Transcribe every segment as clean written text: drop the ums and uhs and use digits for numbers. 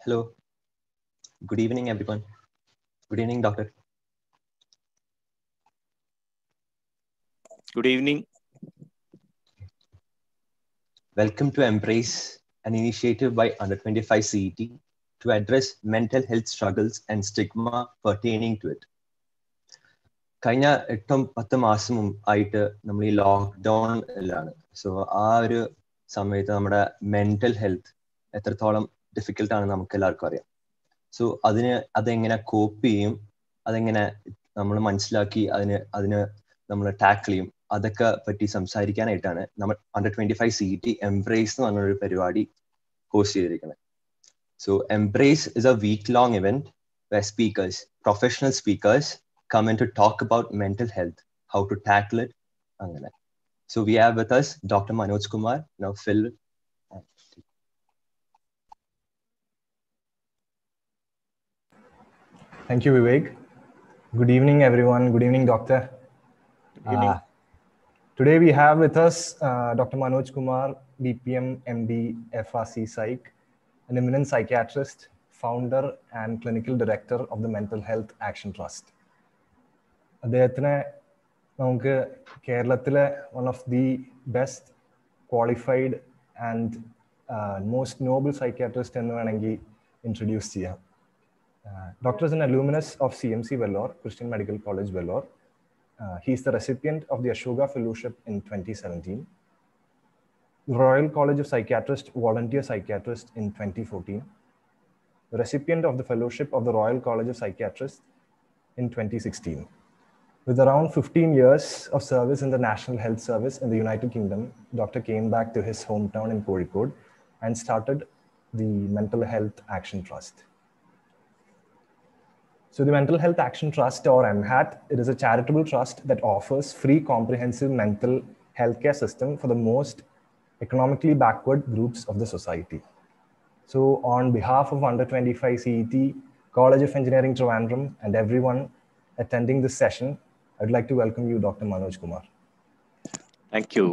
Hello. Good evening, everyone. Good evening, doctor. Good evening. Welcome to Embrace, an initiative by Under 25 CET to address mental health struggles and stigma pertaining to it. കഴിഞ്ഞ 8-10 മാസം ആയിട്ട് നമ്മൾ ഈ ലോക്ക്ഡൗണിലാണ്. So ആ ഒരു സമയത്ത് നമ്മുടെ mental health എത്രത്തോളം ഡിഫിക്കൽട്ട് ആണെന്ന് നമുക്ക് എല്ലാവർക്കും അറിയാം. സോ അതെങ്ങനെ കോപ്പ് ചെയ്യും, അതെങ്ങനെ നമ്മൾ മനസ്സിലാക്കി അതിന് നമ്മൾ ടാക്കിൾ ചെയ്യും, അതൊക്കെ പറ്റി സംസാരിക്കാനായിട്ടാണ് നമ്മൾ Under 25 CET എംബ്രേസ് എന്ന് പറഞ്ഞൊരു പരിപാടി ഹോസ്റ്റ് ചെയ്തിരിക്കുന്നത്. So embrace is A week-long event where speakers, professional speakers, come in to talk about mental health, how to tackle it. So we have with us Dr. Manoj Kumar. Now Phil. Thank you, Vivek. Good evening, everyone. Good evening, Doctor. Good evening. Today we have with us Dr. Manoj Kumar, DPM, MD, FRCPsych, an eminent psychiatrist, founder and clinical director of the Mental Health Action Trust. അദ്ദേഹത്തിനെ നമുക്ക് കേരളത്തിലെ one of the best qualified and most noble psychiatrist എന്ന് വേണമെങ്കിൽ introduce ചെയ്യാം. Doctor is an alumnus of CMC Vellore, Christian Medical College Vellore. He is the recipient of the Ashoka Fellowship in 2017, Royal College of Psychiatrists, Volunteer Psychiatrist in 2014, the recipient of the Fellowship of the Royal College of Psychiatrists in 2016. With around 15 years of service in the National Health Service in the United Kingdom, Doctor came back to his hometown in Kozhikode and started the Mental Health Action Trust. So the Mental Health Action Trust, or MHAT, it is a charitable trust that offers free comprehensive mental healthcare system for the most economically backward groups of the society. So on behalf of Under 25 CET, College of Engineering Trivandrum, and everyone attending this session, I'd like to welcome you, Dr. Manoj Kumar. Thank you.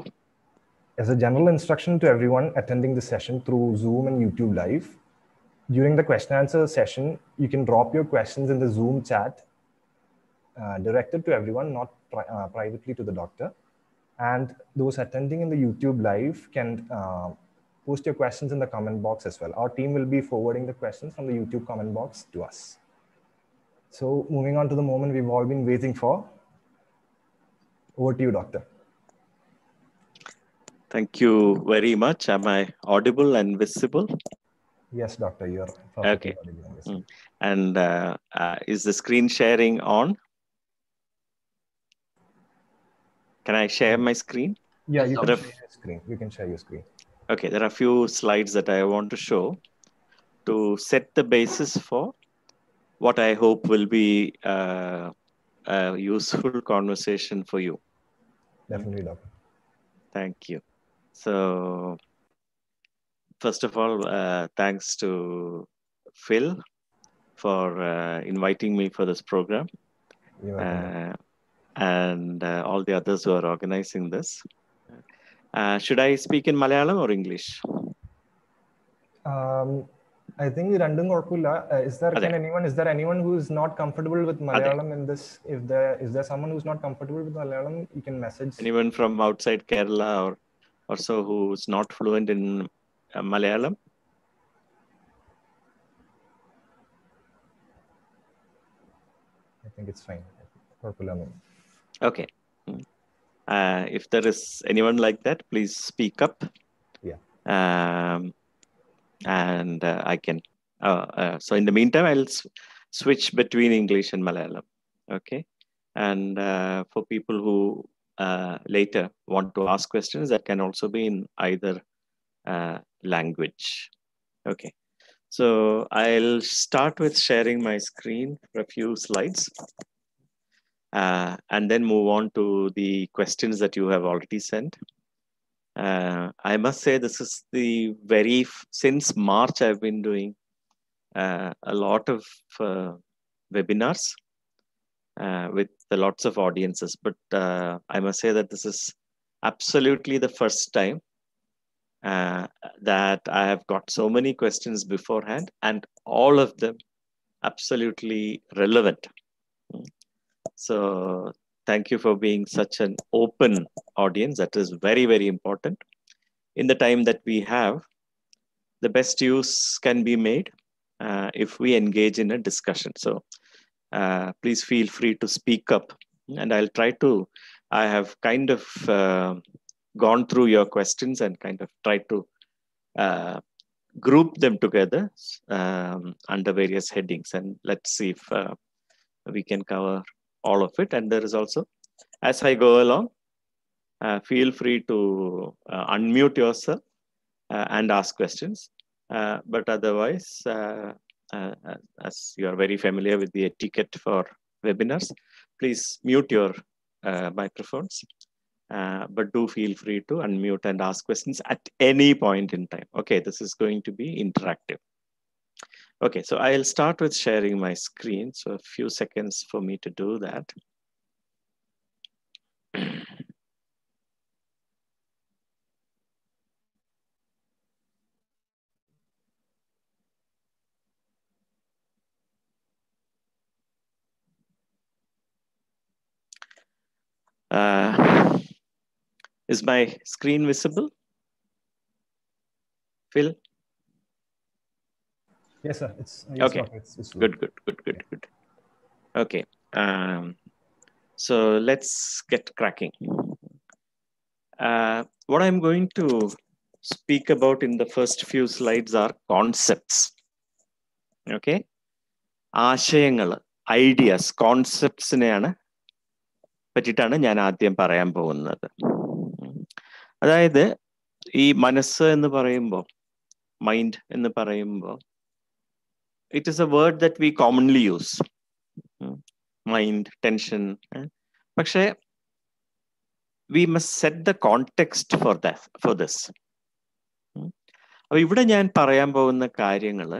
As a general instruction to everyone attending this session through Zoom and YouTube Live, during the question answer session, you can drop your questions in the Zoom chat directed to everyone, not privately to the doctor. And those attending in the YouTube Live can post your questions in the comment box as well. Our team will be forwarding the questions from the YouTube comment box to us. So moving on to the moment we've all been waiting for. Over to you, doctor. Thank you very much. Am I audible and visible? Yes, doctor, you're perfectly Okay. audible and visible. And is the screen sharing on? Can I share my screen? Yeah, you can There are share your screen. You can share your screen. Okay, there are a few slides that I want to show to set the basis for what I hope will be a useful conversation for you. Definitely, doctor. Thank you. So, first of all, thanks to Phil for inviting me for this program, You're welcome. and all the others who are organizing this. Should I speak in Malayalam or English? I think രണ്ടും കുഴപ്പമില്ല. Is there anyone who is not comfortable with Malayalam in this? Is there someone who's not comfortable with Malayalam? You can message. Anyone from outside Kerala or so who's not fluent in Malayalam? I think it's fine. കുഴപ്പമില്ല. Okay. If there is anyone like that, please speak up. Yeah. And I can. So in the meantime, I'll switch between English and Malayalam. Okay. And for people who later want to ask questions, that can also be in either language. Okay. So I'll start with sharing my screen for a few slides. And then move on to the questions that you have already sent. I must say this is the since March I've been doing a lot of webinars with lots of audiences, but I must say that this is absolutely the first time that I have got so many questions beforehand, and all of them absolutely relevant. So thank you for being such an open audience. That is very, very important. In the time that we have, the best use can be made if we engage in a discussion. So please feel free to speak up, and I'll try to, I have kind of gone through your questions and kind of tried to group them together under various headings, and let's see if we can cover all of it. And there is also, as I go along, feel free to unmute yourself and ask questions. But otherwise, as you are very familiar with the etiquette for webinars, please mute your microphones. But do feel free to unmute and ask questions at any point in time. Okay, this is going to be interactive. Okay, so I'll start with sharing my screen. So a few seconds for me to do that. Is my screen visible? Phil? Yes, sir. It's okay. It's Good. Okay. So let's get cracking. What I'm going to speak about in the first few slides are concepts. Okay. ആശയങ്ങൾ, ideas, concepts പറ്റിയിട്ടാണ് ഞാൻ ആദ്യം പറയാൻ പോകുന്നത്. അതായത് ഈ മനസ്സ് എന്ന് പറയുമ്പോൾ, മൈൻഡ് എന്ന് പറയുമ്പോൾ, it is a word that we commonly use. Mind, tension. പക്ഷേ we must set the context for this. അപ്പൊ ഇവിടെ ഞാൻ പറയാൻ പോകുന്ന കാര്യങ്ങൾ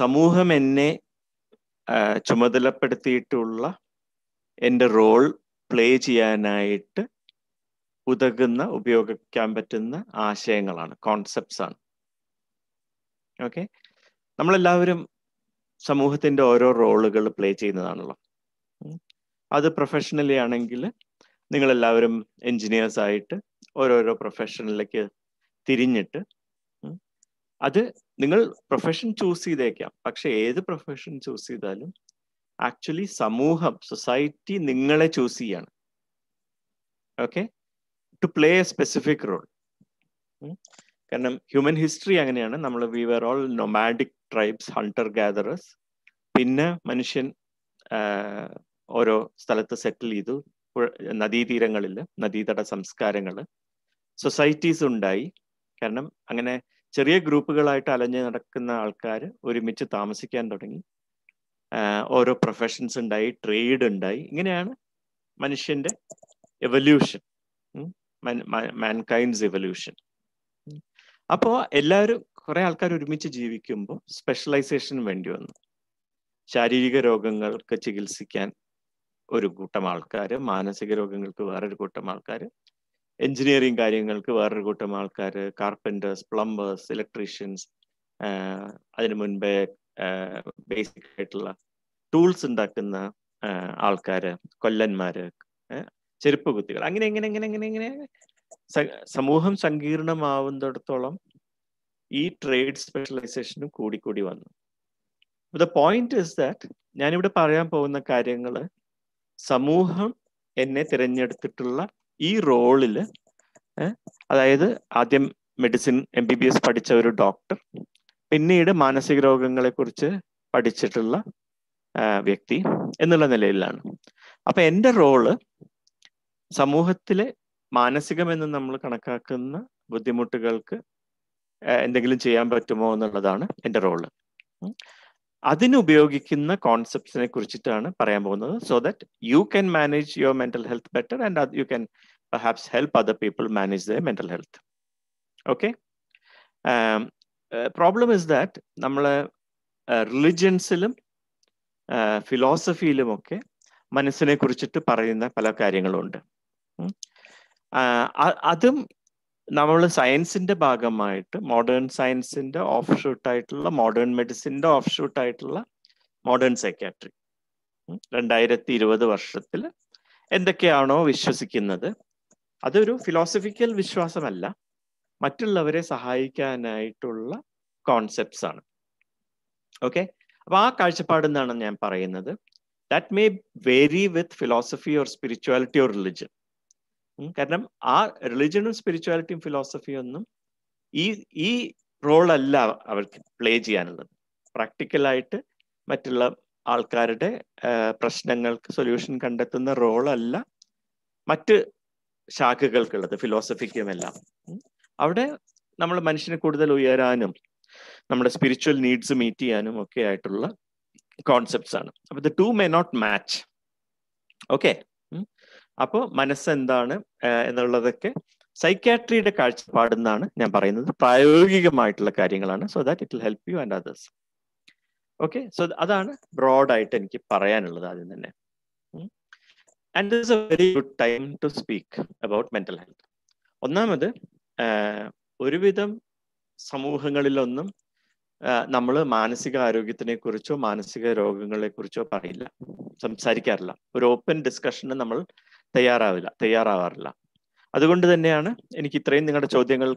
സമൂഹം എന്നെ ചുമതലപ്പെടുത്തിയിട്ടുള്ള എൻ്റെ റോൾ പ്ലേ ചെയ്യാനായിട്ട് ഉപയോഗിക്കാൻ പറ്റുന്ന ആശയങ്ങളാണ്, കോൺസെപ്റ്റ്സ് ആണ്. ഓക്കെ, നമ്മളെല്ലാവരും സമൂഹത്തിന്റെ ഓരോ റോളുകൾ പ്ലേ ചെയ്യുന്നതാണല്ലോ. അത് പ്രൊഫഷണലി ആണെങ്കിൽ നിങ്ങളെല്ലാവരും എൻജിനീയേഴ്സ് ആയിട്ട് ഓരോരോ പ്രൊഫഷനിലേക്ക് തിരിഞ്ഞിട്ട്, അത് നിങ്ങൾ പ്രൊഫഷൻ ചൂസ് ചെയ്തേക്കാം. പക്ഷെ ഏത് പ്രൊഫഷൻ ചൂസ് ചെയ്താലും ആക്ച്വലി സമൂഹം, സൊസൈറ്റി നിങ്ങളെ ചൂസ് ചെയ്യാണ്. Okay, to play a specific role. കാരണം ഹ്യൂമൻ ഹിസ്റ്ററി അങ്ങനെയാണ്. നമ്മൾ we were all nomadic tribes, hunter gatherers. പിന്നെ മനുഷ്യൻ ഓരോ സ്ഥലത്ത് സെറ്റിൽ ചെയ്തു. നദീതീരങ്ങളിൽ നദീതട സംസ്കാരങ്ങൾ, സൊസൈറ്റീസ് ഉണ്ടായി. കാരണം അങ്ങനെ ചെറിയ ഗ്രൂപ്പുകളായിട്ട് അലഞ്ഞു നടക്കുന്ന ആൾക്കാർ ഒരുമിച്ച് താമസിക്കാൻ തുടങ്ങി. ഓരോ പ്രൊഫഷൻസ് ഉണ്ടായി, ട്രേഡ് ഉണ്ടായി. ഇങ്ങനെയാണ് മനുഷ്യന്റെ എവല്യൂഷൻ, മാൻകൈൻഡ്സ് എവല്യൂഷൻ. അപ്പോൾ എല്ലാവരും, കുറെ ആൾക്കാർ ഒരുമിച്ച് ജീവിക്കുമ്പോൾ സ്പെഷ്യലൈസേഷൻ വേണ്ടി വന്നു. ശാരീരിക രോഗങ്ങൾക്ക് ചികിത്സിക്കാൻ ഒരു കൂട്ടം ആൾക്കാർ, മാനസിക രോഗങ്ങൾക്ക് വേറൊരു കൂട്ടം ആൾക്കാർ, എഞ്ചിനീയറിംഗ് കാര്യങ്ങൾക്ക് വേറൊരു കൂട്ടം ആൾക്കാർ, കാർപ്പൻറ്റേഴ്സ്, പ്ലംബേഴ്സ്, ഇലക്ട്രീഷ്യൻസ്, അതിനു മുൻപേ ബേസിക് ആയിട്ടുള്ള ടൂൾസ് ഉണ്ടാക്കുന്ന ആൾക്കാര്, കൊല്ലന്മാര്, ചെരുപ്പ് കുത്തികൾ, അങ്ങനെ ഇങ്ങനെ ഇങ്ങനെ ഇങ്ങനെ ഇങ്ങനെ സമൂഹം സങ്കീർണമാവുന്നിടത്തോളം ഈ ട്രേഡ് സ്പെഷ്യലൈസേഷനും കൂടിക്കൂടി വന്നു. ദ പോയിന്റ് ഇസ് ദാറ്റ് ഞാനിവിടെ പറയാൻ പോകുന്ന കാര്യങ്ങൾ സമൂഹം എന്നെ തിരഞ്ഞെടുത്തിട്ടുള്ള ഈ റോളില്, അതായത് ആദ്യം മെഡിസിൻ MBBS പഠിച്ച ഒരു ഡോക്ടർ, പിന്നീട് മാനസിക രോഗങ്ങളെ കുറിച്ച് പഠിച്ചിട്ടുള്ള വ്യക്തി എന്നുള്ള നിലയിലാണ്. അപ്പൊ എൻ്റെ റോള് സമൂഹത്തിലെ മാനസികമെന്ന് നമ്മൾ കണക്കാക്കുന്ന ബുദ്ധിമുട്ടുകൾക്ക് എന്തെങ്കിലും ചെയ്യാൻ പറ്റുമോ എന്നുള്ളതാണ് എൻ്റെ റോള്. അതിനുപയോഗിക്കുന്ന കോൺസെപ്റ്റ്സിനെ കുറിച്ചിട്ടാണ് പറയാൻ പോകുന്നത്. So that you can manage your mental health better and you can perhaps help other people manage their mental health. Okay, problem is that നമ്മള് റിലിജൻസിലും ഫിലോസഫിയിലുമൊക്കെ മനസ്സിനെ കുറിച്ചിട്ട് പറയുന്ന പല കാര്യങ്ങളുണ്ട്. അതും നമ്മൾ സയൻസിന്റെ ഭാഗമായിട്ട് മോഡേൺ സയൻസിന്റെ ഓഫ് ഷൂട്ടായിട്ടുള്ള മോഡേൺ മെഡിസിന്റെ ഓഫ് ഷൂട്ടായിട്ടുള്ള മോഡേൺ സൈക്യാട്രി 2020 വർഷത്തിൽ എന്തൊക്കെയാണോ വിശ്വസിക്കുന്നത്, അതൊരു ഫിലോസഫിക്കൽ വിശ്വാസമല്ല, മറ്റുള്ളവരെ സഹായിക്കാനായിട്ടുള്ള കോൺസെപ്റ്റ്സ് ആണ്. ഓക്കെ, അപ്പൊ ആ കാഴ്ചപ്പാട് എന്നാണ് ഞാൻ പറയുന്നത്. That may vary with philosophy or spirituality or religion. കാരണം ആ റിലിജനും സ്പിരിച്വാലിറ്റിയും ഫിലോസഫിയും ഒന്നും ഈ റോൾ അല്ല അവർക്ക് പ്ലേ ചെയ്യാനുള്ളത്. പ്രാക്ടിക്കലായിട്ട് മറ്റുള്ള ആൾക്കാരുടെ പ്രശ്നങ്ങൾക്ക് സൊല്യൂഷൻ കണ്ടെത്തുന്ന റോളല്ല മറ്റ് ശാഖകൾക്കുള്ളത്, ഫിലോസഫിക്കുമെല്ലാം. അവിടെ നമ്മൾ മനുഷ്യനെ കൂടുതൽ ഉയരാനും നമ്മുടെ സ്പിരിച്വൽ നീഡ്സ് മീറ്റ് ചെയ്യാനും ഒക്കെ ആയിട്ടുള്ള കോൺസെപ്റ്റ്സ് ആണ്. അപ്പൊ the two may not match. Okay, അപ്പോൾ മനസ്സെന്താണ് എന്നുള്ളതൊക്കെ സൈക്യാട്രിയുടെ കാഴ്ചപ്പാടെന്നാണ് ഞാൻ പറയുന്നത്. പ്രായോഗികമായിട്ടുള്ള കാര്യങ്ങളാണ്. So that it will help you and others. Okay, so അതാണ് ബ്രോഡായിട്ട് എനിക്ക് പറയാനുള്ളത് ആദ്യം തന്നെ. And this is a very good time to speak about mental health. ഒന്നാമത്, ഒരുവിധം സമൂഹങ്ങളിലൊന്നും നമ്മൾ മാനസിക ആരോഗ്യത്തിനെ കുറിച്ചോ മാനസിക രോഗങ്ങളെ കുറിച്ചോ പറയില്ല, സംസാരിക്കാറില്ല. ഒരു ഓപ്പൺ ഡിസ്കഷന് നമ്മൾ തയ്യാറാവാറില്ല. അതുകൊണ്ട് തന്നെയാണ് എനിക്ക് ഇത്രയും നിങ്ങളുടെ ചോദ്യങ്ങൾ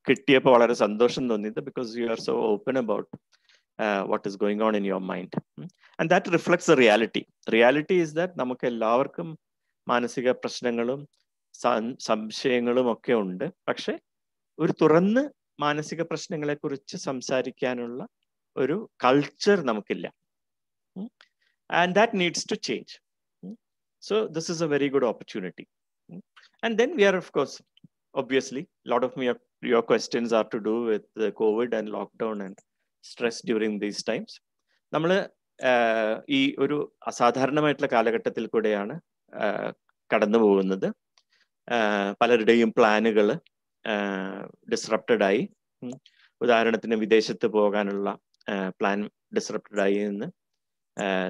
കിട്ടിയപ്പോൾ വളരെ സന്തോഷം തോന്നിയത്. Because you are so open about what is going on in your mind, and that reflects the reality is that നമുക്ക് എല്ലാവർക്കും മാനസിക പ്രശ്നങ്ങളും സംശയങ്ങളും ഒക്കെ ഉണ്ട്. പക്ഷെ ഒരു തുറന്ന് മാനസിക പ്രശ്നങ്ങളെ കുറിച്ച് സംസാരിക്കാനുള്ള ഒരു കൾച്ചർ നമുക്കില്ല. And that needs to change. So this is a very good opportunity. And then we are, of course, obviously, a lot of your questions are to do with the COVID and lockdown and stress during these times. നമ്മൾ ഈ ഒരു അസാധാരണമായിട്ടുള്ള കാലഘട്ടത്തിൽ കൂടെയാണ് കടന്നു പോകുന്നത്. പലരുടെയും പ്ലാനുകൾ disrupted ആയി. ഉദാഹരണത്തിന് വിദേശത്ത് പോകാനുള്ള പ്ലാൻ ഡിസ്റപ്റ്റഡ് ആയി എന്ന്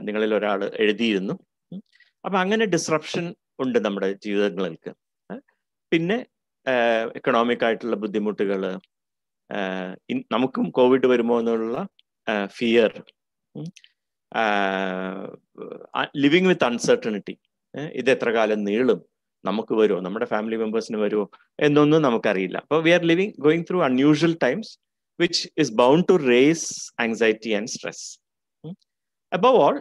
നിങ്ങളിൽ ഒരാൾ എഴുതിയിരുന്നു. അപ്പൊ അങ്ങനെ ഡിസ്റപ്ഷൻ ഉണ്ട് നമ്മുടെ ജീവിതങ്ങൾക്ക്. പിന്നെ എക്കണോമിക് ആയിട്ടുള്ള ബുദ്ധിമുട്ടുകൾ, നമുക്കും കോവിഡ് വരുമോ എന്നുള്ള ഫിയർ, ലിവിങ് വിത്ത് അൺസർട്ടനിറ്റി, ഇത് എത്ര കാലം നീളും, നമുക്ക് വരുമോ, നമ്മുടെ ഫാമിലി മെമ്പേഴ്സിന് വരുമോ എന്നൊന്നും നമുക്കറിയില്ല. അപ്പോൾ we are going through unusual times which is bound to raise anxiety and stress. Above all,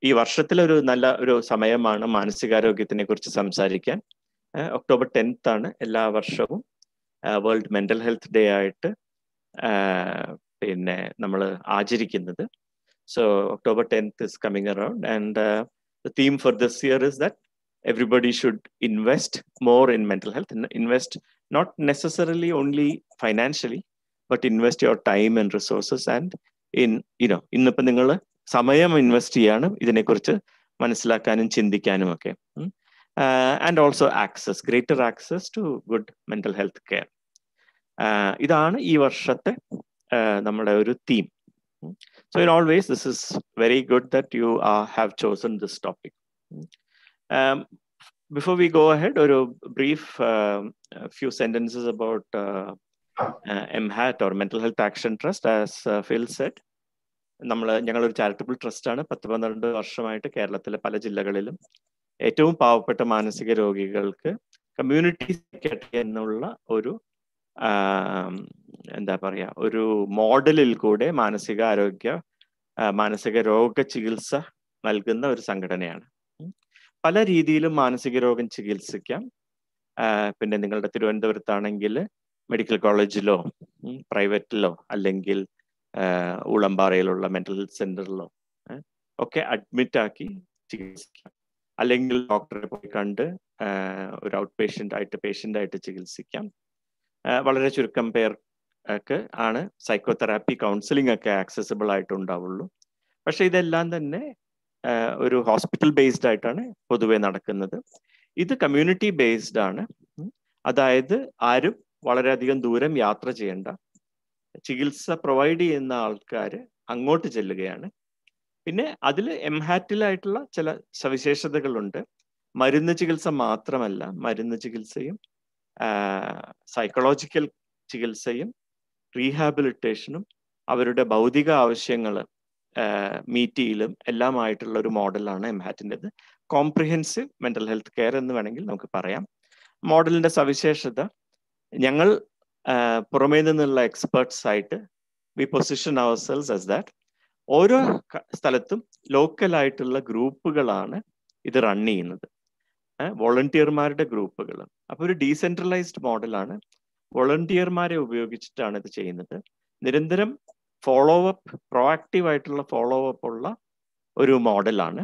ഈ വർഷത്തിലൊരു നല്ല ഒരു സമയമാണ് മാനസികാരോഗ്യത്തിനെ കുറിച്ച് സംസാരിക്കാൻ. ഒക്ടോബർ 10th ആണ് എല്ലാ വർഷവും വേൾഡ് മെന്റൽ ഹെൽത്ത് ഡേ ആയിട്ട് പിന്നെ നമ്മൾ ആചരിക്കുന്നത്. So October 10th is coming around, and the theme for this year is that everybody should invest more in mental health. Invest not necessarily only financially, but invest your time and resources, and ഇന്നിപ്പോ നിങ്ങൾ സമയം invest ചെയ്യാണ് ഇതിനെക്കുറിച്ച് മനസ്സിലാക്കാനും ചിന്തിക്കാനും ഒക്കെ. And also greater access to good mental health care. ഇതാണ് ഈ വർഷത്തെ നമ്മുടെ ഒരു theme. So in all ways, this is very good that you have chosen this topic. Before we go ahead, a brief few sentences about MHAT or Mental Health Action Trust. As Phil said, ഞങ്ങളൊരു charitable ട്രസ്റ്റാണ്. 10-12 വർഷമായിട്ട് കേരളത്തിലെ പല ജില്ലകളിലും ഏറ്റവും പാവപ്പെട്ട മാനസിക രോഗികൾക്ക് community psychiatry എന്നുള്ള ഒരു ഒരു മോഡലിൽ കൂടെ മാനസിക രോഗ ചികിത്സ നൽകുന്ന ഒരു സംഘടനയാണ്. പല രീതിയിലും മാനസിക രോഗം ചികിത്സിക്കാം. പിന്നെ നിങ്ങളുടെ തിരുവനന്തപുരത്താണെങ്കിൽ മെഡിക്കൽ കോളേജിലോ പ്രൈവറ്റിലോ അല്ലെങ്കിൽ ഊളംപാറയിലുള്ള മെന്റൽ ഹെൽത്ത് സെന്ററിലോ ഒക്കെ അഡ്മിറ്റ് ആക്കി ചികിത്സിക്കാം. അല്ലെങ്കിൽ ഡോക്ടറെ പോയി കണ്ട് ഒരു ഔട്ട് പേഷ്യൻ്റ് ആയിട്ട് ചികിത്സിക്കാം. വളരെ ചുരുക്കം പേർക്ക് ആണ് സൈക്കോതെറാപ്പി, കൗൺസിലിംഗ് ഒക്കെ ആക്സസിബിൾ ആയിട്ടുണ്ടാവുള്ളൂ. പക്ഷെ ഇതെല്ലാം തന്നെ ഒരു ഹോസ്പിറ്റൽ ബേസ്ഡ് ആയിട്ടാണ് പൊതുവെ നടക്കുന്നത്. ഇത് കമ്മ്യൂണിറ്റി ബേസ്ഡ് ആണ്. അതായത് ആരും വളരെയധികം ദൂരം യാത്ര ചെയ്യേണ്ട, ചികിത്സ പ്രൊവൈഡ് ചെയ്യുന്ന ആൾക്കാർ അങ്ങോട്ട് ചെല്ലുകയാണ്. പിന്നെ അതിൽ MHAT-ലായിട്ടുള്ള ചില സവിശേഷതകളുണ്ട്. മരുന്ന് ചികിത്സ മാത്രമല്ല, മരുന്ന് ചികിത്സയും സൈക്കോളജിക്കൽ ചികിത്സയും റീഹാബിലിറ്റേഷനും അവരുടെ ഭൗതിക ആവശ്യങ്ങൾ മീറ്റ് ചെയ്യലും എല്ലാമായിട്ടുള്ള ഒരു മോഡലാണ് എംഹാറ്റിൻ്റെത്. കോംപ്രിഹെൻസീവ് മെൻ്റൽ ഹെൽത്ത് കെയർ എന്ന് വേണമെങ്കിൽ നമുക്ക് പറയാം. മോഡലിൻ്റെ സവിശേഷത, ഞങ്ങൾ പുറമേ നിന്നുള്ള എക്സ്പേർട്സ് ആയിട്ട് we position ourselves as that ഓരോ സ്ഥലത്തും ലോക്കലായിട്ടുള്ള ഗ്രൂപ്പുകളാണ് ഇത് റൺ ചെയ്യുന്നത്, വോളണ്ടിയർമാരുടെ ഗ്രൂപ്പുകൾ. അപ്പോൾ ഒരു ഡീസെൻട്രലൈസ്ഡ് മോഡലാണ്. വോളണ്ടിയർമാരെ ഉപയോഗിച്ചിട്ടാണ് ഇത് ചെയ്യുന്നത്. നിരന്തരം ഫോളോ അപ്പ്, പ്രോആക്റ്റീവ് ആയിട്ടുള്ള ഫോളോ അപ്പ് ഉള്ള ഒരു മോഡലാണ്.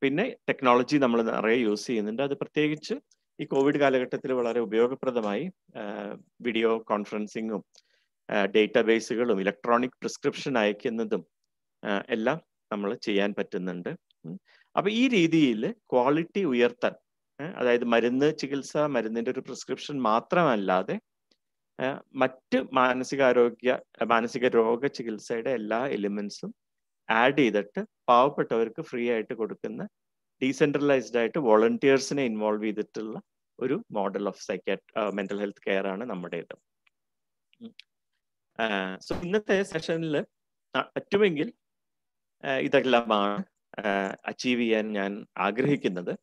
പിന്നെ ടെക്നോളജി നമ്മൾ നിറയെ യൂസ് ചെയ്യുന്നുണ്ട്. അത് പ്രത്യേകിച്ച് ഈ കോവിഡ് കാലഘട്ടത്തിൽ വളരെ ഉപയോഗപ്രദമായി വീഡിയോ കോൺഫറൻസിങ്ങും ഡേറ്റാബേസുകളും ഇലക്ട്രോണിക് പ്രിസ്ക്രിപ്ഷൻ അയക്കുന്നതും എല്ലാം നമ്മൾ ചെയ്യാൻ പറ്റുന്നുണ്ട്. അപ്പൊ ഈ രീതിയിൽ ക്വാളിറ്റി ഉയർത്താൻ, അതായത് മരുന്ന് ചികിത്സ, മരുന്നിന്റെ ഒരു പ്രിസ്ക്രിപ്ഷൻ മാത്രമല്ലാതെ മറ്റ് മാനസിക രോഗ ചികിത്സയുടെ എല്ലാ എലിമെന്റ്സും ആഡ് ചെയ്തിട്ട് പാവപ്പെട്ടവർക്ക് ഫ്രീ ആയിട്ട് കൊടുക്കുന്ന ഡീസെൻട്രലൈസ്ഡ് ആയിട്ട് വോളണ്ടിയേഴ്സിനെ ഇൻവോൾവ് ചെയ്തിട്ടുള്ള ഒരു model of mental health care ആണ് നമ്മുടേത്. സോ ഇന്നത്തെ സെഷനിൽ പറ്റുമെങ്കിൽ ഇതെല്ലാമാണ് അച്ചീവ് ചെയ്യാൻ ഞാൻ ആഗ്രഹിക്കുന്നത്.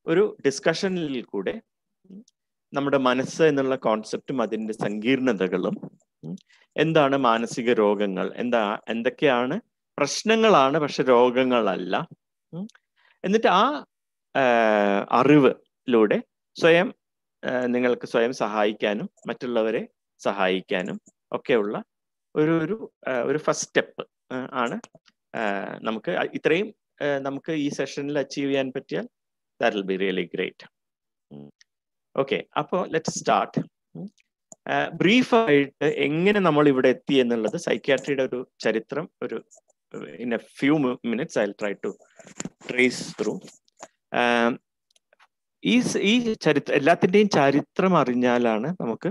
ഒരു ഡിസ്കഷനിൽ കൂടെ നമ്മുടെ മനസ്സ് എന്നുള്ള കോൺസെപ്റ്റും അതിൻ്റെ സങ്കീർണതകളും, എന്താണ് മാനസിക രോഗങ്ങൾ, എന്തൊക്കെയാണ് പ്രശ്നങ്ങളാണ് പക്ഷെ രോഗങ്ങളല്ല, എന്നിട്ട് ആ അറിവിലൂടെ നിങ്ങൾക്ക് സ്വയം സഹായിക്കാനും മറ്റുള്ളവരെ സഹായിക്കാനും ഒക്കെയുള്ള ഒരു ഫസ്റ്റ് സ്റ്റെപ്പ് ആണ് നമുക്ക് ഇത്രയും നമുക്ക് ഈ സെഷനിൽ അച്ചീവ് ചെയ്യാൻ പറ്റിയാൽ that will be really great. Okay, അപ്പോൾ ലെറ്റ്സ് സ്റ്റാർട്ട്. ബ്രീഫായിട്ട് എങ്ങനെ നമ്മൾ ഇവിടെ എത്തി എന്നുള്ളത്, സൈക്യാട്രിയുടെ ഒരു ചരിത്രം in a few minutes I'll try to trace through. ഈ ചരിത്രം, എല്ലാത്തിൻ്റെയും ചരിത്രം അറിഞ്ഞാലാണ് നമുക്ക്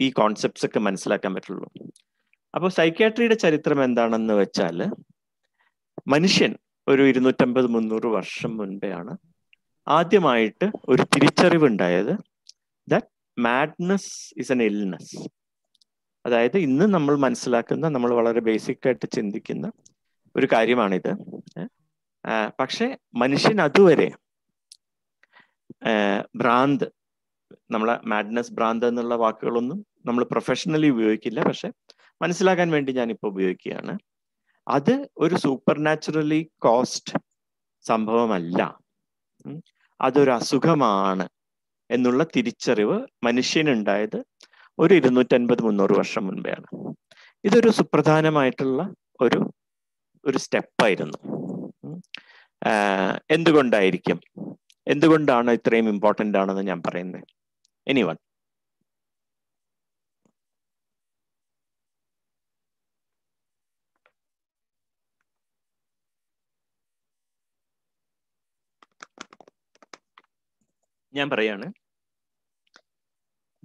ഈ കോൺസെപ്റ്റ്സ് ഒക്കെ മനസ്സിലാക്കാൻ പറ്റുള്ളൂ. അപ്പോൾ സൈക്യാട്രിയുടെ ചരിത്രം എന്താണെന്ന് വെച്ചാൽ, മനുഷ്യൻ ഒരു 250-300 വർഷം മുൻപെയാണ് ആദ്യമായിട്ട് ഒരു തിരിച്ചറിവുണ്ടായത് that madness is an illness. അതായത് ഇന്ന് നമ്മൾ മനസ്സിലാക്കുന്ന, നമ്മൾ വളരെ ബേസിക് ആയിട്ട് ചിന്തിക്കുന്ന ഒരു കാര്യമാണിത്. പക്ഷെ മനുഷ്യൻ അതുവരെ ഭ്രാന്ത്, നമ്മളെ മാഡ്നസ്, ഭ്രാന്ത് എന്നുള്ള വാക്കുകളൊന്നും നമ്മൾ പ്രൊഫഷണലി ഉപയോഗിക്കില്ല, പക്ഷെ മനസ്സിലാക്കാൻ വേണ്ടി ഞാനിപ്പോൾ ഉപയോഗിക്കുകയാണ്. അത് ഒരു സൂപ്പർ നാച്ചുറലി കോസ്ഡ് സംഭവമല്ല, അതൊരു അസുഖമാണ് എന്നുള്ള തിരിച്ചറിവ് മനുഷ്യനുണ്ടായത് ഒരു 250-300 വർഷം മുൻപെയാണ്. ഇതൊരു സുപ്രധാനമായിട്ടുള്ള ഒരു സ്റ്റെപ്പായിരുന്നു. എന്തുകൊണ്ടായിരിക്കും, എന്തുകൊണ്ടാണ് ഇത്രയും ഇമ്പോർട്ടൻ്റ് ആണെന്ന് ഞാൻ പറയുന്നത്? എനിവൺ? ഞാൻ പറയാണ്,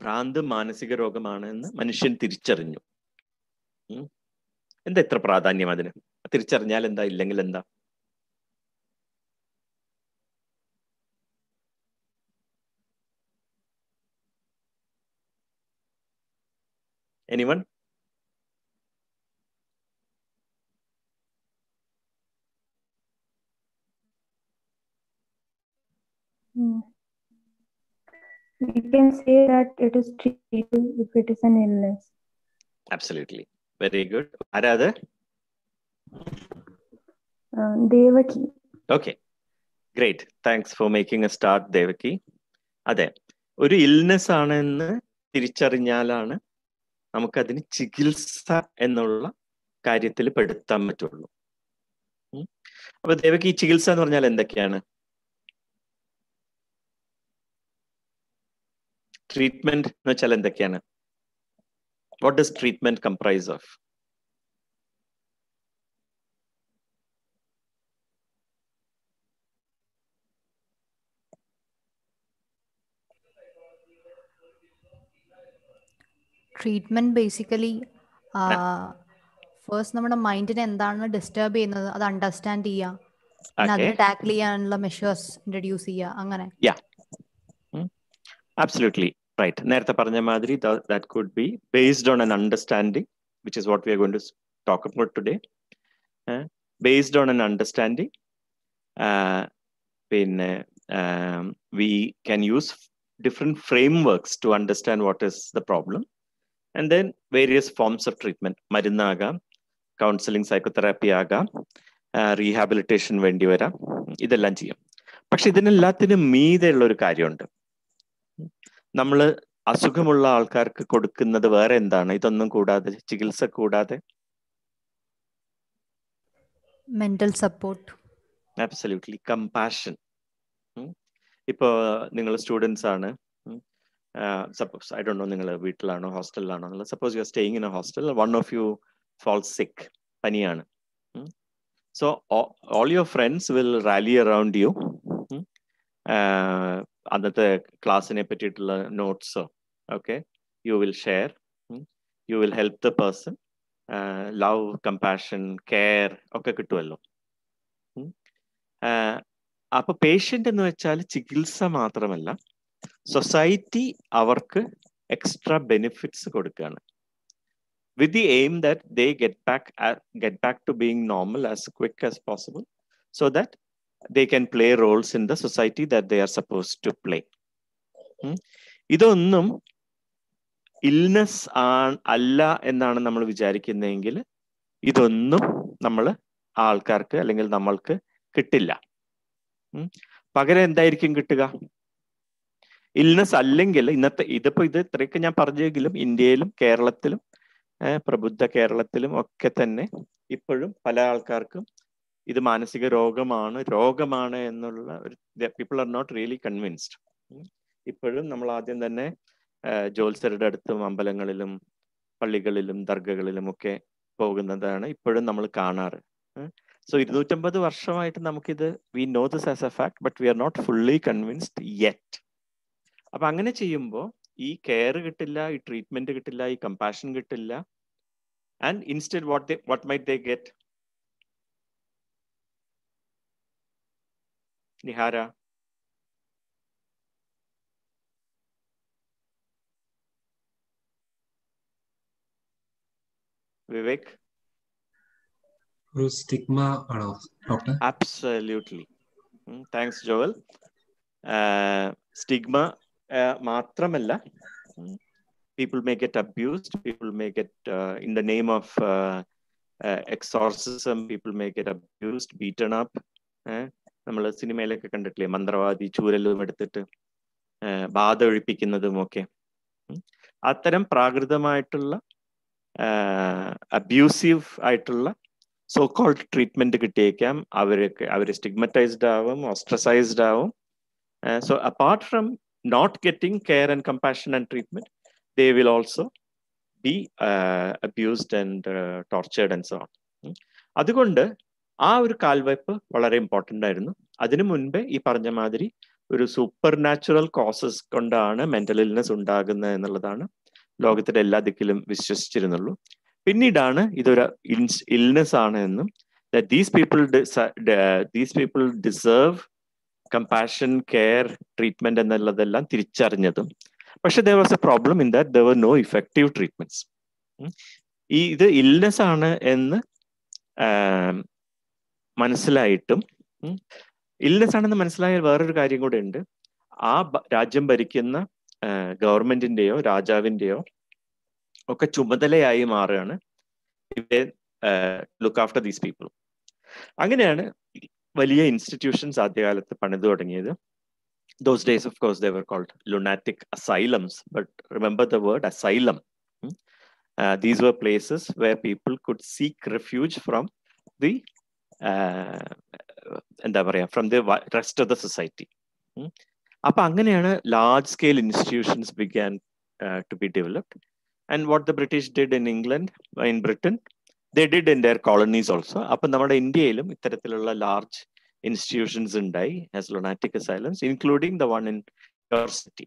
ഭ്രാന്ത് മാനസിക രോഗമാണ് എന്ന് മനുഷ്യൻ തിരിച്ചറിഞ്ഞു. എന്താ ഇത്ര പ്രാധാന്യം അതിന്? തിരിച്ചറിഞ്ഞാൽ എന്താ, ഇല്ലെങ്കിൽ എന്താ? Anyone? We can say that it is treatable if it is an illness. Absolutely. Very good. ആരാത്? Devaki. Okay. Great. Thanks for making a start, Devaki. അതെ, ഒരു ഇൽനെസ് ആണെന്ന് തിരിച്ചറിഞ്ഞാലാണ് നമുക്കതിന് ചികിത്സ എന്നുള്ള കാര്യത്തിൽ പെടുത്താൻ പറ്റുള്ളൂ. അപ്പൊ ദേവകി, ചികിത്സ എന്ന് പറഞ്ഞാൽ എന്തൊക്കെയാണ്? ട്രീറ്റ്മെന്റ് എന്ന് വെച്ചാൽ എന്തൊക്കെയാണ്? What does treatment comprise of? Treatment basically first നമ്മുടെ മൈൻഡിനെ എന്താണ് ഡിസ്റ്റർബ് ചെയ്യുന്നത് അത് അണ്ടർസ്റ്റാൻഡ് ചെയ്യുക, അതിനെ ടാക്കിൾ ചെയ്യാനുള്ള മെഷേഴ്സ് ഇൻട്രൊഡ്യൂസ് ചെയ്യുക, അങ്ങനെ. Absolutely right. നേരത്തെ പറഞ്ഞ മാതിരി that could be based on an understanding, which is what we are going to talk about today. Based on an understanding, we can use different frameworks to understand what is the problem, and then various forms of treatment. മരുന്നാകാം, counselling, psychotherapy ആകാം, rehabilitation വേണ്ടി വരാം, ഇതെല്ലാം ചെയ്യാം. പക്ഷെ ഇതിനെല്ലാത്തിനും മീതെയുള്ള ഒരു കാര്യമുണ്ട്. നമ്മൾ അസുഖമുള്ള ആൾക്കാർക്ക് കൊടുക്കുന്നത് വേറെ എന്താണ്? ഇതൊന്നും കൂടാതെ, ചികിത്സ കൂടാതെ മെന്റൽ സപ്പോർട്ട്. ആബ്സല്യൂട്ട്ലി. കമ്പാഷൻ. ഇപ്പോൾ നിങ്ങൾ സ്റ്റുഡൻസ് ആണ്, സപ്പോസ് ഐ ഡോണ്ട് നോ നിങ്ങൾ വീട്ടിലാണോ ഹോസ്റ്റലിലാണോ എന്നുള്ളത്. Suppose you are staying in a hostel, one of you falls sick, പനിയാണ്. So all your friends will rally around you. അന്നത്തെ ക്ലാസ്സിനെ പറ്റിയിട്ടുള്ള നോട്ട്സോ ഒക്കെ you will share. You will help the person. Love, compassion, care ഒക്കെ കിട്ടുമല്ലോ. അപ്പൊ patient എന്ന് വെച്ചാൽ ചികിത്സ മാത്രമല്ല, സൊസൈറ്റി അവർക്ക് എക്സ്ട്രാ ബെനിഫിറ്റ്സ് കൊടുക്കുകയാണ്, with the aim that they get back to being normal as quick as possible, so that they can play roles in the society that they are supposed to play. ഇതൊന്നും illness അല്ല എന്നാണ് നമ്മൾ വിചാരിക്കുന്നതെങ്കിൽ ഇതൊന്നും നമ്മൾ ആൾക്കാർക്ക് അല്ലെങ്കിൽ നമ്മൾക്ക് കിട്ടില്ല. പകരം എന്തായിരിക്കും കിട്ടുക? ഇൽനെസ് അല്ലെങ്കിൽ ഇതിപ്പോ ഇത്രയൊക്കെ ഞാൻ പറഞ്ഞെങ്കിലും ഇന്ത്യയിലും കേരളത്തിലും പ്രബുദ്ധ കേരളത്തിലും ഒക്കെ തന്നെ ഇപ്പോഴും പല ആൾക്കാർക്കും ഇത് മാനസിക രോഗമാണ് എന്നുള്ള ഒരു people are not really convinced. ഇപ്പോഴും നമ്മൾ ആദ്യം തന്നെ ജ്യോത്സ്യരുടെ അടുത്തും അമ്പലങ്ങളിലും പള്ളികളിലും ദർഗകളിലും ഒക്കെ പോകുന്നതാണ് ഇപ്പോഴും നമ്മൾ കാണാറ്. സോ 250 വർഷമായിട്ട് നമുക്കിത് we know this as a fact, but we are not fully convinced yet. അപ്പൊ അങ്ങനെ ചെയ്യുമ്പോൾ ഈ കെയർ കിട്ടില്ല, ഈ ട്രീറ്റ്മെന്റ് കിട്ടില്ല, ഈ കമ്പാഷൻ കിട്ടില്ല. And instead what might they get? Nihara, Vivek? ഒരു സ്റ്റിഗ്മ ആണോ doctor? Absolutely. Thanks, Joel. Stigma മാത്രമല്ല, people may get abused, people may get in the name of exorcism, people may get abused, beaten up. നമ്മൾ സിനിമയിലൊക്കെ കണ്ടിട്ടില്ലേ, മന്ത്രവാദി ചൂരലും എടുത്തിട്ട് ബാധ ഒഴിപ്പിക്കുന്നതും ഒക്കെ. അത്തരം പ്രാകൃതമായിട്ടുള്ള അബ്യൂസീവ് ആയിട്ടുള്ള സോ കോൾഡ് ട്രീറ്റ്മെന്റ് കിട്ടിയേക്കാം. അവർ സ്റ്റിഗ്മറ്റൈസ്ഡ് ആവും, ഓസ്ട്രസൈസ്ഡ് ആവും. So apart from not getting care and compassion and treatment, they will also be abused and tortured and so on. അതുകൊണ്ട് ആ ഒരു കാൽവയ്പ് വളരെ ഇമ്പോർട്ടൻ്റ് ആയിരുന്നു. അതിനു മുൻപേ ഈ പറഞ്ഞ മാതിരി ഒരു സൂപ്പർ നാച്ചുറൽ കോസസ് കൊണ്ടാണ് മെന്റൽ ഇൽനെസ് ഉണ്ടാകുന്നത് എന്നുള്ളതാണ് ലോകത്തിലെ എല്ലാ ദിക്കിലും വിശ്വസിച്ചിരുന്നുള്ളൂ. പിന്നീടാണ് ഇതൊരു ഇൽനെസ് ആണ് എന്നും that these people deserve compassion, care, treatment എന്നുള്ളതെല്ലാം തിരിച്ചറിഞ്ഞതും. പക്ഷെ there was a problem in that there were no effective treatments. ഇത് ഇൽനെസ് ആണ് എന്ന് മനസ്സിലായിട്ടും, ഇൽനെസ് ആണെന്ന് മനസ്സിലായാൽ വേറൊരു കാര്യം കൂടെ ഉണ്ട്. ആ രാജ്യം ഭരിക്കുന്ന ഗവൺമെന്റിന്റെയോ രാജാവിന്റെയോ ഒക്കെ ചുമതലയായി മാറുകയാണ് ലുക്ക് ആഫ്റ്റർ ദീസ് പീപ്പിൾ. അങ്ങനെയാണ് വലിയ ഇൻസ്റ്റിറ്റ്യൂഷൻസ് ആദ്യകാലത്ത് പണിതു തുടങ്ങിയത്. Those days, of course, they were called lunatic asylums, but remember the word asylum. These were places where people could seek refuge from the from the rest of the society. അപ്പൊ അങ്ങനെയാണ് large scale institutions began to be developed. And what the British did in England, in Britain, they did in their colonies also. അപ്പൊ നമ്മുടെ ഇന്ത്യയിലും ഇത്തരത്തിലുള്ള large institutions ഉണ്ടായി as lunatic asylums, including the one in your city.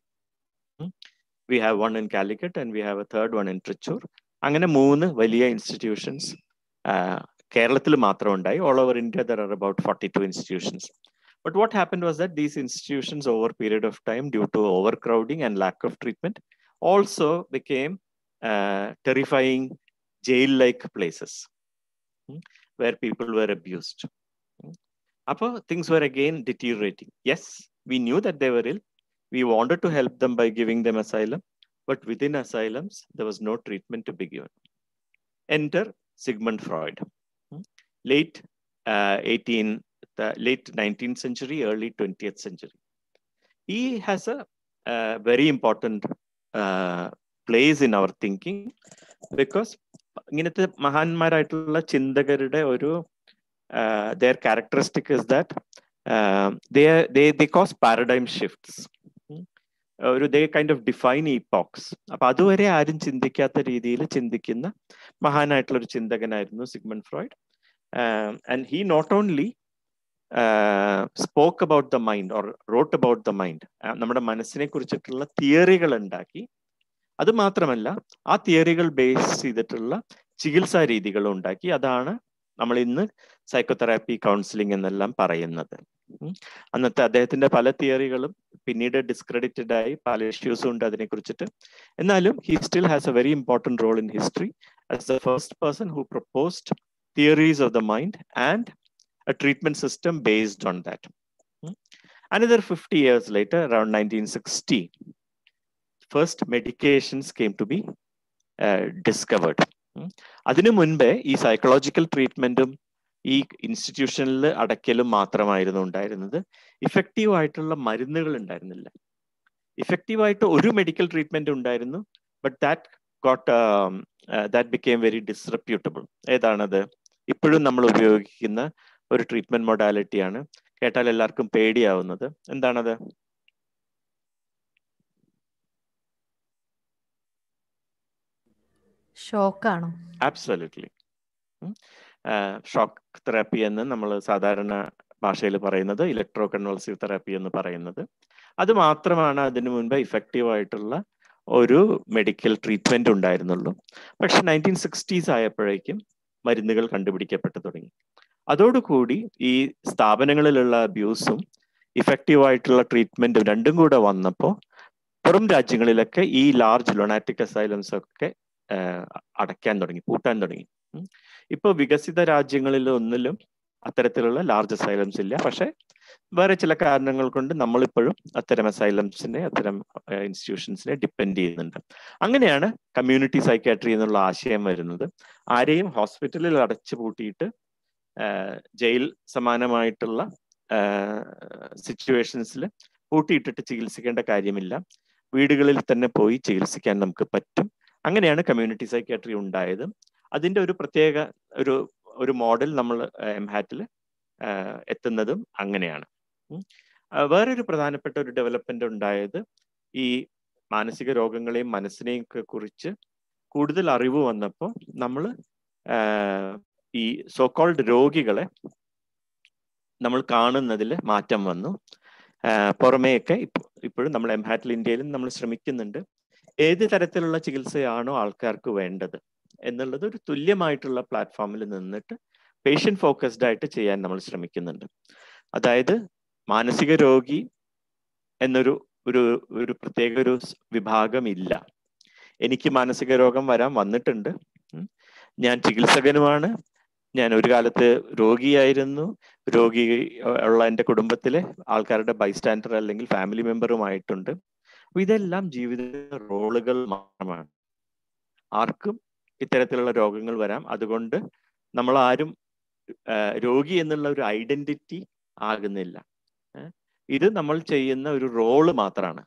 We have one in Calicut and we have a third one in Trichur. അങ്ങനെ 3 വലിയ institutions കേരളത്തിൽ മാത്രം ഉണ്ടായി. All over India there are about 42 institutions. But what happened was that these institutions over a period of time, due to overcrowding and lack of treatment, also became terrifying jail-like places where people were abused. Things were again deteriorating. Yes, we knew that they were ill. We wanted to help them by giving them asylum, but within asylums, there was no treatment to be given. Enter Sigmund Freud. Late 19th century, early 20th century. He has a very important place in our thinking because ഇങ്ങനത്തെ മഹാന്മാരായിട്ടുള്ള ചിന്തകരുടെ ഒരു their characteristic is that they cause paradigm shifts. They kind of define epochs. അപ്പൊ അതുവരെ ആരും ചിന്തിക്കാത്ത രീതിയിൽ ചിന്തിക്കുന്ന മഹാനായിട്ടുള്ള ഒരു ചിന്തകനായിരുന്നു Sigmund Freud. And he not only spoke about the mind or wrote about the mind, നമ്മുടെ മനസ്സിനെ കുറിച്ചിട്ടുള്ള തിയറികൾ ഉണ്ടാക്കി. അത് മാത്രമല്ല, ആ തിയറികൾ ബേസ് ചെയ്തിട്ടുള്ള ചികിത്സാ രീതികൾ ഉണ്ടാക്കി. അതാണ് നമ്മൾ ഇന്ന് സൈക്കോതെറാപ്പി, കൗൺസിലിംഗ് എന്നെല്ലാം പറയുന്നത്. അന്നത്തെ അദ്ദേഹത്തിന്റെ പല തിയറികളും പിന്നീട് ഡിസ്ക്രെഡിറ്റഡ് ആയി, പല ഇഷ്യൂസും ഉണ്ട് അതിനെ കുറിച്ചിട്ട്. എന്നാലും he still has a very important role in history as the first person who proposed theories of the mind and a treatment system based on that. Another 50 years later, around 1960, first medications came to be discovered. അതിനു മുൻപേ ഈ psychological ട്രീറ്റ്മെന്റും ഈ ഇൻസ്റ്റിറ്റ്യൂഷനിൽ അടയ്ക്കലും മാത്രമായിരുന്നു ഉണ്ടായിരുന്നത്. Effective ആയിട്ടുള്ള മരുന്നുകൾ ഉണ്ടായിരുന്നില്ല. ഇഫക്റ്റീവായിട്ട് ഒരു മെഡിക്കൽ ട്രീറ്റ്മെന്റ് ഉണ്ടായിരുന്നു, ബട്ട് ദാറ്റ് ബിക്കേം വെരി ഡിസ്റെപ്യൂട്ടബിൾ. ഏതാണത്? ഇപ്പോഴും നമ്മൾ ഉപയോഗിക്കുന്ന ഒരു ട്രീറ്റ്മെന്റ് മൊഡാലിറ്റിയാണ്. കേട്ടാൽ എല്ലാവർക്കും പേടിയാവുന്നത്. എന്താണത്? ഷോക്കാണോ? ആബ്സല്യൂട്ട്ലി. ഷോക്ക് തെറാപ്പി എന്ന് നമ്മൾ സാധാരണ ഭാഷയിൽ പറയുന്നത്, ഇലക്ട്രോ കൺവൾസീവ് തെറാപ്പി എന്ന് പറയുന്നത്. അത് മാത്രമാണ് അതിനു മുൻപ് ഇഫക്റ്റീവ് ആയിട്ടുള്ള ഒരു മെഡിക്കൽ ട്രീറ്റ്മെന്റ് ഉണ്ടായിരുന്നുള്ളൂ. പക്ഷെ 1960s ആയപ്പോഴേക്കും മരുന്നുകൾ കണ്ടുപിടിക്കപ്പെട്ടു തുടങ്ങി. അതോടുകൂടി ഈ സ്ഥാപനങ്ങളിലുള്ള അബ്യൂസും ഇഫക്റ്റീവ് ആയിട്ടുള്ള ട്രീറ്റ്മെന്റും രണ്ടും കൂടെ വന്നപ്പോൾ പുറം രാജ്യങ്ങളിലൊക്കെ ഈ ലാർജ് ലൊണാറ്റിക് അസൈലംസ് ഒക്കെ അടയ്ക്കാൻ തുടങ്ങി, പൂട്ടാൻ തുടങ്ങി. ഇപ്പോൾ വികസിത രാജ്യങ്ങളിൽ ഒന്നിലും അത്തരത്തിലുള്ള ലാർജ് അസൈലംസ് ഇല്ല. പക്ഷെ വേറെ ചില കാരണങ്ങൾ കൊണ്ട് നമ്മളിപ്പോഴും അത്തരം അസൈലംസിനെ, അത്തരം ഇൻസ്റ്റിറ്റ്യൂഷൻസിനെ ഡിപ്പെൻഡ് ചെയ്യുന്നുണ്ട്. അങ്ങനെയാണ് കമ്മ്യൂണിറ്റി സൈക്യാട്രി എന്നുള്ള ആശയം വരുന്നത്. ആരെയും ഹോസ്പിറ്റലിൽ അടച്ചു പൂട്ടിയിട്ട് ജയിൽ സമാനമായിട്ടുള്ള സിറ്റുവേഷൻസിൽ പൂട്ടിയിട്ടിട്ട് ചികിത്സിക്കേണ്ട കാര്യമില്ല. വീടുകളിൽ തന്നെ പോയി ചികിത്സിക്കാൻ നമുക്ക് പറ്റും. അങ്ങനെയാണ് കമ്മ്യൂണിറ്റി സൈക്യാട്രി ഉണ്ടായത്. അതിൻ്റെ ഒരു പ്രത്യേക ഒരു മോഡൽ നമ്മൾ എംഹാറ്റിൽ എത്തുന്നതും അങ്ങനെയാണ്. വേറൊരു പ്രധാനപ്പെട്ട ഒരു ഡെവലപ്മെന്റ് ഉണ്ടായത് ഈ മാനസിക രോഗങ്ങളെയും മനസ്സിനെയും കുറിച്ച് കൂടുതൽ അറിവ് വന്നപ്പോൾ നമ്മൾ ഈ സോകോൾഡ് രോഗികളെ നമ്മൾ കാണുന്നതിൽ മാറ്റം വന്നു. പുറമേയൊക്കെ ഇപ്പോഴും നമ്മൾ എംഹാറ്റിൽ ഇന്ത്യയിലും നമ്മൾ ശ്രമിക്കുന്നുണ്ട്. ഏത് തരത്തിലുള്ള ചികിത്സയാണോ ആൾക്കാർക്ക് വേണ്ടത് എന്നുള്ളത് ഒരു തുല്യമായിട്ടുള്ള പ്ലാറ്റ്ഫോമിൽ നിന്നിട്ട് പേഷ്യന്റ് ഫോക്കസ്ഡ് ആയിട്ട് ചെയ്യാൻ നമ്മൾ ശ്രമിക്കുന്നുണ്ട്. അതായത് മാനസിക രോഗി എന്നൊരു ഒരു പ്രത്യേക ഒരു വിഭാഗം ഇല്ല. എനിക്ക് മാനസിക രോഗം വന്നിട്ടുണ്ട്, ഞാൻ ചികിത്സകനുമാണ്, ഞാൻ ഒരു കാലത്ത് രോഗിയായിരുന്നു, രോഗി ഉള്ള എൻ്റെ കുടുംബത്തിലെ ആൾക്കാരുടെ ബൈസ്റ്റാൻഡർ അല്ലെങ്കിൽ ഫാമിലി മെമ്പറുമായിട്ടുണ്ട്. അപ്പൊ ഇതെല്ലാം ജീവിത റോളുകൾ മാത്രമാണ്. ആർക്കും ഇത്തരത്തിലുള്ള രോഗങ്ങൾ വരാം. അതുകൊണ്ട് നമ്മൾ ആരും രോഗി എന്നുള്ള ഒരു ഐഡന്റിറ്റി ആകുന്നില്ല. ഇത് നമ്മൾ ചെയ്യുന്ന ഒരു റോള് മാത്രമാണ്.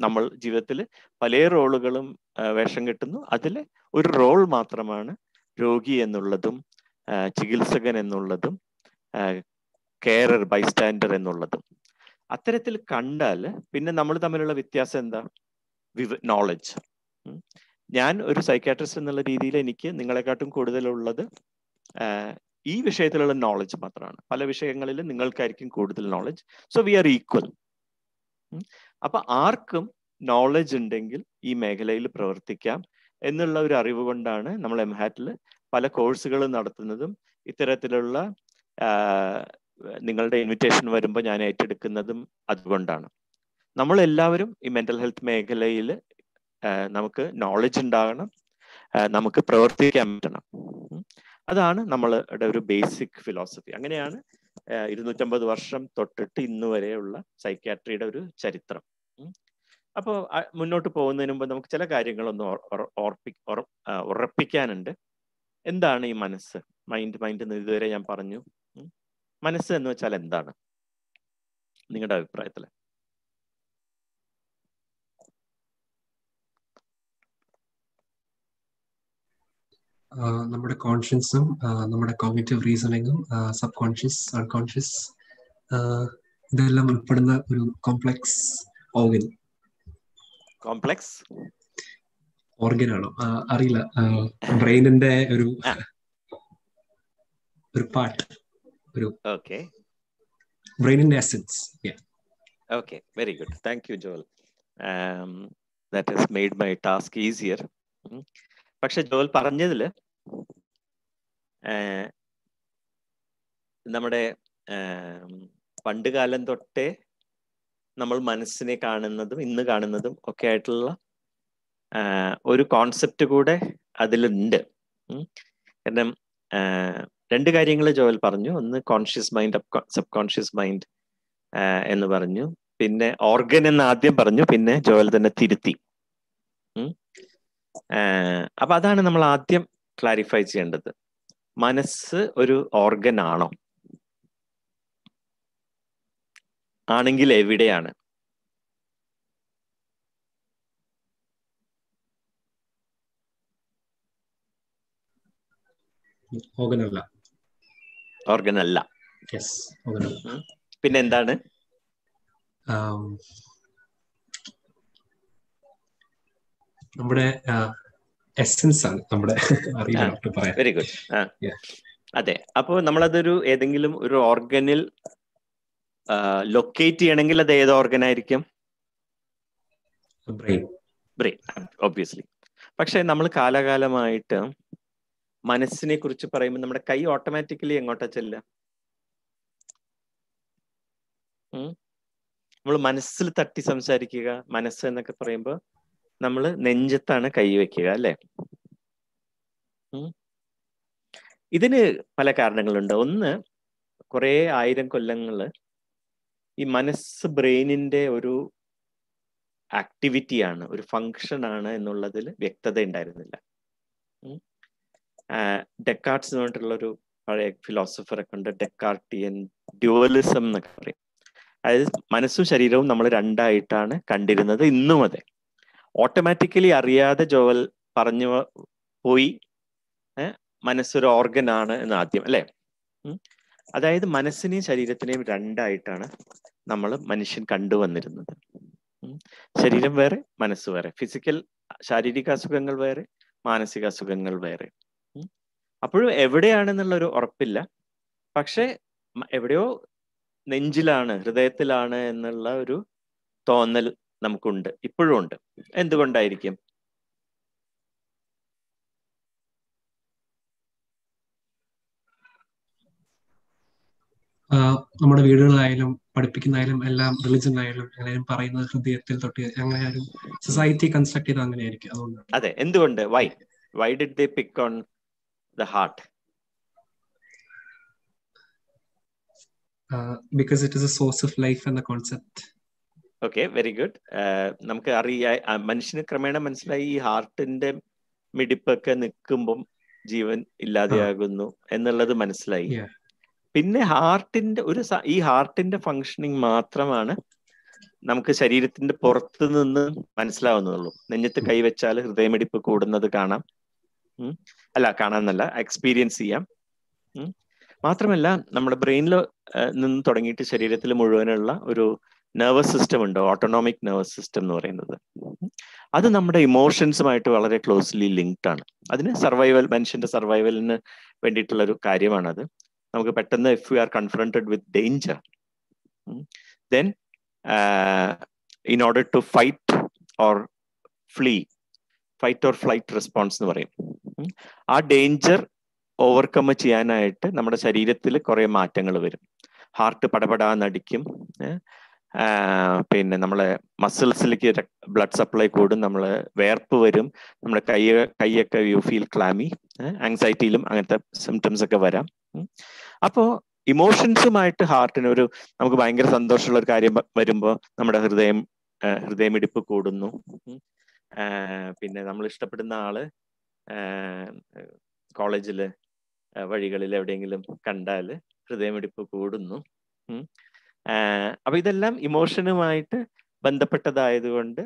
നമ്മൾ ജീവിതത്തിൽ പല റോളുകളും വേഷം കെട്ടുന്നു. അതിൽ ഒരു റോൾ മാത്രമാണ് രോഗി എന്നുള്ളതും ചികിത്സകൻ എന്നുള്ളതും കെയറർ, ബൈസ്റ്റാൻഡർ എന്നുള്ളതും. അത്തരത്തിൽ കണ്ടാൽ പിന്നെ നമ്മൾ തമ്മിലുള്ള വ്യത്യാസം എന്താ? നോളജ്. ഞാൻ ഒരു സൈക്യാട്രിസ്റ്റ് എന്നുള്ള രീതിയിൽ എനിക്ക് നിങ്ങളെക്കാട്ടും കൂടുതലുള്ളത് ഈ വിഷയത്തിലുള്ള നോളജ് മാത്രമാണ്. പല വിഷയങ്ങളിലും നിങ്ങൾക്കായിരിക്കും കൂടുതൽ knowledge. So we are equal. അപ്പൊ ആർക്കും നോളജ് ഉണ്ടെങ്കിൽ ഈ മേഖലയിൽ പ്രവർത്തിക്കാം എന്നുള്ള ഒരു അറിവ് കൊണ്ടാണ് നമ്മൾ എംഹാറ്റിൽ പല കോഴ്സുകൾ നടത്തുന്നതും ഇത്തരത്തിലുള്ള നിങ്ങളുടെ ഇൻവിറ്റേഷൻ വരുമ്പോൾ ഞാൻ ഏറ്റെടുക്കുന്നതും അതുകൊണ്ടാണ്. നമ്മളെല്ലാവരും ഈ മെന്റൽ ഹെൽത്ത് മേഖലയിൽ നമുക്ക് നോളജ് ഉണ്ടാകണം, നമുക്ക് പ്രവർത്തിക്കാൻ പറ്റണം. അതാണ് നമ്മളുടെ ഒരു ബേസിക് ഫിലോസഫി. അങ്ങനെയാണ് 250 വർഷം തൊട്ടിട്ട് ഇന്ന് വരെയുള്ള സൈക്യാട്രിയുടെ ഒരു ചരിത്രം. അപ്പോൾ മുന്നോട്ട് പോകുന്നതിന് മുമ്പ് നമുക്ക് ചില കാര്യങ്ങളൊന്ന് ഉറപ്പിക്കാനുണ്ട്. എന്താണ് ഈ മനസ്സ്? മൈൻഡ് എന്ന് ഇതുവരെ ഞാൻ പറഞ്ഞു. മനസ്സ് എന്ന് വെച്ചാൽ എന്താണ് നിങ്ങളുടെ അഭിപ്രായത്തിൽ? നമ്മുടെ കോൺഷ്യൻസും നമ്മുടെ കോഗ്നിറ്റീവ് റീസണിങ്ങും സബ് കോൺഷ്യസ്, അൺകോൺഷ്യസ് ഇതെല്ലാം ഉൾപ്പെടുന്ന ഒരു കോംപ്ലക്സ് ഓർഗൻ. കോംപ്ലക്സ് ഓർഗൻ ആണോ അറിയില്ല, ബ്രെയിനിന്റെ ഒരു പാർട്ട്, ഒരു ബ്രെയിനിന്റെ essence. Okay, very good. Thank you, Joel. That has made my task easier. പക്ഷെ ജോൽ പറഞ്ഞതിൽ നമ്മുടെ പണ്ട് കാലം തൊട്ടേ നമ്മൾ മനസ്സിനെ കാണുന്നതും ഇന്ന് കാണുന്നതും ഒക്കെ ആയിട്ടുള്ള ഒരു കോൺസെപ്റ്റ് കൂടെ അതിലുണ്ട്. കാരണം രണ്ട് കാര്യങ്ങൾ ജോൽ പറഞ്ഞു. ഒന്ന് conscious mind, sub conscious mind എന്ന് പറഞ്ഞു. പിന്നെ ഓർഗൻ എന്ന് ആദ്യം പറഞ്ഞു, പിന്നെ ജോൽ തന്നെ തിരുത്തി. അപ്പൊ അതാണ് നമ്മൾ ആദ്യം ക്ലാരിഫൈ ചെയ്യേണ്ടത്. മനസ്സ് ഒരു ഓർഗൻ ആണോ? ആണെങ്കിൽ എവിടെയാണ്? ഓർഗൻ അല്ല. പിന്നെ എന്താണ്? നമ്മുടെ എസൻസ് ആണ്, നമ്മുടെ. Very good. അതെ, അപ്പോൾ നമ്മളതൊരു ഏതെങ്കിലും ഒരു ഓർഗനിൽ ലൊക്കേറ്റ് ചെയ്യണമെങ്കിൽ അത് ഏത് ഓർഗൻ ആയിരിക്കും? Brain, obviously. പക്ഷെ നമ്മൾ കാലകാലമായിട്ട് മനസ്സിനെ കുറിച്ച് പറയുമ്പോൾ നമ്മുടെ കൈ ഓട്ടോമാറ്റിക്കലി എങ്ങോട്ടാ ചെല്ലുക? നമ്മൾ മനസ്സിൽ തട്ടി സംസാരിക്കുക. മനസ്സ് എന്നൊക്കെ പറയുമ്പോൾ നമ്മൾ നെഞ്ചത്താണ് കൈ വെക്കുക, അല്ലേ? ഇതിന് പല കാരണങ്ങളുണ്ട്. ഒന്ന്, കുറെ 1000 കൊല്ലങ്ങള് ഈ മനസ്സ് ബ്രെയിനിന്റെ ഒരു ആക്ടിവിറ്റിയാണ്, ഒരു ഫങ്ഷൻ ആണ് എന്നുള്ളതിൽ വ്യക്തത ഉണ്ടായിരുന്നില്ല. ഡെക്കാർട്സ് എന്ന് പറഞ്ഞിട്ടുള്ളൊരു പഴയ ഫിലോസഫറൊക്കെ ഉണ്ട്, ഡെക്കാർട്ടിയൻ ഡ്യുവലിസം എന്നൊക്കെ പറയും. അതായത് മനസ്സും ശരീരവും നമ്മൾ രണ്ടായിട്ടാണ് കണ്ടിരുന്നത്. ഇന്നും അതെ. ഓട്ടോമാറ്റിക്കലി അറിയാതെ ജോവൽ പറഞ്ഞു പോയി മനസ്സൊരു ഓർഗൻ ആണ് എന്ന് ആദ്യം, അല്ലെ? അതായത് മനസ്സിനെയും ശരീരത്തിനെയും രണ്ടായിട്ടാണ് നമ്മൾ മനുഷ്യൻ കണ്ടുവന്നിരുന്നത്. ശരീരം വേറെ, മനസ്സ് വേറെ. ഫിസിക്കൽ ശാരീരിക അസുഖങ്ങൾ വേറെ, മാനസിക അസുഖങ്ങൾ വേറെ. അപ്പോഴും എവിടെയാണെന്നുള്ളൊരു ഉറപ്പില്ല. പക്ഷെ എവിടെയോ നെഞ്ചിലാണ്, ഹൃദയത്തിലാണ് എന്നുള്ള ഒരു തോന്നൽ നമുക്കുണ്ട്, ഇപ്പോഴും ഉണ്ട്. എന്തുകൊണ്ടായിരിക്കും? നമ്മുടെ വീടുകളായാലും പഠിപ്പിക്കുന്നതായാലും എല്ലാം റിലിജൻ ആയാലും എല്ലാവരും പറയുന്നത് ഹൃദയത്തിൽ തൊട്ട്, അങ്ങനെ ഒരു സൊസൈറ്റി കൺസ്ട്രക്ട് ചെയ്ത് അങ്ങനെയായിരിക്കും. അതുകൊണ്ട് അതെ. എന്തുകൊണ്ട്? Why did they pick on the heart? because it is a source of life എന്ന കോൺസെപ്റ്റ്. Okay, very good. നമുക്ക് മനുഷ്യന് ക്രമേണ മനസ്സിലായി ഈ ഹാർട്ടിന്റെ മിടിപ്പൊക്കെ നിൽക്കുമ്പം ജീവൻ ഇല്ലാതെയാകുന്നു എന്നുള്ളത് മനസ്സിലായി. പിന്നെ ഈ ഹാർട്ടിന്റെ ഫങ്ഷനിങ് മാത്രമാണ് നമുക്ക് ശരീരത്തിന്റെ പുറത്ത് നിന്ന് മനസ്സിലാവുന്നുള്ളൂ. നെഞ്ഞത്ത് കൈവച്ചാൽ ഹൃദയമിടിപ്പ് കൂടുന്നത് കാണാം. കാണാന്നല്ല, എക്സ്പീരിയൻസ് ചെയ്യാം. മാത്രമല്ല നമ്മുടെ ബ്രെയിനിൽ നിന്ന് തുടങ്ങിയിട്ട് ശരീരത്തിൽ മുഴുവനുള്ള ഒരു നെർവസ് സിസ്റ്റം ഉണ്ട്, ഓട്ടോണോമിക് നെർവസ് സിസ്റ്റം എന്ന് പറയുന്നത്. അത് നമ്മുടെ ഇമോഷൻസുമായിട്ട് വളരെ ക്ലോസ്ലി ലിങ്ക്ഡ് ആണ്. അതിന് മനുഷ്യന്റെ സർവൈവലിന് വേണ്ടിയിട്ടുള്ള ഒരു കാര്യമാണത്. നമുക്ക് പെട്ടെന്ന് if you are confronted with danger, then in order to fight or flight response എന്ന് പറയും. ആ ഡേഞ്ചർ ഓവർകം ചെയ്യാനായിട്ട് നമ്മുടെ ശരീരത്തിൽ കുറെ മാറ്റങ്ങൾ വരും. ഹാർട്ട് പടപടാന്നടിക്കും, പിന്നെ നമ്മളെ മസിൽസിലേക്ക് ബ്ലഡ് സപ്ലൈ കൂടും, നമ്മൾ വേർപ്പ് വരും, നമ്മുടെ കൈയൊക്കെ യു ഫീൽ ക്ലാമി, ആങ്സൈറ്റിയിലും അങ്ങനത്തെ സിംറ്റംസ് ഒക്കെ വരാം. അപ്പോൾ ഇമോഷൻസുമായിട്ട് ഹാർട്ടിന് നമുക്ക് ഭയങ്കര സന്തോഷമുള്ള ഒരു കാര്യം വരുമ്പോൾ നമ്മുടെ ഹൃദയമിടിപ്പ് കൂടുന്നു. പിന്നെ നമ്മൾ ഇഷ്ടപ്പെടുന്ന ആള് കോളേജില് വഴികളിൽ എവിടെയെങ്കിലും കണ്ടാല് ഹൃദയമിടിപ്പ് കൂടുന്നു. അപ്പൊ ഇതെല്ലാം ഇമോഷനുമായിട്ട് ബന്ധപ്പെട്ടതായതുകൊണ്ട്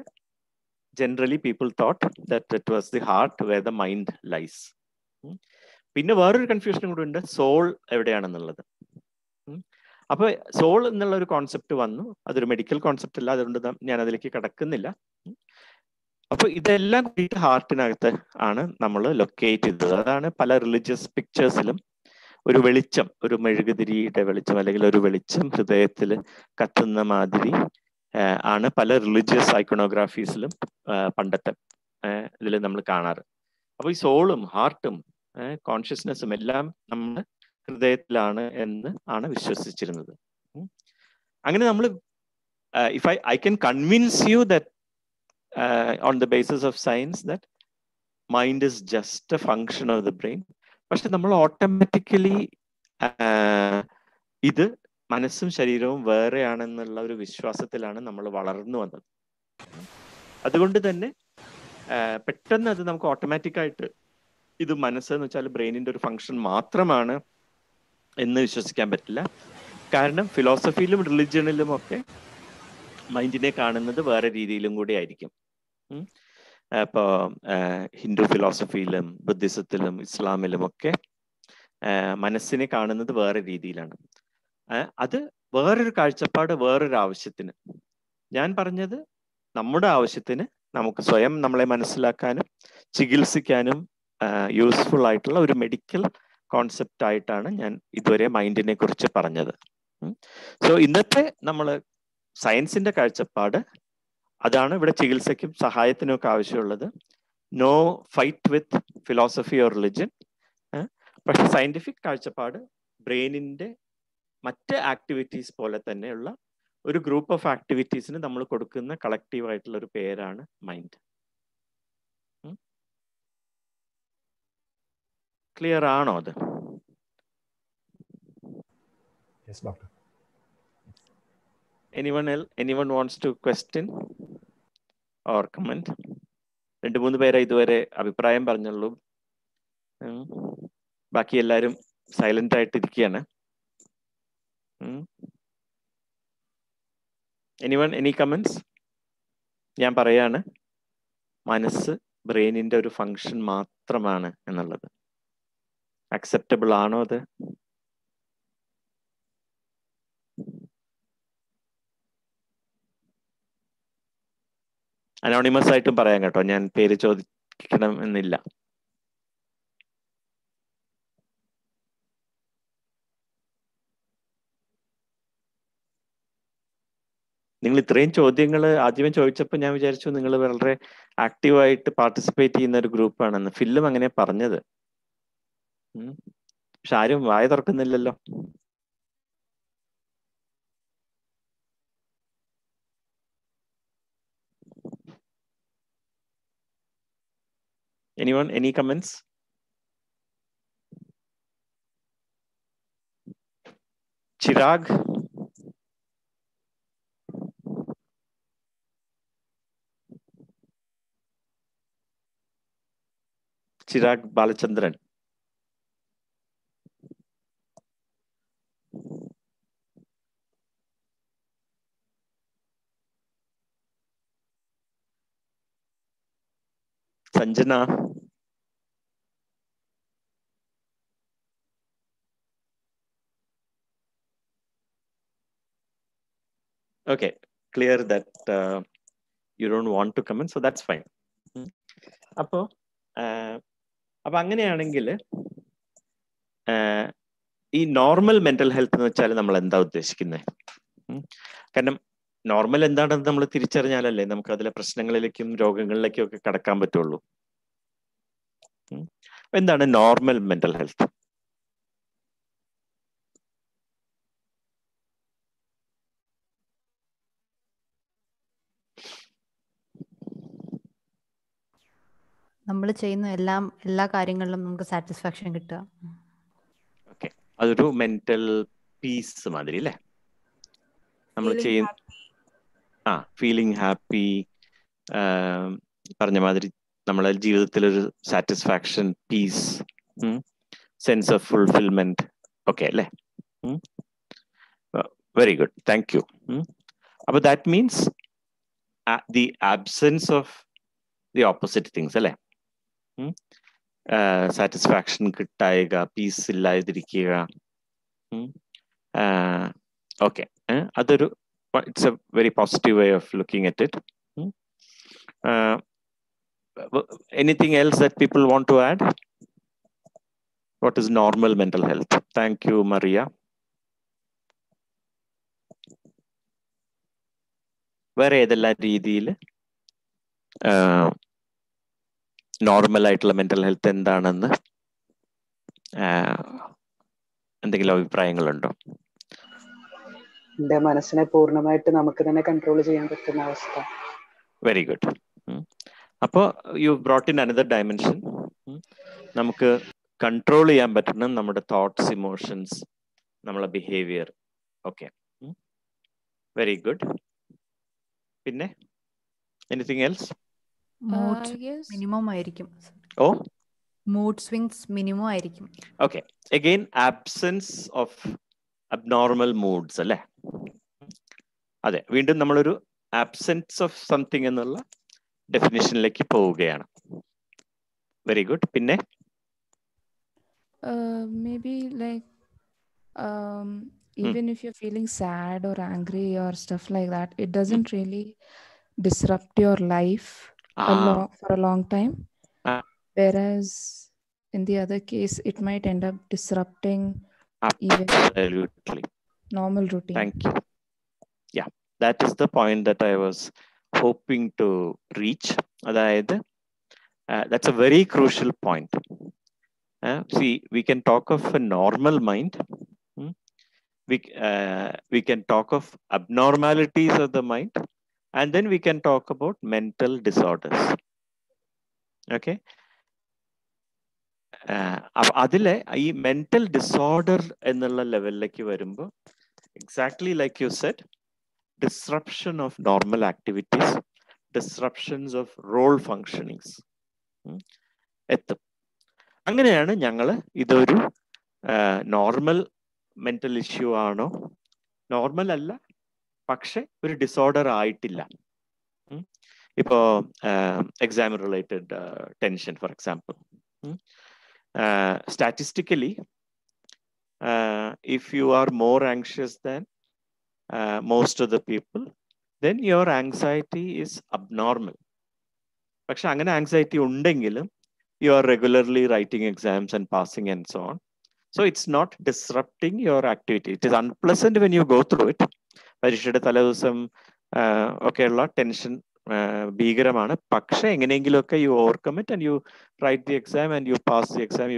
generally people thought that it was the heart where the mind lies. പിന്നെ വേറൊരു കൺഫ്യൂഷനും കൂടി ഉണ്ട്, സോൾ എവിടെയാണെന്നുള്ളത്. അപ്പൊ സോൾ എന്നുള്ള ഒരു കോൺസെപ്റ്റ് വന്നു, അതൊരു മെഡിക്കൽ കോൺസെപ്റ്റ് അല്ല, അതുകൊണ്ട് ഞാൻ അതിലേക്ക് കടക്കുന്നില്ല. അപ്പൊ ഇതെല്ലാം കൂടിയിട്ട് ഹാർട്ടിനകത്ത് ആണ് നമ്മൾ ലൊക്കേറ്റ് ചെയ്തത്. അതാണ് പല റിലീജിയസ് പിക്ചേഴ്സിലും ഒരു വെളിച്ചം, ഒരു മെഴുകുതിരിയുടെ വെളിച്ചം അല്ലെങ്കിൽ ഒരു വെളിച്ചം ഹൃദയത്തിൽ കത്തുന്ന മാതിരി ആണ് പല റിലീജിയസ് ഐക്കണോഗ്രാഫീസിലും പണ്ടത്തെ ഇതിൽ നമ്മൾ കാണാറ്. അപ്പൊ ഈ സോളും ഹാർട്ടും കോൺഷ്യസ്നെസ്സും എല്ലാം നമ്മുടെ ഹൃദയത്തിലാണ് എന്ന് ആണ് വിശ്വസിച്ചിരുന്നത്. അങ്ങനെ നമ്മൾ if I can convince you that on the basis of science that mind is just a function of the brain, പക്ഷെ നമ്മൾ ഓട്ടോമാറ്റിക്കലി ഇത് മനസ്സും ശരീരവും വേറെയാണെന്നുള്ള ഒരു വിശ്വാസത്തിലാണ് നമ്മൾ വളർന്നു വന്നത്. അതുകൊണ്ട് തന്നെ പെട്ടെന്ന് അത് നമുക്ക് ഓട്ടോമാറ്റിക്കായിട്ട് ഇത് മനസ്സെന്ന് വെച്ചാൽ ബ്രെയിനിന്റെ ഒരു ഫങ്ഷൻ മാത്രമാണ് എന്ന് വിശ്വസിക്കാൻ പറ്റില്ല. കാരണം ഫിലോസഫിയിലും റിലിജിയണിലും ഒക്കെ മൈൻഡിനെ കാണുന്നത് വേറെ രീതിയിലും കൂടി ആയിരിക്കും. ഇപ്പോൾ ഹിന്ദു ഫിലോസഫിയിലും ബുദ്ധിസത്തിലും ഇസ്ലാമിലും ഒക്കെ മനസ്സിനെ കാണുന്നത് വേറെ രീതിയിലാണ്. അത് വേറൊരു കാഴ്ചപ്പാട്, വേറൊരു ആവശ്യത്തിന്. ഞാൻ പറഞ്ഞത് നമ്മുടെ ആവശ്യത്തിന് നമുക്ക് സ്വയം നമ്മളെ മനസ്സിലാക്കാനും ചികിത്സിക്കാനും യൂസ്ഫുൾ ആയിട്ടുള്ള ഒരു മെഡിക്കൽ കോൺസെപ്റ്റ് ആയിട്ടാണ് ഞാൻ ഇതുവരെ മൈൻഡിനെ കുറിച്ച് പറഞ്ഞത്. സോ ഇന്നത്തെ നമ്മൾ സയൻസിന്റെ കാഴ്ചപ്പാട് അതാണ് ഇവിടെ ചികിത്സയ്ക്കും സഹായത്തിനും ഒക്കെ ആവശ്യമുള്ളത്. No fight with philosophy or religion. പക്ഷെ സയന്റിഫിക് കാഴ്ചപ്പാട് ബ്രെയിനിന്റെ മറ്റ് ആക്ടിവിറ്റീസ് പോലെ തന്നെയുള്ള ഒരു ഗ്രൂപ്പ് ഓഫ് ആക്ടിവിറ്റീസിന് നമ്മൾ കൊടുക്കുന്ന കളക്റ്റീവ് ആയിട്ടുള്ള ഒരു പേരാണ് മൈൻഡ്. ക്ലിയർ ആണോ അത്? Yes, doctor. Anyone wants to question or comment? 2-3 പേരെ ഇതുവരെ അഭിപ്രായം പറഞ്ഞുള്ളൂ. ബാക്കി എല്ലാവരും സൈലന്റ് ആയിട്ട് ഇരിക്കുകയാണ്. Any comments? ഞാൻ പറയാണ്, മനസ്സ് ബ്രെയിനിന്റെ ഒരു ഫങ്ഷൻ മാത്രമാണ് എന്നുള്ളത്. അക്സെപ്റ്റബിൾ ആണോ അത്? അനോണിമസ് ആയിട്ടും പറയാം കേട്ടോ, ഞാൻ പേര് ചോദിക്കണം എന്നില്ല. നിങ്ങൾ ഇത്രയും ചോദ്യങ്ങൾ ആദ്യമേ ചോദിച്ചപ്പോൾ ഞാൻ വിചാരിച്ചു നിങ്ങൾ വളരെ ആക്റ്റീവായിട്ട് പാർട്ടിസിപ്പേറ്റ് ചെയ്യുന്ന ഒരു ഗ്രൂപ്പാണെന്ന്. ഫില്ലും അങ്ങനെ പറഞ്ഞത്. പക്ഷെ ആരും വായ തുറക്കുന്നില്ലല്ലോ. Anyone? Any comments? Chirag? Chirag Balachandran. Sanjana. Okay, clear that you don't want to comment, so that's fine. അപ്പൊ അങ്ങനെയാണെങ്കിൽ ഈ നോർമൽ മെന്റൽ ഹെൽത്ത് എന്ന് വെച്ചാൽ നമ്മൾ എന്താ ഉദ്ദേശിക്കുന്നത്? കാരണം നോർമൽ എന്താണെന്ന് നമ്മൾ തിരിച്ചറിഞ്ഞാലല്ലേ നമുക്ക് അതിലെ പ്രശ്നങ്ങളിലേക്കും രോഗങ്ങളിലേക്കും ഒക്കെ കടക്കാൻ പറ്റുള്ളൂ. എന്താണ് നോർമൽ മെന്റൽ ഹെൽത്ത്? നമ്മൾ ചെയ്യുന്ന എല്ലാ കാര്യങ്ങളിലും നമുക്ക് സാറ്റിസ്ഫാക്ഷൻ കിട്ടുക. ഓക്കെ, അതൊരു മെന്റൽ പീസ് മാതിരി അല്ലേ? നമ്മൾ ചെയ്യുന്ന ഫീലിംഗ് ഹാപ്പി, പറഞ്ഞ മാതിരി നമ്മളെ ജീവിതത്തിലൊരു satisfaction, peace, sense of fulfilment ഒക്കെ അല്ലേ? Very good, thank you. അപ്പൊ that means the absence of the opposite things അല്ലേ? സാറ്റിസ്ഫാക്ഷൻ കിട്ടായിക, പീസ് ഇല്ലാതിരിക്കുക. ഓക്കെ, അതൊരു it's a very positive way of looking at it. Anything else that people want to add? What is normal mental health? Thank you, Maria. വേറെ ഏതെല്ലാം രീതിയിൽ normal ആയിട്ടുള്ള mental health എന്താണെന്ന് എന്തെങ്കിലും അഭിപ്രായങ്ങളുണ്ടോ? എന്റെ മനസ്സിനെ പൂർണ്ണമായിട്ട് നമുക്ക് തന്നെ കൺട്രോൾ ചെയ്യാൻ പറ്റുന്ന അവസ്ഥ. Very good. അപ്പോൾ you brought in another dimension. നമുക്ക് കൺട്രോൾ ചെയ്യാൻ പറ്റണം നമ്മുടെ തോട്ട്സ്, ഇമോഷൻസ്, നമ്മളെ ബിഹേവിയർ. Okay, very good. പിന്നെ എനിത്തിങ് എൽസ്? മിനിമം ആയിരിക്കും. ഓ, മൂഡ് സ്വിങ്സ് മിനിമം ആയിരിക്കും. Okay, again absence of abnormal moods അല്ലേ? അതെ, വീണ്ടും നമ്മളൊരു ആബ്സെൻസ് ഓഫ് സംതിങ് എന്നുള്ള ഡെഫിനിഷനിലേക്ക് പോവുകയാണ്. Very good. പിന്നെ maybe like even if you're feeling sad or angry or stuff like that, it doesn't really disrupt your life for a long time. Whereas in the other case, it might end up disrupting even normal routine. Thank you. Yeah, that is the point that I was hoping to reach. That's a very crucial point. See, we can talk of a normal mind. We can talk of abnormalities of the mind, and then we can talk about mental disorders. Okay. അതിലെ ഈ mental disorder എന്നുള്ള ലെവലിലേക്ക് വരുമ്പോൾ exactly like you said, disruption of normal activities, disruptions of role functionings എത്തും. അങ്ങനെയാണ് ഞങ്ങൾ ഇതൊരു normal mental issue ആണോ, നോർമൽ അല്ല പക്ഷെ ഒരു ഡിസോർഡർ ആയിട്ടില്ല. ഇപ്പോ exam related tension for example, statistically if you are more anxious than most of the people, then your anxiety is abnormal. പക്ഷെ അങ്ങനെ ആങ്സൈറ്റി ഉണ്ടെങ്കിലും you are regularly writing exams and passing and so on, so it's not disrupting your activity. It is unpleasant when you go through it. പരീക്ഷയുടെ തലേദിവസം ഒക്കെയുള്ള tension ഭീകരമാണ്. പക്ഷെ എങ്ങനെയെങ്കിലുമൊക്കെ you overcome it and you write the exam and you pass the exam,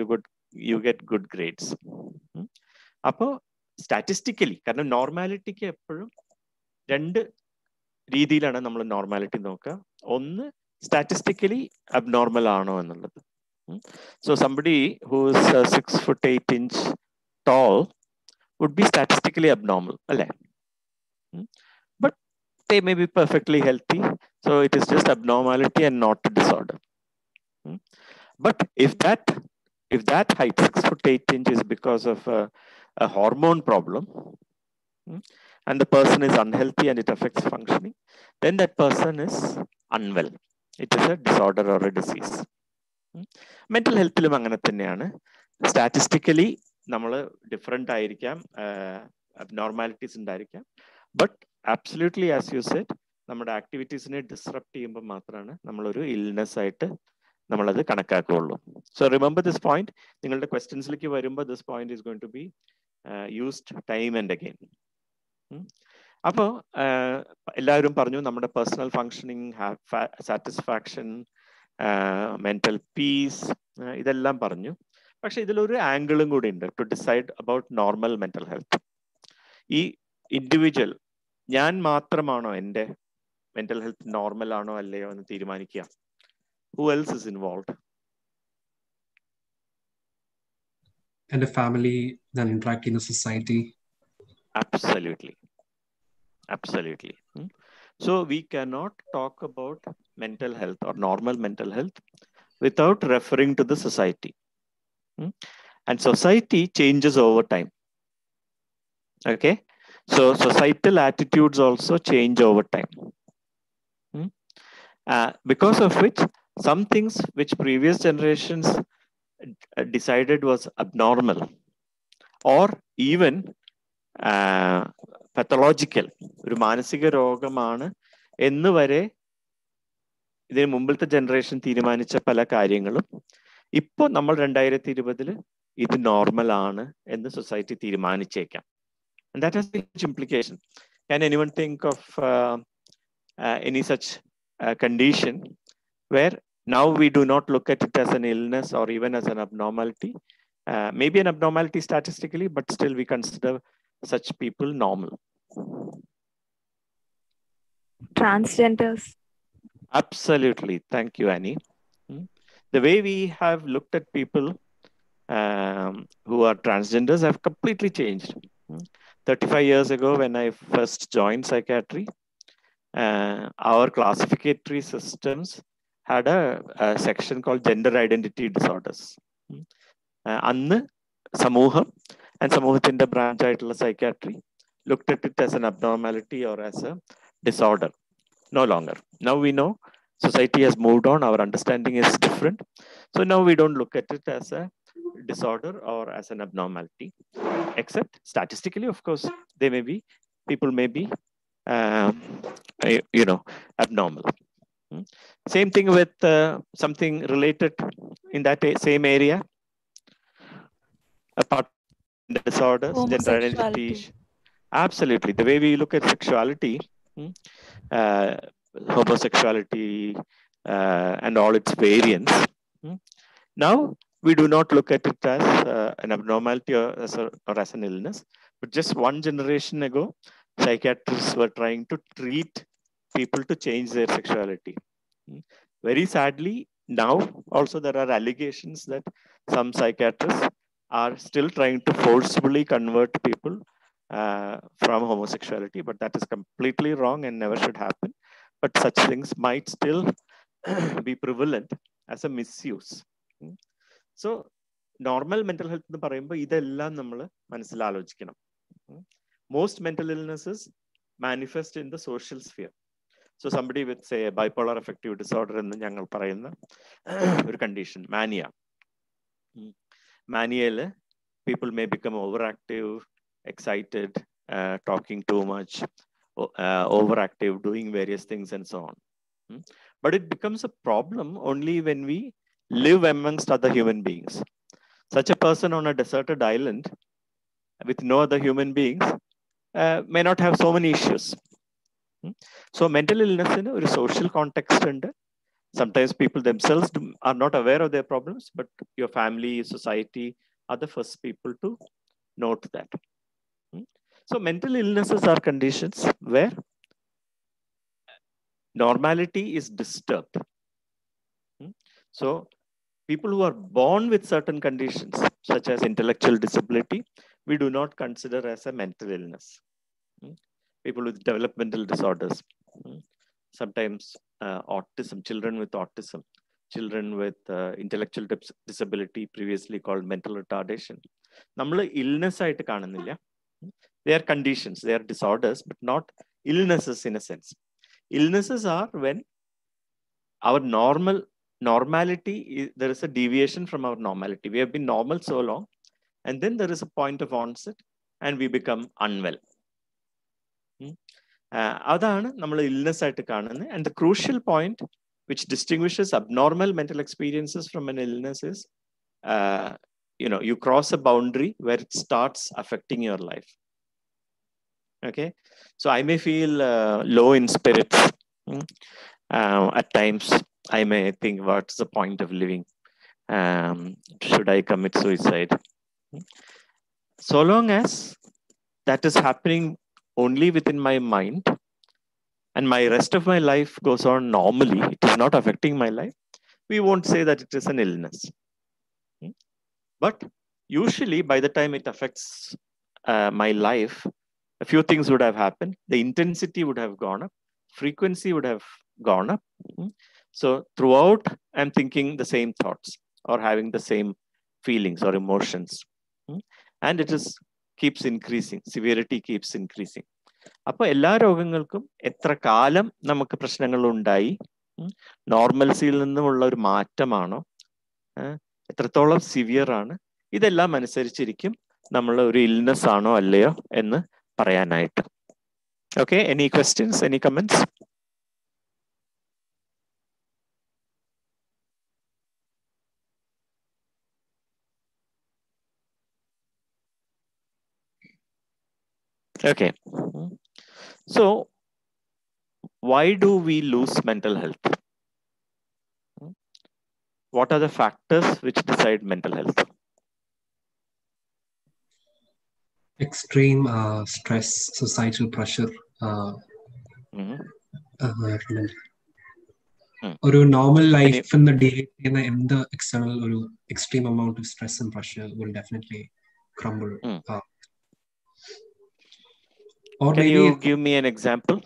you get good grades. അപ്പോൾ statistically, കാരണം നോർമാലിറ്റിക്ക് എപ്പോഴും രണ്ട് രീതിയിലാണ് നമ്മൾ നോർമാലിറ്റി നോക്കുക. ഒന്ന് സ്റ്റാറ്റിസ്റ്റിക്കലി അബ്നോർമൽ ആണോ എന്നുള്ളത്. So somebody who is 6'8" tall would be statistically abnormal, അല്ലേ? But they may be perfectly healthy, so it is just abnormality and not a disorder. But if that height, 6'8" is because of a hormone problem, and the person is unhealthy and it affects functioning, then that person is unwell. It is a disorder or a disease. Mental ഹെൽത്തിലും അങ്ങനെ തന്നെയാണ്. Statistically നമ്മൾ different ആയിരിക്കാം, abnormalities ഉണ്ടായിരിക്കാം, but absolutely as you said, നമ്മുടെ ആക്ടിവിറ്റീസിനെ disrupt ചെയ്യുമ്പോൾ മാത്രമാണ് നമ്മളൊരു ഇൽനെസ് ആയിട്ട് നമ്മളത് കണക്കാക്കുകയുള്ളൂ. So remember this point. നിങ്ങളുടെ ക്വസ്റ്റ്യൻസിലേക്ക് വരുമ്പോൾ this point is going to be used time and again. അപ്പോൾ എല്ലാവരും പറഞ്ഞു നമ്മുടെ personal functioning, satisfaction, mental peace, ഇതെല്ലാം പറഞ്ഞു. പക്ഷെ ഇതിലൊരു ആംഗിളും കൂടി ഉണ്ട് to decide about normal mental health. ഈ ഇൻഡിവിജ്വൽ, ഞാൻ മാത്രമാണോ എൻ്റെ മെന്റൽ ഹെൽത്ത് നോർമൽ ആണോ അല്ലയോ എന്ന് തീരുമാനിക്കുക. who else is involved? And the family, then interact in the society. Absolutely. Absolutely. So we cannot talk about mental health or normal mental health without referring to the society. And society changes over time. Okay. So societal attitudes also change over time. Because of which some things which previous generations decided was abnormal or even pathological, ഒരു മാനസിക രോഗമാണ് എന്ന് വരെ ഇതിന് മുമ്പിലത്തെ generation തീരുമാനിച്ച പല കാര്യങ്ങളും ഇപ്പൊ നമ്മൾ 2020 ഇത് നോർമൽ ആണ് എന്ന് സൊസൈറ്റി തീരുമാനിച്ചേക്കാം. And that has a huge implication. Can anyone think of any such condition where now we do not look at it as an illness or even as an abnormality? Maybe an abnormality statistically, but still we consider such people normal. Transgenders. Absolutely. Thank you, Annie. The way we have looked at people who are transgenders have completely changed. 35 years ago, when I first joined psychiatry, our classificatory systems had a section called gender identity disorders. Annu Samuham and Samuhathinte branch aayittulla psychiatry looked at it as an abnormality or as a disorder. No longer. Now we know society has moved on, our understanding is different. So now we don't look at it as a disorder or as an abnormality, except statistically, of course, people may be, abnormal. Same thing with something related in that same area, apart from disorders, gender identity. Absolutely. The way we look at sexuality, homosexuality and all its variants. Now, we do not look at it as an abnormality or as an illness, but just one generation ago, psychiatrists were trying to treat people to change their sexuality. Very sadly, now also there are allegations that some psychiatrists are still trying to forcibly convert people from homosexuality, but that is completely wrong and never should happen. But such things might still be prevalent as a misuse. So, normal mental health എന്ന് പറയുമ്പോൾ ഇതെല്ലാം നമ്മൾ മനസ്സിലാലോചിക്കണം. Most mental illnesses manifest in the social sphere. So somebody with, say, bipolar affective disorder എന്ന് ഞങ്ങൾ പറയുന്ന ഒരു condition, mania. Maniaയിൽ people may become overactive, excited, talking too much, overactive, doing various things and so on. But it becomes a problem only when we live amongst other human beings. Such a person on a deserted island with no other human beings may not have so many issues. So mental illness in a social context, and sometimes people themselves are not aware of their problems, but your family, society are the first people to note that. So mental illnesses are conditions where normality is disturbed. So people who are born with certain conditions, such as intellectual disability, we do not consider as a mental illness. People with developmental disorders, sometimes autism, children with autism, children with intellectual disability, previously called mental retardation. നമ്മൾ illness ആയിട്ട് കാണുന്നില്ല. They are conditions, they are disorders, but not illnesses in a sense. Illnesses are when our normality, there is a deviation from our normality. We have been normal so long, and then there is a point of onset and we become unwell. അതാണ് നമ്മൾ illness ആയിട്ട് കാണുന്നത്. And the crucial point which distinguishes abnormal mental experiences from an illness is, you cross a boundary where it starts affecting your life. Okay, so I may feel low in spirits. At times, I may think, what's the point of living? Should I commit suicide? So long as that is happening only within my mind and my rest of my life goes on normally, it is not affecting my life, we won't say that it is an illness. But usually by the time it affects my life, a few things would have happened. The intensity would have gone up, frequency would have gone up. So throughout, I'm thinking the same thoughts or having the same feelings or emotions. And it is keeps increasing, severity keeps increasing. അപ്പോൾ എല്ലാ രോഗങ്ങൾക്കും എത്ര കാലം നമുക്ക് പ്രശ്നങ്ങൾ ഉണ്ടായി, നോർമൽസിയിൽ നിന്നുമുള്ള ഒരു മാറ്റമാണോ, എത്രത്തോളം സിവിയർ ആണ്, ഇതെല്ലാം അനുസരിച്ചിരിക്കും നമ്മൾ ഒരു ഇൽനെസ് ആണോ അല്ലയോ എന്ന് പറയാനായിട്ട്. Okay, any questions, any comments? Okay. So, why do we lose mental health? What are the factors which decide mental health? Extreme stress, societal pressure. ഒരു നോർമൽ ലൈഫ് എന്ന് ഡീൽ ചെയ്യുന്ന എന്ത് എക്സ്റ്റേണൽ ഒരു extreme amount of stress and pressure will definitely crumble. Or can maybe, you give me an example?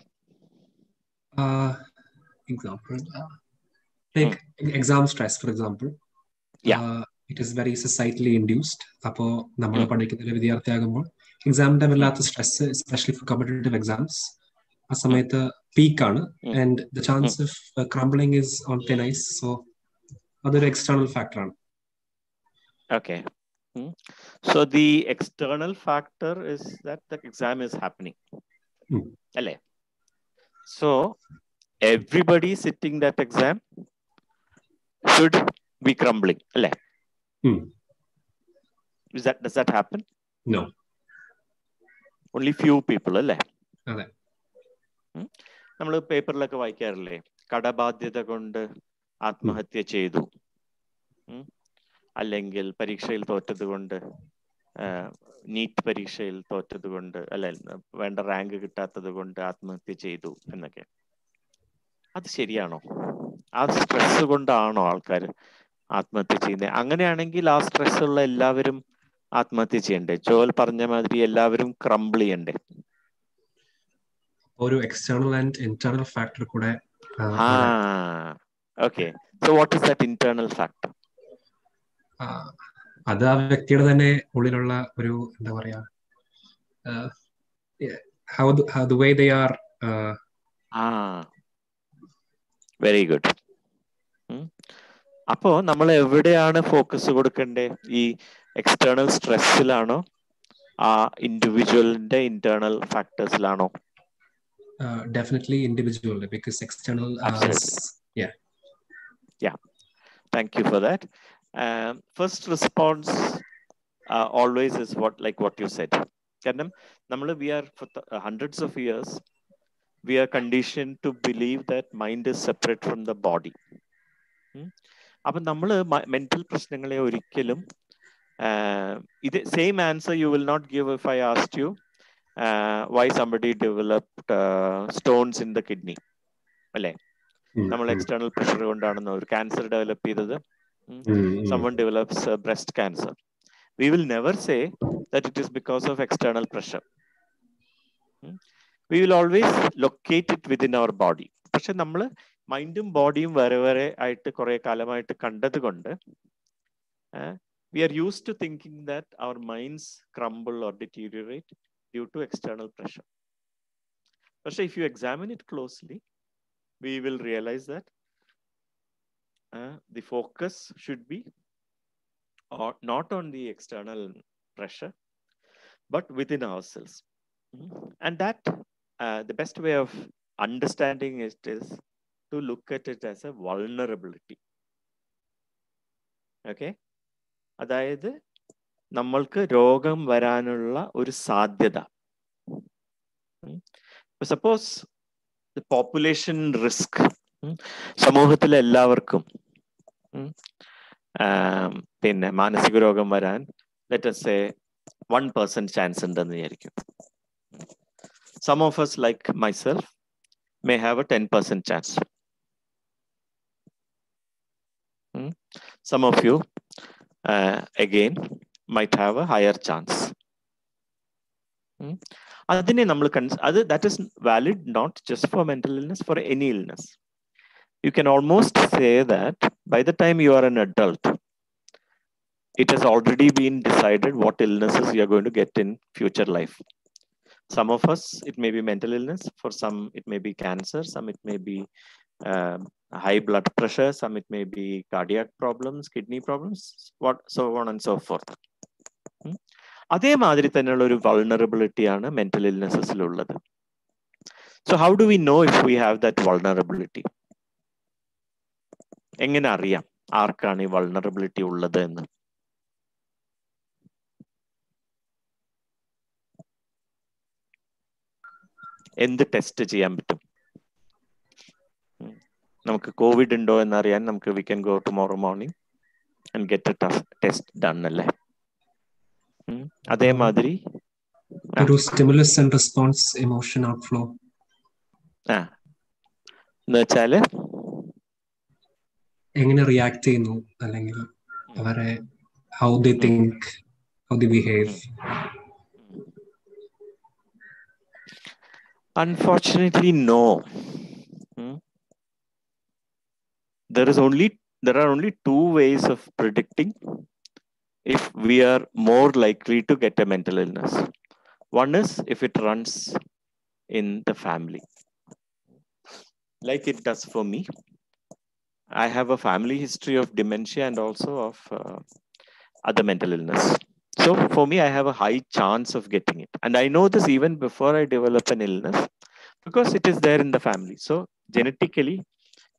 Like exam stress, for example. Yeah. It is very societally induced. അപ്പോൾ നമ്മൾ പഠിക്കുന്ന വിദ്യാർത്ഥിയാകുമ്പോൾ exam ടൈമില്ലാത്ത stress, especially for competitive exams, ആ സമയത്ത് പീക്കാണ്. And the chance of crumbling is on thin ice. So അതൊരു external ഫാക്ടറാണ്. Okay. So the external factor is that the exam is happening. So everybody sitting that exam should be crumbling. Does that happen? No. Only few people, അല്ലേ? നമ്മൾ പേപ്പറിലൊക്കെ വായിക്കാറില്ലേ, കടബാധ്യത കൊണ്ട് ആത്മഹത്യ ചെയ്തു, അല്ലെങ്കിൽ പരീക്ഷയിൽ തോറ്റത് കൊണ്ട്, നീറ്റ് പരീക്ഷയിൽ തോറ്റത് കൊണ്ട്, അല്ല വേണ്ട റാങ്ക് കിട്ടാത്തത് കൊണ്ട് ആത്മഹത്യ ചെയ്തു എന്നൊക്കെ. അത് ശരിയാണോ? ആ സ്ട്രെസ് കൊണ്ടാണോ ആൾക്കാർ ആത്മഹത്യ ചെയ്യുന്നത്? അങ്ങനെയാണെങ്കിൽ ആ സ്ട്രെസ് ഉള്ള എല്ലാവരും ആത്മഹത്യ ചെയ്യണ്ടേ? ജോൽ പറഞ്ഞ മാതിരി എല്ലാവരും ക്രംബിൾ ചെയ്യണ്ടേ? ഒരു എക്സ്റ്റേണൽ ആൻഡ് ഇന്റേണൽ ഫാക്ടർ കൂടെ. Okay, so what is that internal factor? അത് ആ വ്യക്തിയുടെ തന്നെ ഉള്ളിലുള്ള ഒരു എന്താ പറയാ, how the way they are. Very good. അപ്പോ നമ്മൾ എവിടെയാണ് ഫോക്കസ് കൊടുക്കണ്ടേ? ഈ എക്സ്റ്റേണൽ സ്ട്രെസ്സിലാണോ, ആ ഇൻഡിവിജ്വലിന്റെ internal ഫാക്ടേഴ്സിലാണോ? Definitely individual, because external yeah, thank you for that. First response always is what you said. കാരണം നമ്മൾ we are for hundreds of years we are conditioned to believe that mind is separate from the body. അപ്പൊ നമ്മൾ mental പ്രശ്നങ്ങളെ ഒരിക്കലും ഇത് same answer you will not give if I asked you why somebody developed stones in the kidney, അല്ലേ? നമ്മൾ external pressure കൊണ്ടാണെന്ന് ഒരു cancer develop ചെയ്തത്. Someone develops breast cancer. We will never say that it is because of external pressure. We will always locate it within our body. പക്ഷെ നമ്മൾ മൈൻഡും ബോഡിയും വേറെ വേറെ ആയിട്ട് കുറെ കാലമായിട്ട് കണ്ടത് കൊണ്ട് we are used to thinking that our minds crumble or deteriorate due to external pressure. But if you examine it closely, we will realize that the focus should be not on the external pressure, but within ourselves. And that the best way of understanding it is to look at it as a vulnerability. Okay? അതായത് നമ്മൾക്ക് രോഗം വരാനുള്ള ഒരു സാധ്യത. Suppose population risk, സമൂഹത്തിലെ എല്ലാവർക്കും പിന്നെ മാനസിക രോഗം വരാൻ ലെറ്റ് us say 1% ചാൻസ് ഉണ്ടെന്ന് വിചാരിക്കും. Some of us, like myself, may have a 10% chance. Some of you, again, might have a higher chance. That is valid not just for mental illness, for any illness. You can almost say that by the time you are an adult, it has already been decided what illnesses you are going to get in future life. Some of us, it may be mental illness. For some, it may be cancer. Some, it may be high blood pressure. Some, it may be cardiac problems, kidney problems, so on and so forth. അതേമാതിരി തന്നെയുള്ള ഒരു vulnerability ആണ് mental illnesses-ലുള്ളത്. So how do we know if we have that vulnerability? എങ്ങനെ അറിയാം ആർക്കാണ് ഈ vulnerability ഉള്ളത് എന്ന്? എന്ത് ടെസ്റ്റ് ചെയ്യാൻ പറ്റും? നമുക്ക് കോവിഡ് ഉണ്ടോ എന്നറിയാൻ നമുക്ക് we can go tomorrow morning and get a test done അല്ലേ? അതേമാതിരി ഒരു stimulus and response emotion outflow എന്ന് വെച്ചാല് എങ്ങനെ റിയാക്ട് ചെയ്യുന്നു, അല്ലെങ്കിൽ അവരെ how they think, how they behave. Unfortunately, no. There are only two ways of predicting if we are more likely to get a mental illness. One is if it runs in the family, like it does for me. I have a family history of dementia and also of other mental illness. So for me, I have a high chance of getting it. And I know this even before I develop an illness because it is there in the family. So genetically,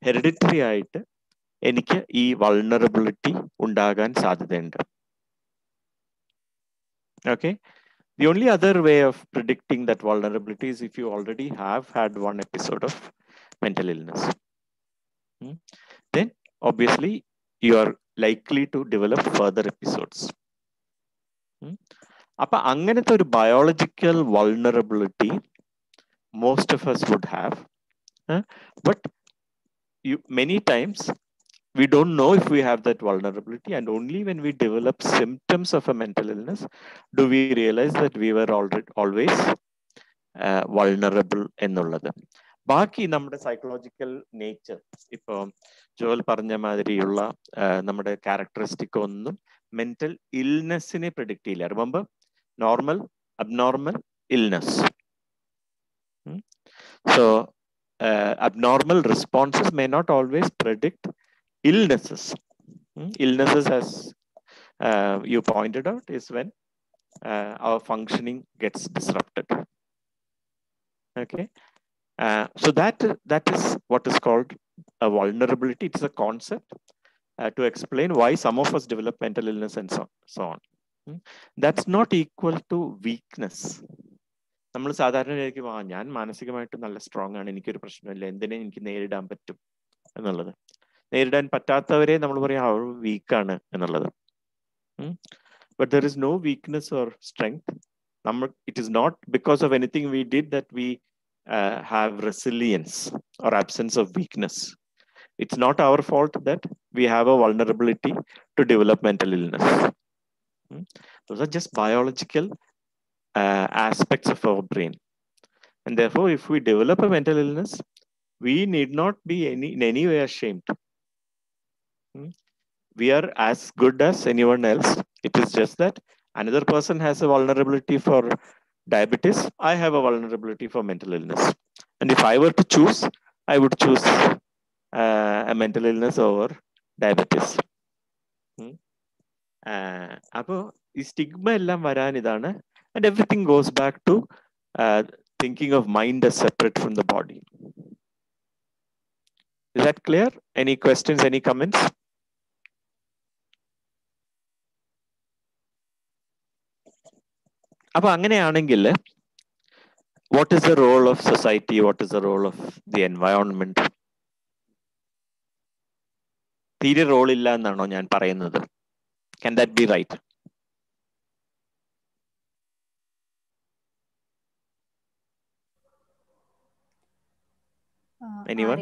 hereditary ആയിട്ട് എനിക്ക് ഈ vulnerability ഉണ്ടാകാൻ സാധ്യതയുണ്ട്. Okay. The only other way of predicting that vulnerability is if you already have had one episode of mental illness. Then obviously you are likely to develop further episodes. അപ്പൊ അങ്ങനത്തെ ഒരു biological vulnerability most of us would have, but many times we don't know if we have that vulnerability, and only when we develop symptoms of a mental illness do we realize that we were always vulnerable എന്നുള്ളത്. ബാക്കി നമ്മുടെ psychological nature, ഇപ്പൊ ജോൽ പറഞ്ഞ മാതിരിയുള്ള നമ്മുടെ characteristic ഒന്നും mental ഇൽനെസ്സിനെ predict ചെയ്യില്ല. Remember, normal, abnormal, illness. So abnormal responses may not always predict illnesses. Illnesses, as you pointed out, is when our functioning gets disrupted. Okay. So that is what is called a vulnerability. It's a concept to explain why some of us develop mental illness and so on. That's not equal to weakness. നമ്മൾ സാധാരണ വിചാരിക്കും, ഞാൻ മാനസികമായിട്ട് നല്ല strong ആണ്, എനിക്കൊരു പ്രശ്നമില്ല, എന്തിനെ എനിക്ക് നേരിടാൻ പറ്റും എന്നുള്ളത്. നേരിടാൻ പറ്റാത്തവരെ നമ്മൾ പറയും അവർ വീക്കാണ് എന്നുള്ളത്. But there is no weakness or strength. It is not because of anything we did that we have resilience or absence of weakness. It's not our fault that we have a vulnerability to develop mental illness. Those are just biological aspects of our brain. And therefore, if we develop a mental illness, we need not be in any way ashamed. We are as good as anyone else. It is just that another person has a vulnerability for diabetes. I have a vulnerability for mental illness. And if I were to choose, I would choose a mental illness over diabetes. അപ്പോൾ ഈ stigma എല്ലാം വരാൻ ഇതാണ്. And everything goes back to thinking of mind as separate from the body. Is that clear? Any questions, any comments? അപ്പൊ അങ്ങനെയാണെങ്കിൽ what is the role of society? What is the role of the environment? തീരെ role ഇല്ല എന്നാണോ ഞാൻ പറയുന്നത്? Can that be right? Anyone?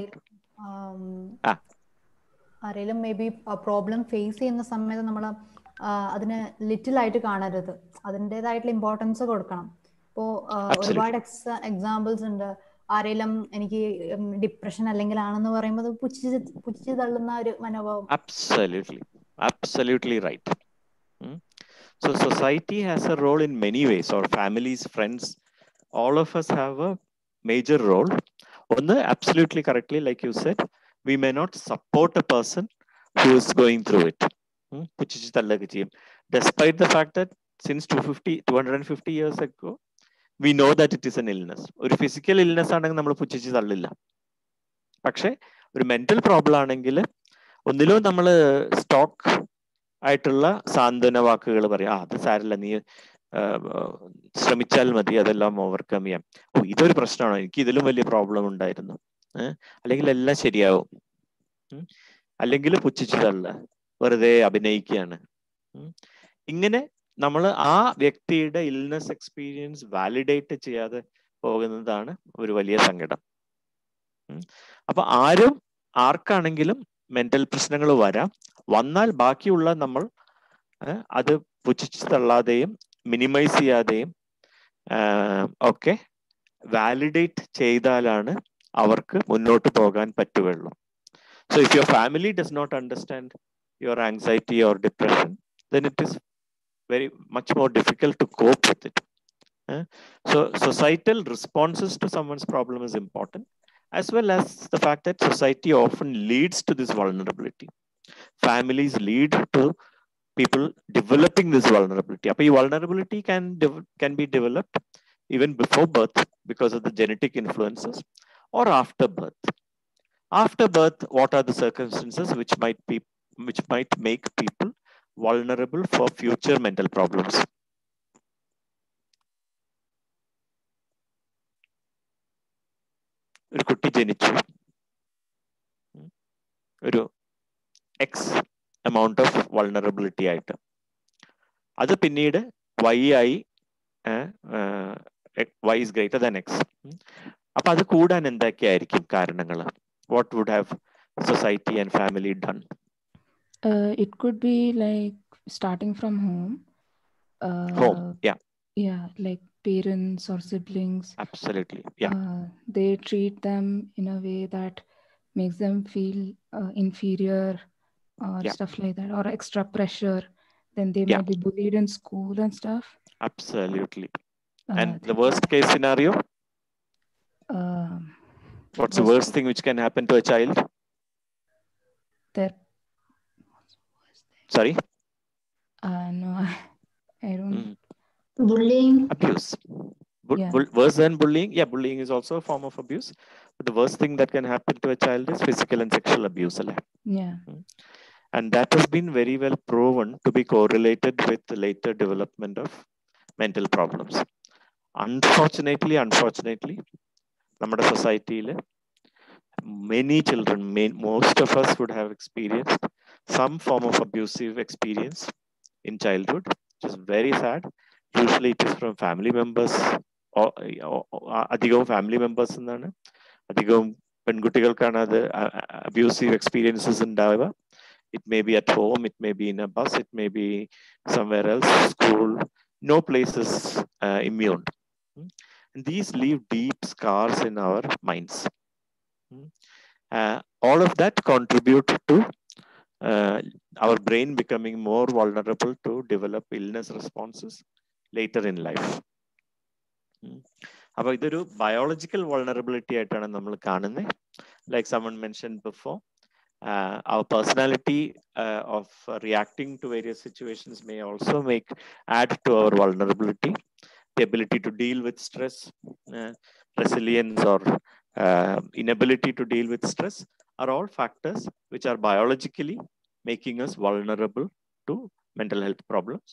ആരെങ്കിലും may be problem face ചെയ്യുന്ന സമയത്ത് നമ്മൾ അതിന് ലിറ്റിൽ ആയിട്ട് കാണരുത്, അതിൻ്റെതായിട്ടുള്ള ഇമ്പോർട്ടൻസ് കൊടുക്കണം. ഇപ്പോൾ ഒരുപാട് എക്സാമ്പിൾസ് ഉണ്ട്. ആരെങ്കിലും എനിക്ക് ഡിപ്രഷൻ അല്ലെങ്കിൽ ആണെന്ന് പറയുമ്പോൾ പുച്ഛിച്ച് തള്ളുന്ന ഒരു മനോഭാവം. Absolutely right. So society has a role in many ways, or families, friends, all of us have a major role. One, absolutely correctly, like you said, we may not support a person who is going through it. Despite the fact that since 250 years ago, we know that it is an illness. ഒരു physical illness ആണെങ്കിൽ നമ്മൾ പുച്ഛിച്ച് തള്ളില്ല. പക്ഷെ ഒരു mental problem ആണെങ്കിൽ ഒന്നിലോ നമ്മൾ stock ആയിട്ടുള്ള സാന്ത്വന വാക്കുകൾ പറയാം, അത് സാരില്ല, നീ ശ്രമിച്ചാൽ മതി, അതെല്ലാം ഓവർകം ചെയ്യാം. ഇതൊരു പ്രശ്നമാണോ, എനിക്ക് ഇതിലും വലിയ പ്രോബ്ലം ഉണ്ടായിരുന്നു, അല്ലെങ്കിൽ എല്ലാം ശരിയാവും, അല്ലെങ്കിൽ പുച്ഛിച്ചു തള്ള, വെറുതെ അഭിനയിക്കുകയാണ്. ഇങ്ങനെ നമ്മൾ ആ വ്യക്തിയുടെ ഇൽനെസ് എക്സ്പീരിയൻസ് വാലിഡേറ്റ് ചെയ്യാതെ പോകുന്നതാണ് ഒരു വലിയ സങ്കടം. അപ്പൊ ആർക്കാണെങ്കിലും മെന്റൽ പ്രശ്നങ്ങൾ വന്നാൽ ബാക്കിയുള്ള നമ്മൾ അത് പുച്ഛിച്ച് തള്ളാതെയും മിനിമൈസ് ചെയ്യാതെയും ഒക്കെ വാലിഡേറ്റ് ചെയ്താലാണ് അവർക്ക് മുന്നോട്ട് പോകാൻ പറ്റുകയുള്ളൂ. So if your family does not understand your anxiety or depression, then it is very much more difficult to cope with it. So societal responses to someone's problem is important, as well as the fact that society often leads to this vulnerability. Families lead to people developing this vulnerability. Appo ee vulnerability can be developed even before birth because of the genetic influences, or after birth. After birth, what are the circumstances which might make people vulnerable for future mental problems? ഒരു കുട്ടി ജനിച്ചു, ഒരു X amount of vulnerability ആയിട്ട്, അത് പിന്നീട് y ആയി, y is greater than x. അപ്പൊ അത് കൂടാൻ എന്തൊക്കെയായിരിക്കും കാരണങ്ങൾ? What would have society and family done? It could be like starting from home. Home, yeah. Yeah, like parents or siblings. Absolutely, yeah. They treat them in a way that makes them feel inferior or stuff like that, or extra pressure. Then they might be bullied in school and stuff. Absolutely. And the worst case scenario? What's the worst thing which can happen to a child? Sorry? No, I don't. Bullying. Abuse. Worse than bullying? Yeah, bullying is also a form of abuse. But the worst thing that can happen to a child is physical and sexual abuse. Yeah. And that has been very well proven to be correlated with the later development of mental problems. Unfortunately, നമ്മുടെ society, many children, most of us would have experienced some form of abusive experience in childhood, which is very sad. Usually it is from family members, അധികവും family members എന്നാണ്, അധികവും പെൺകുട്ടികൾക്കാണ് അത് abusive experiences ഉണ്ടാവുക. It may be at home, it may be in a bus, it may be somewhere else, school. No place is immune. And these leave deep scars in our minds. All of that contribute to our brain becoming more vulnerable to develop illness responses later in life. അപ്പൊ ഇതൊരു biological vulnerability ആയിട്ടാണ് നമ്മൾ കാണുന്നത്. Like someone mentioned before, our personality of reacting to various situations may also add to our vulnerability. The ability to deal with stress, resilience, or inability to deal with stress are all factors which are biologically making us vulnerable to mental health problems.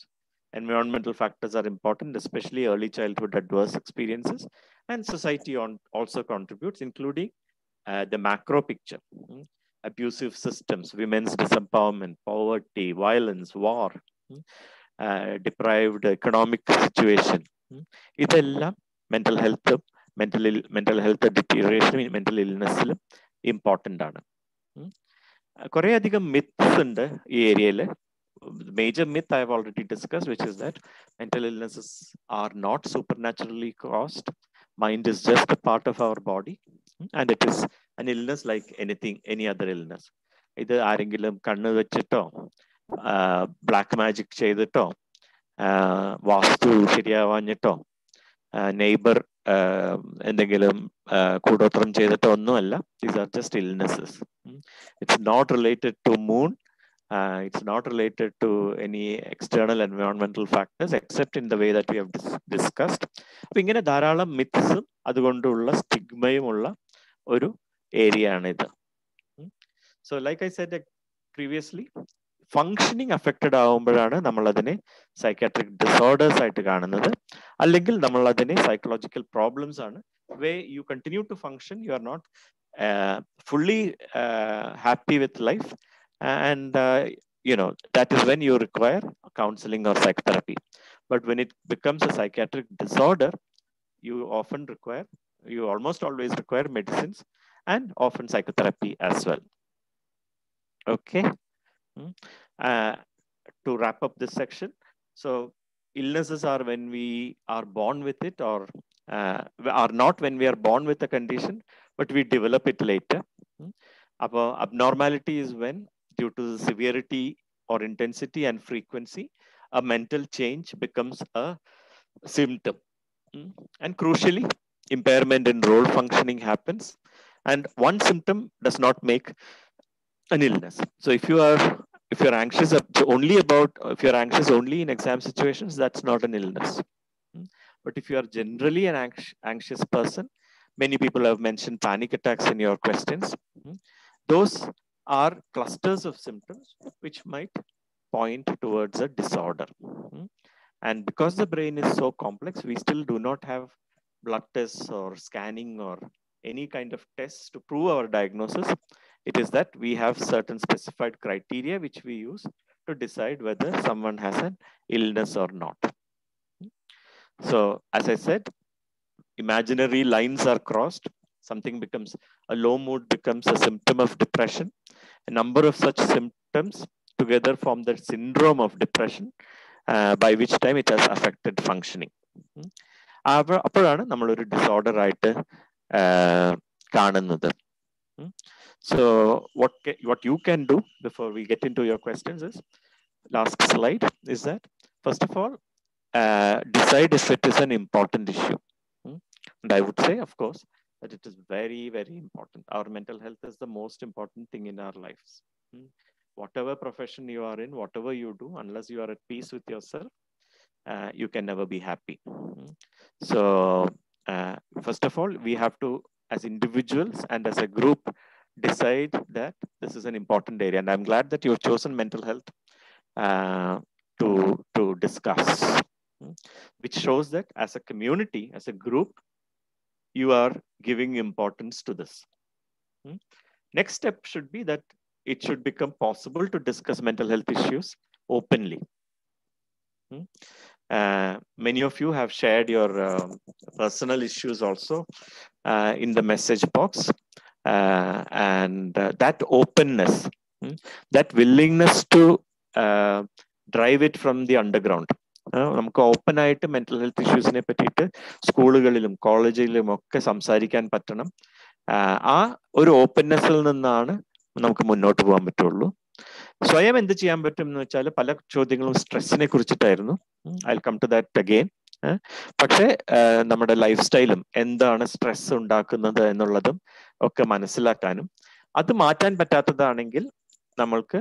Environmental factors are important, especially early childhood adverse experiences, and society also contributes, including the macro picture. Abusive systems, women's disempowerment, poverty, violence, war, deprived economic situation. ഇതെല്ലാം mental health deterioration, mental illness important ആണ്. കുറേ അധികം myths ഉണ്ട് ഈ ഏരിയയിൽ. Major myth I have already discussed, which is that mental illnesses are not supernaturally caused. Mind is just a part of our body, and it is an illness like anything, any other illness. ഇത് ആരെങ്കിലും കണ്ണ് വെച്ചിട്ടോ black magic ചെയ്തിട്ടോ വാസ്തു ശരിയാവാഞ്ഞിട്ടോ neighbour എന്തെങ്കിലും കൂടോത്രം ചെയ്തിട്ടോ ഒന്നുമല്ല. These are just illnesses. It's not related to moon. It's not related to any external environmental factors except in the way that we have discussed. അപ്പൊ ഇങ്ങനെ ധാരാളം മിത്സും അതുകൊണ്ടുള്ള സ്റ്റിഗ്മയും ഉള്ള ഒരു ഏരിയ ആണിത്. So like I said previously, functioning affected ആവുമ്പോഴാണ് നമ്മൾ അതിനെ സൈക്കാട്രിക് ഡിസോർഡേഴ്സ് ആയിട്ട് കാണുന്നത്. അല്ലെങ്കിൽ നമ്മൾ അതിനെ സൈക്കോളജിക്കൽ പ്രോബ്ലംസ് ആണ്. Way you continue to function, you are not fully happy with life, and that is when you require counseling or psychotherapy. But when it becomes a psychiatric disorder, you almost always require medicines and often psychotherapy as well. Okay. To wrap up this section, so illnesses are when we are born with it, or are not when we are born with a condition, but we develop it later. Abnormality is when, due to the severity or intensity and frequency, a mental change becomes a symptom. And crucially, impairment in role functioning happens, and one symptom does not make an illness. So if you're anxious only in exam situations, that's not an illness. But if you are generally an anxious person, many people have mentioned panic attacks in your questions. Those are clusters of symptoms which might point towards a disorder. And because the brain is so complex, we still do not have blood tests or scanning or any kind of tests to prove our diagnosis. It is that we have certain specified criteria which we use to decide whether someone has an illness or not. So, as I said, imaginary lines are crossed. A low mood becomes a symptom of depression. A number of such symptoms together form the syndrome of depression, by which time it has affected functioning. അപ്പോഴാണ് നമ്മളൊരു disorder ആയിട്ട് കാണുന്നത്. So what you can do before we get into your questions is, last slide, is that first of all, decide if it is an important issue. And I would say, of course, that it is very, very important. Our mental health is the most important thing in our lives. Whatever profession you are in, whatever you do, unless you are at peace with yourself, you can never be happy. So first of all, we have to, as individuals and as a group, decide that this is an important area. And I'm glad that you've chosen mental health to discuss, which shows that as a community, as a group, you are giving importance to this. Next step should be that it should become possible to discuss mental health issues openly. Many of you have shared your personal issues also in the message box. And that openness, that willingness to drive it from the underground. നമുക്ക് open ആയിട്ട് mental health ഇഷ്യൂസിനെ പറ്റിയിട്ട് സ്കൂളുകളിലും കോളേജിലും ഒക്കെ സംസാരിക്കാൻ പറ്റണം. ആ ഒരു ഓപ്പൺനെസ്സിൽ നിന്നാണ് നമുക്ക് മുന്നോട്ട് പോകാൻ പറ്റുള്ളൂ. സ്വയം എന്ത് ചെയ്യാൻ പറ്റും എന്ന് വെച്ചാൽ, പല ചോദ്യങ്ങളും സ്ട്രെസ്സിനെ കുറിച്ചിട്ടായിരുന്നു. I will come to that again. പക്ഷെ നമ്മുടെ ലൈഫ് സ്റ്റൈലും എന്താണ് സ്ട്രെസ് ഉണ്ടാക്കുന്നത് എന്നുള്ളതും ഒക്കെ മനസ്സിലാക്കാനും, അത് മാറ്റാൻ പറ്റാത്തതാണെങ്കിൽ നമ്മൾക്ക്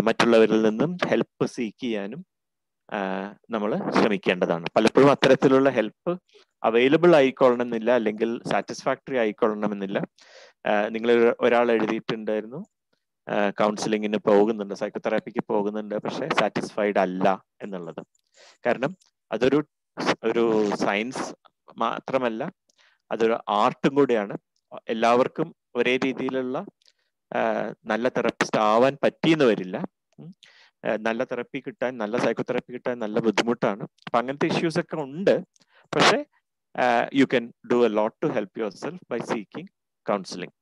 മറ്റുള്ളവരിൽ നിന്നും ഹെൽപ്പ് സീക്ക് ചെയ്യാനും നമ്മൾ ശ്രമിക്കേണ്ടതാണ്. പലപ്പോഴും അത്തരത്തിലുള്ള ഹെൽപ്പ് അവൈലബിൾ ആയിക്കൊള്ളണമെന്നില്ല, അല്ലെങ്കിൽ സാറ്റിസ്ഫാക്ടറി ആയിക്കൊള്ളണമെന്നില്ല. നിങ്ങൾ ഒരാൾ എഴുതിയിട്ടുണ്ടായിരുന്നു, കൗൺസിലിങ്ങിന് പോകുന്നുണ്ട്, സൈക്കോതെറാപ്പിക്ക് പോകുന്നുണ്ട്, പക്ഷെ സാറ്റിസ്ഫൈഡ് അല്ല എന്നുള്ളത്. കാരണം അതൊരു സയൻസ് മാത്രമല്ല, അതൊരു ആർട്ടും കൂടിയാണ്. എല്ലാവർക്കും ഒരേ രീതിയിലുള്ള നല്ല തെറപ്പിസ്റ്റ് ആവാൻ പറ്റിയെന്ന് വരില്ല. നല്ല തെറപ്പി കിട്ടാൻ, നല്ല സൈക്കോതെറാപ്പി കിട്ടാൻ നല്ല ബുദ്ധിമുട്ടാണ്. അപ്പൊ അങ്ങനത്തെ ഇഷ്യൂസ് ഒക്കെ ഉണ്ട്. പക്ഷെ you can do a lot to help yourself by seeking counselling.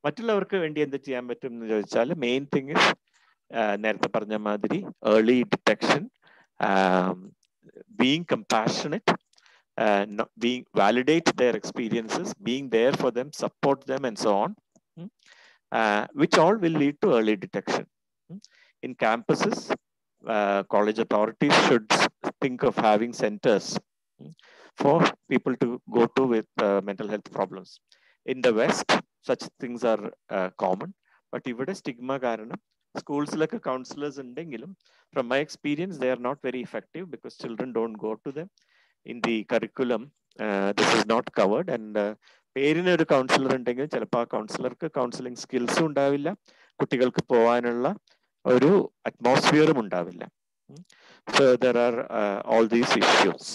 മറ്റുള്ളവർക്ക് വേണ്ടി എന്ത് ചെയ്യാൻ പറ്റും എന്ന് ചോദിച്ചാൽ മെയിൻ തിങ് ഇസ് നേരത്തെ പറഞ്ഞ മാതിരി early detection, being compassionate, being validate their experiences, being there for them, support them, and so on, which all will lead to early detection. In campuses, college authorities should think of having centers for people to go to with mental health problems. In the West, such things are common, but ഇവിടെ stigma കാരണം schools-ലൊക്കെ counselors ഉണ്ടെങ്കിലും from my experience they are not very effective because children don't go to them. In the curriculum, this is not covered, and പേരിന് ഒരു councillor ഉണ്ടെങ്കിൽ ചിലപ്പോൾ ആ കൗൺസിലർക്ക് counselling സ്കിൽസും ഉണ്ടാവില്ല, കുട്ടികൾക്ക് പോകാനുള്ള ഒരു അറ്റ്മോസ്ഫിയറും ഉണ്ടാവില്ല. So there are all these issues.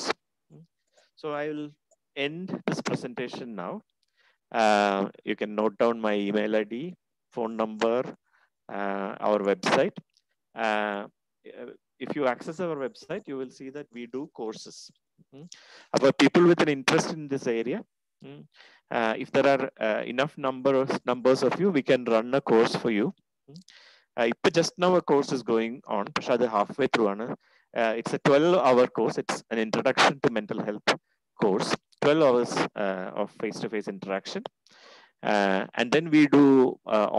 So I will end this presentation now. You can note down my email ID, phone number, our website. If you access our website, you will see that we do courses. About people with an interest in this area, if there are enough numbers of you, we can run a course for you. Just now a course is going on, but halfway through. It's a 12-hour course. It's an introduction to mental health course, 12 hours of face-to-face interaction. And then we do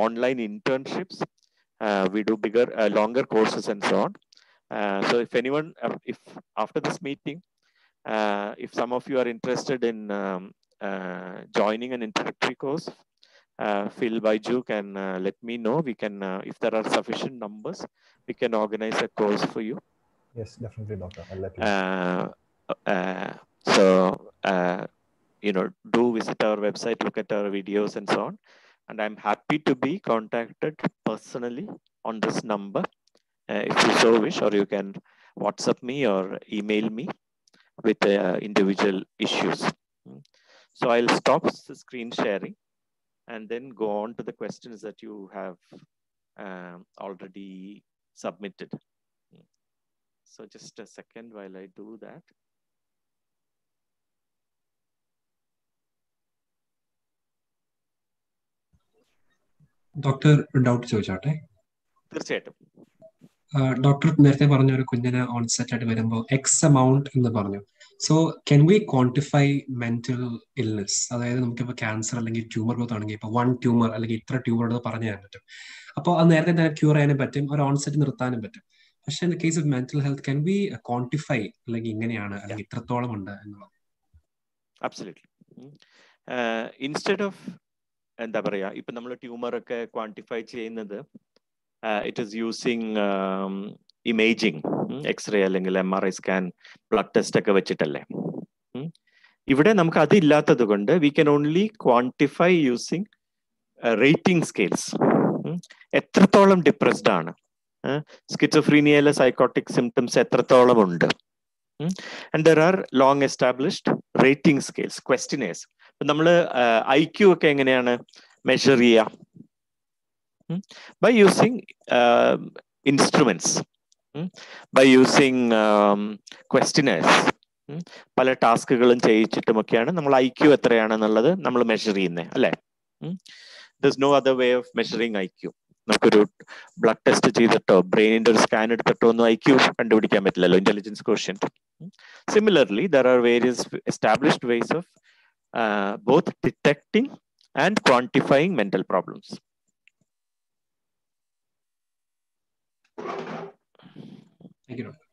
online internships. We do bigger, longer courses and so on. So if anyone, if after this meeting, if some of you are interested in joining an introductory course, Phil Baiju can let me know. We can, if there are sufficient numbers, we can organize a course for you. Yes, definitely, doctor. I'll let you know. Do visit our website, look at our videos and so on. And I'm happy to be contacted personally on this number if you so wish, or you can WhatsApp me or email me with individual issues. So I'll stop the screen sharing and then go on to the questions that you have already submitted. So just a second while I do that. Doctor doubt ചോദിച്ചോട്ടെ? തീർച്ചയായിട്ടും. Doctor നേരത്തെ പറഞ്ഞ ഒരു കുഞ്ഞിന് onset ആയിട്ട് വരുമ്പോൾ X amount എന്ന് പറഞ്ഞു. So can we quantify mental illness? അതായത് നമുക്കിപ്പോൾ ക്യാൻസർ അല്ലെങ്കിൽ ട്യൂമർ ഗ്രോത്ത് ആണെങ്കിൽ ഇപ്പോൾ 1 ട്യൂമർ അല്ലെങ്കിൽ ഇത്ര ട്യൂമർ ഉള്ളത് പറഞ്ഞു തരാൻ പറ്റും. അപ്പോൾ അത് നേരത്തെ തന്നെ ക്യൂർ ചെയ്യാനും പറ്റും, ഒരു ഓൺസെറ്റ് നിർത്താനും പറ്റും. പക്ഷെ in the case of mental health can we quantify അല്ലെങ്കിൽ ഇങ്ങനെയാണ് അല്ലെങ്കിൽ ഇത്രത്തോളം ഉണ്ട് എന്നുള്ളത്? അബ്സല്യൂട്ട്ലി. ഇൻസ്റ്റെഡ് ഓഫ് എന്താ പറയാ, ഇപ്പൊ നമ്മൾ ട്യൂമർ ഒക്കെ ക്വാണ്ടിഫൈ ചെയ്യുന്നത് it is using imaging, x-ray അല്ലെങ്കിൽ MRI സ്കാൻ, ബ്ലഡ് ടെസ്റ്റ് ഒക്കെ വെച്ചിട്ടല്ലേ. ഇവിടെ നമുക്ക് അതില്ലാത്തത് കൊണ്ട് we can only quantify using rating scales. എത്രത്തോളം ഡിപ്രസ്ഡ് ആണ്, സ്കിസോഫ്രീനിയയിലെ സൈക്കോട്ടിക് സിംറ്റംസ് എത്രത്തോളം ഉണ്ട്. And there are long established rating scales, questionnaires. നമ്മൾ IQ ഒക്കെ എങ്ങനെയാണ് മെഷർ ചെയ്യുക? By using instruments, by using questionnaires, പല ടാസ്കുകളും ചെയ്യിച്ചിട്ടുമൊക്കെയാണ് നമ്മൾ IQ എത്രയാണെന്നുള്ളത് നമ്മൾ മെഷർ ചെയ്യുന്നത്, അല്ലേ? There's no other way of measuring IQ. നമുക്കൊരു ബ്ലഡ് ടെസ്റ്റ് ചെയ്തിട്ടോ ബ്രെയിനിന്റെ ഒരു സ്കാൻ എടുത്തിട്ടോ ഒന്നും IQ കണ്ടുപിടിക്കാൻ പറ്റില്ലല്ലോ, intelligence quotient. Similarly, there are various established ways of both detecting and quantifying mental problems. Thank you, doctor.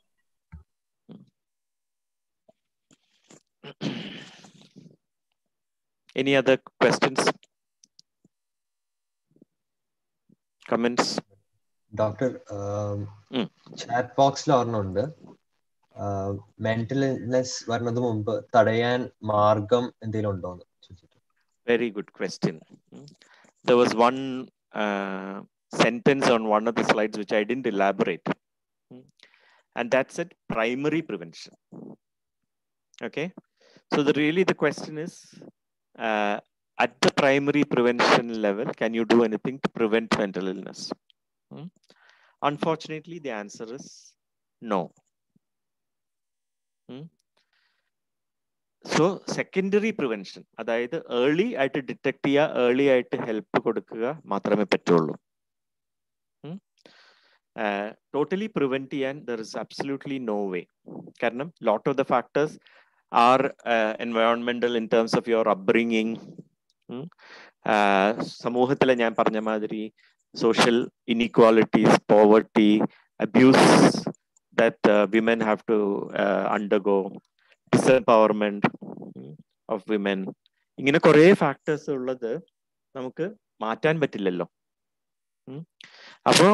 Any other questions? Comments? Doctor, chat box la ornundu. Mental illness varnathu munpu tadayan margam endelu undo? Very good question. There was one sentence on one of the slides which I didn't elaborate, and that's it: primary prevention. Okay, so the question is, at the primary prevention level, can you do anything to prevent mental illness? Unfortunately, the answer is no. So secondary prevention, അതായത് early ആയിട്ട് detect ചെയ്യുക, early ആയിട്ട് help കൊടുക്കുക മാത്രമേ പറ്റുള്ളൂ. Totally prevent ചെയ്യാൻ there is absolutely no way. കാരണം lot of the factors are എൻവയോൺമെന്റൽ in terms of your upbringing. സമൂഹത്തിലെ ഞാൻ പറഞ്ഞ മാതിരി social inequalities, poverty, abuse that women have to undergo, disempowerment of women. ഇങ്ങനെ കുറേ ഫാക്ടേഴ്സ് ഉള്ളത് നമുക്ക് മാറ്റാൻ പറ്റില്ലല്ലോ. അപ്പോ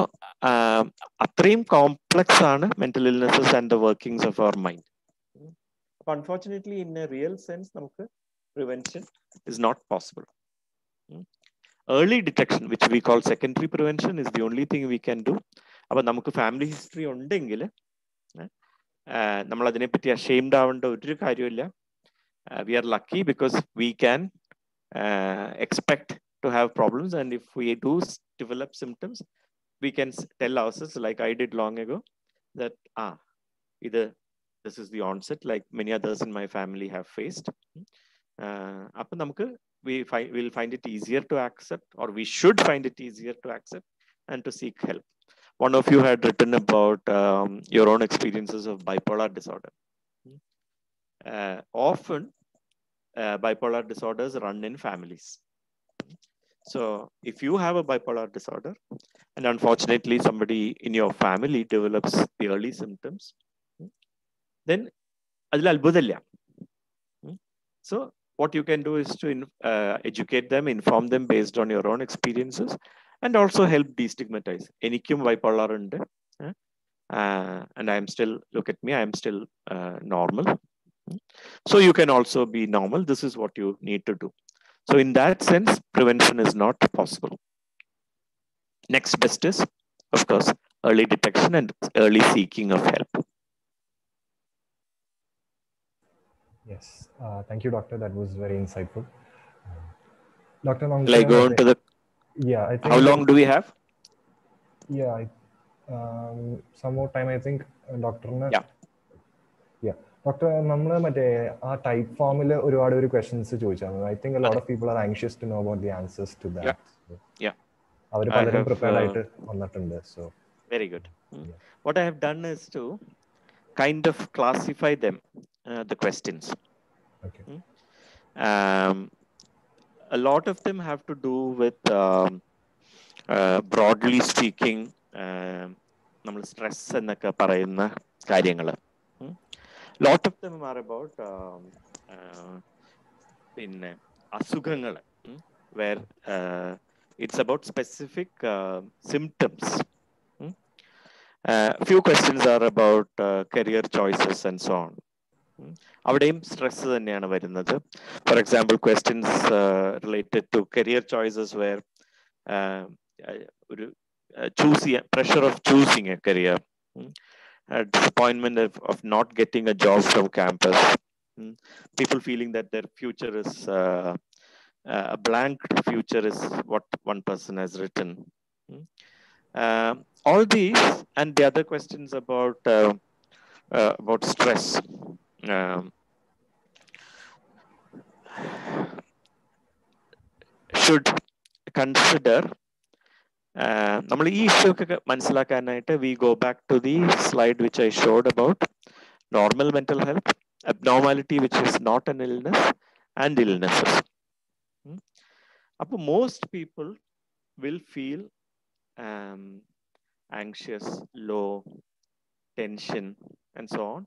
അത്രയും കോംപ്ലക്സ് ആണ് mental illnesses and the workings of our mind. അപ്പൊ unfortunately in a real sense നമുക്ക് prevention is not possible. Early detection, which we call secondary prevention, is the only thing we can do. അപ്പോൾ നമുക്ക് family history ഉണ്ടെങ്കിൽ നമ്മൾ അതിനെപ്പറ്റി ashamed ആവേണ്ട ഒരു കാര്യമില്ല. We are lucky because we can expect to have problems, and if we do develop symptoms we can tell ourselves, like I did long ago, that this is the onset, like many others in my family have faced. അപ്പോൾ നമുക്ക് we'll find it easier to accept, or we should find it easier to accept and to seek help. One of you had written about your own experiences of bipolar disorder. Often bipolar disorders run in families. So if you have a bipolar disorder and unfortunately somebody in your family develops the early symptoms, then adil albudalla. So what you can do is to educate them, inform them based on your own experiences, and also help destigmatize. Enikkum bipolar undu, and I am still, look at me, I am still normal. So you can also be normal. This is what you need to do. So in that sense, prevention is not possible. Next best is, of course, early detection and early seeking of help. Yes, thank you, doctor. That was very insightful. Dr. Will I go on to the? Yeah, I think. How long do we have? Yeah, some more time. I think, doctor. Yeah, doctor. നമ്മൾ മറ്റേ ആ type ഫോമിൽ ഒരുപാട് questions ചോദിച്ചാണ്. I think a lot of people are anxious to know about the answers to that. Yeah. അവർ പലരും prepared ആയിട്ട് വന്നിട്ടുണ്ട്. So. Very good. What I have done is to kind of classify them, the questions. Okay. A lot of them have to do with, broadly speaking, നമ്മൾ stress എന്നൊക്കെ പറയുന്ന കാര്യങ്ങൾ. Lot of them are about പിന്നെ അസുഖങ്ങൾ, where it's about specific symptoms. Few questions are about career choices and so on. അവിടെയും stress തന്നെയാണ് വരുന്നത്. For example questions related to career choices where ഒരു ചൂസ് ചെയ്യാൻ, pressure of choosing a career, disappointment of not getting a job from campus, people feeling that their future is a blank future is what one person has written. All these and the other questions about stress. Should consider നമ്മൾ ഈ issue ഒക്കെ മനസ്സിലാക്കാനായിട്ട് we go back to the slide which I showed about normal mental health, abnormality which is not an illness, and illnesses. അപ്പോൾ most people will feel anxious, low, tension and so on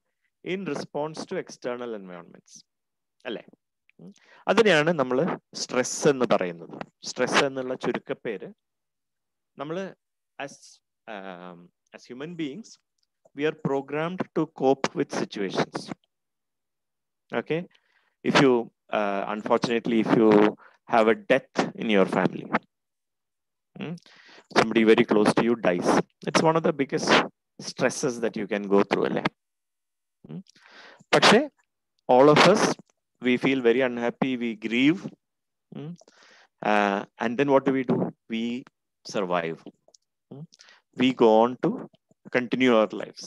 in response to external environments. അല്ലേ? അതിനെയാണ് നമ്മൾ stress എന്ന് പറയുന്നത്. Stress എന്നുള്ള ചുരുക്കപ്പേര്. നമ്മൾ as human beings, we are programmed to cope with situations. Okay? If you, unfortunately, if you have a death in your family, somebody very close to you dies, it's one of the biggest stresses that you can go through. But all of us, we feel very unhappy, we grieve, and then what do? We survive. We go on to continue our lives.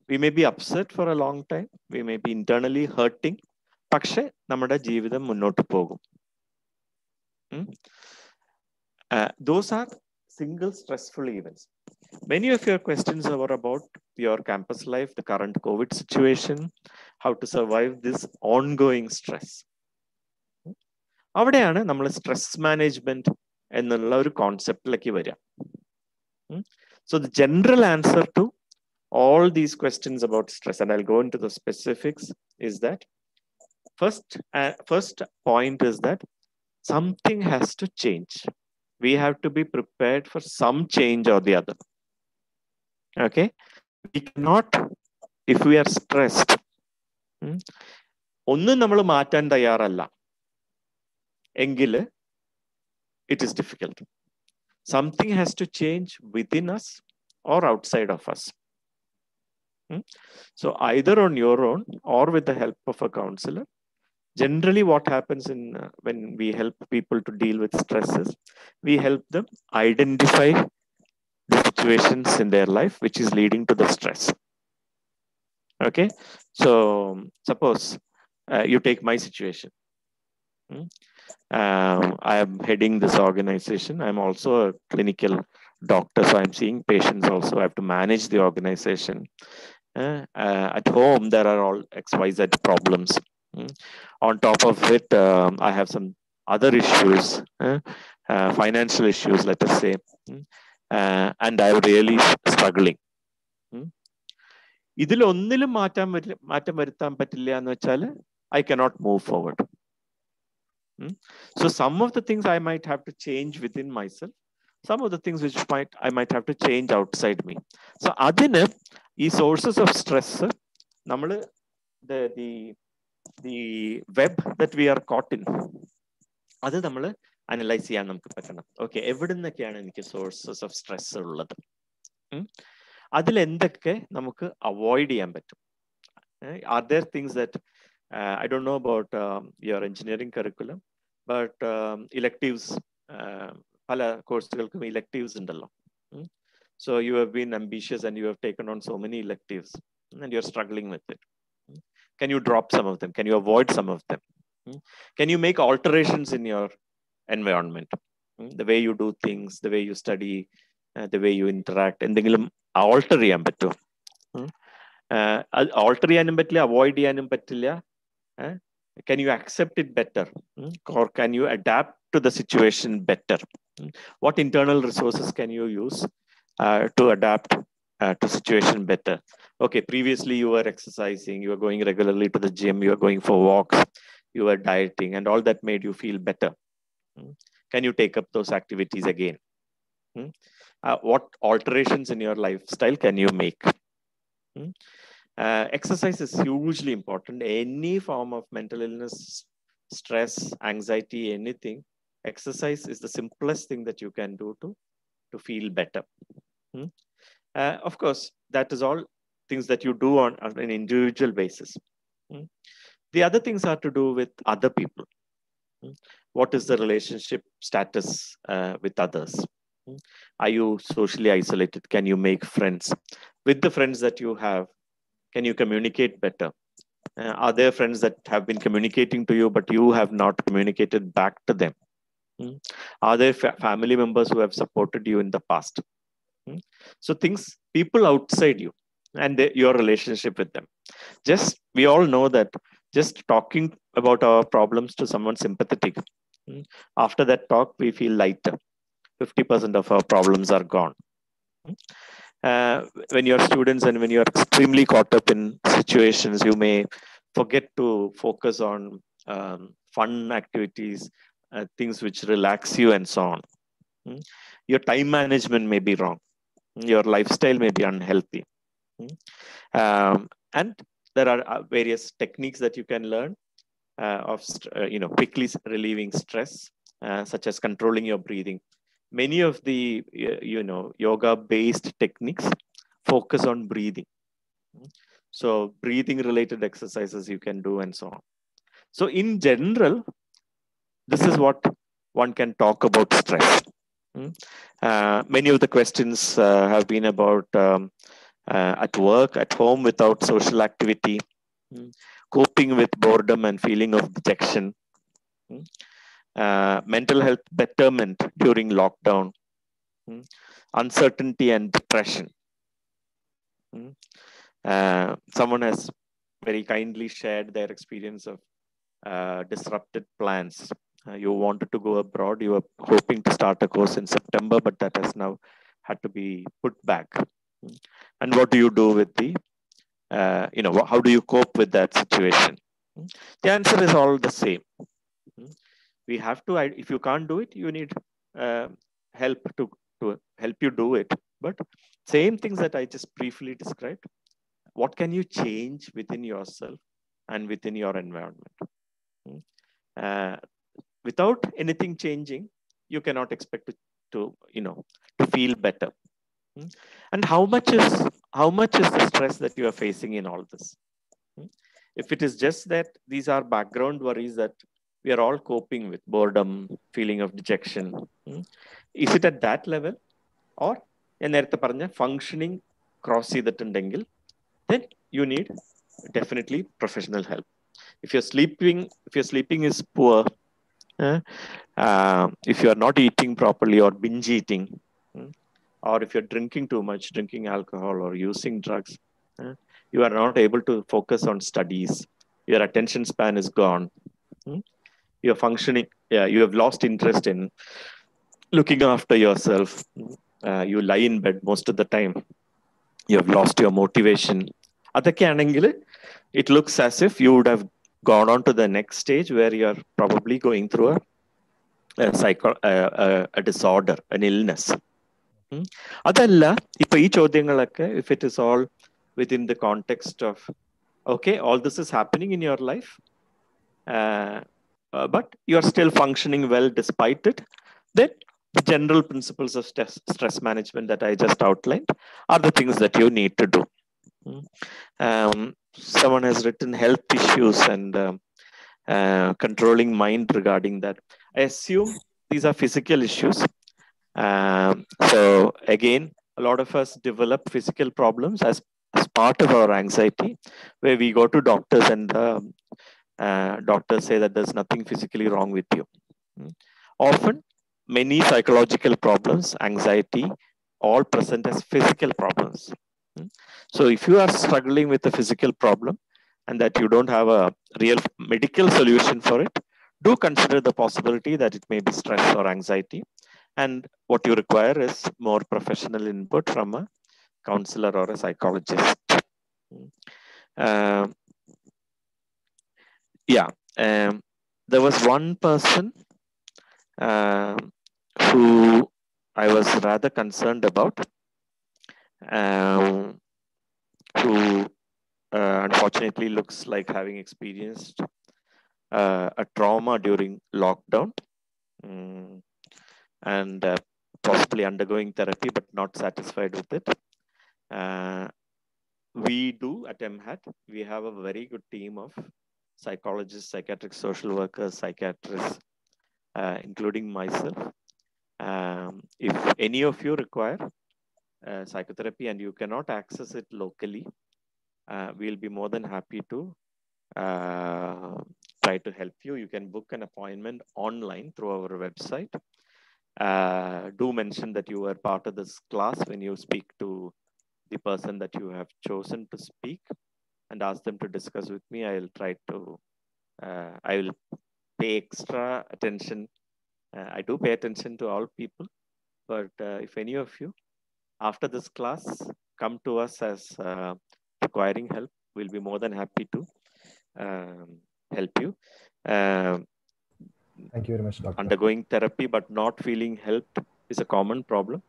We may be upset for a long time. We may be internally hurting. പക്ഷെ നമ്മുടെ ജീവിതം മുന്നോട്ട് പോകും. Those are single stressful events. Many of your questions are about your campus life, the current COVID situation, how to survive this ongoing stress. അവിടെയാണ് നമ്മൾ stress management എന്നുള്ള ഒരു കോൺസെപ്റ്റിലേക്ക് വരിക. So the general answer to all these questions about stress, and I'll go into the specifics, is that first point is that something has to change. We have to be prepared for some change or the other. Okay, we cannot, if we are stressed, ഒന്നും നമ്മൾ മാറ്റാൻ തയ്യാറല്ല എങ്കിൽ it is difficult. Something has to change within us or outside of us. So either on your own or with the help of a counselor. Generally, what happens when we help people to deal with stresses, we help them identify the situations in their life which is leading to the stress. Okay, so suppose you take my situation. I am heading this organization. I'm also a clinical doctor, so I'm seeing patients also. I have to manage the organization. At home, there are all XYZ problems. On top of it, I have some other issues, financial issues, let us say, and I'm really struggling. ഇതിൽ ഒന്നിലും മാറ്റം വരുത്താൻ പറ്റില്ല എന്ന് വെച്ചാൽ I cannot move forward. So some of the things I might have to change within myself, some of the things which I might have to change outside me. So adine ee sources of stress nammal the web that we are caught in adu nammal analyze cheyan namukku pattanam. Okay, evidennakeyana enike sources of stress ullathu, adil endokke namukku avoid cheyan pattum. Are there things that I don't know about your engineering curriculum, but electives, pala courses electives undallo. So you have been ambitious and you have taken on so many electives and you're struggling with it. Can you drop some of them? Can you avoid some of them? Can you make alterations in your environment? The way you do things, the way you study, the way you interact, endengilum alter cheyan patto. Alter cheyanum pattilla, avoid cheyanum pattilla. Can you accept it better? Or can you adapt to the situation better? What internal resources can you use to adapt to situation better? Okay, previously you were exercising, you were going regularly to the gym, you were going for walks, you were dieting, and all that made you feel better. Can you take up those activities again? What alterations in your lifestyle can you make? Exercise is hugely important. Any form of mental illness, stress, anxiety, anything, exercise is the simplest thing that you can do to feel better. Of course, that is all things that you do on an individual basis. The other things are to do with other people. What is the relationship status with others? Are you socially isolated? Can you make friends? With the friends that you have, can you communicate better? Are there friends that have been communicating to you, but you have not communicated back to them? Are there family members who have supported you in the past? So people outside you and your relationship with them. We all know that just talking about our problems to someone sympathetic, after that talk, we feel lighter. 50% of our problems are gone. When you're students and when you're extremely caught up in situations, you may forget to focus on fun activities, things which relax you and so on. Your time management may be wrong. Your lifestyle may be unhealthy. And there are various techniques that you can learn of quickly relieving stress, such as controlling your breathing. Many of the yoga-based techniques focus on breathing. So breathing-related exercises you can do and so on. So in general, this is what one can talk about stress. Many of the questions have been about at work, at home without social activity, coping with boredom and feeling of dejection, mental health betterment during lockdown, uncertainty and depression. Someone has very kindly shared their experience of disrupted plans. You wanted to go abroad, you were hoping to start a course in September, but that has now had to be put back. And what do you do with the, how do you cope with that situation? The answer is all the same. We have to, if you can't do it, you need help to help you do it. But same things that I just briefly described, what can you change within yourself and within your environment? Without anything changing, you cannot expect to feel better. And how much is the stress that you are facing in all this? If it is just that these are background worries that we are all coping with, boredom, feeling of dejection, is it at that level? Or functioning cross then you need definitely professional help. If your sleeping is poor, if you are not eating properly or binge eating, or if you're drinking too much, drinking alcohol or using drugs, you are not able to focus on studies. Your attention span is gone. You're functioning, you have lost interest in looking after yourself. You lie in bed most of the time. You have lost your motivation. It looks as if you would have gone on to the next stage where you are probably going through a disorder, an illness. If it is all within the context of, okay, all this is happening in your life, but you are still functioning well despite it, then the general principles of stress management that I just outlined are the things that you need to do. Someone has written health issues and controlling mind regarding that. I assume these are physical issues. So again, a lot of us develop physical problems as part of our anxiety, where we go to doctors and doctors say that there's nothing physically wrong with you. Often, many psychological problems, anxiety, all present as physical problems. So if you are struggling with a physical problem and that you don't have a real medical solution for it, do consider the possibility that it may be stress or anxiety. And what you require is more professional input from a counselor or a psychologist. There was one person who I was rather concerned about, who unfortunately looks like having experienced a trauma during lockdown, and possibly undergoing therapy but not satisfied with it. We do at MHAT, we have a very good team of psychologists, psychiatric social workers, psychiatrists, including myself. If any of you require psychotherapy and you cannot access it locally, we'll be more than happy to try to help you. You can book an appointment online through our website. Do mention that you were part of this class when you speak to the person that you have chosen to speak, and ask them to discuss with me. I will try to, I will pay extra attention. I do pay attention to all people, but if any of you after this class come to us as requiring help, we'll be more than happy to help you. Thank you very much, Doctor. Undergoing therapy but not feeling helped is a common problem.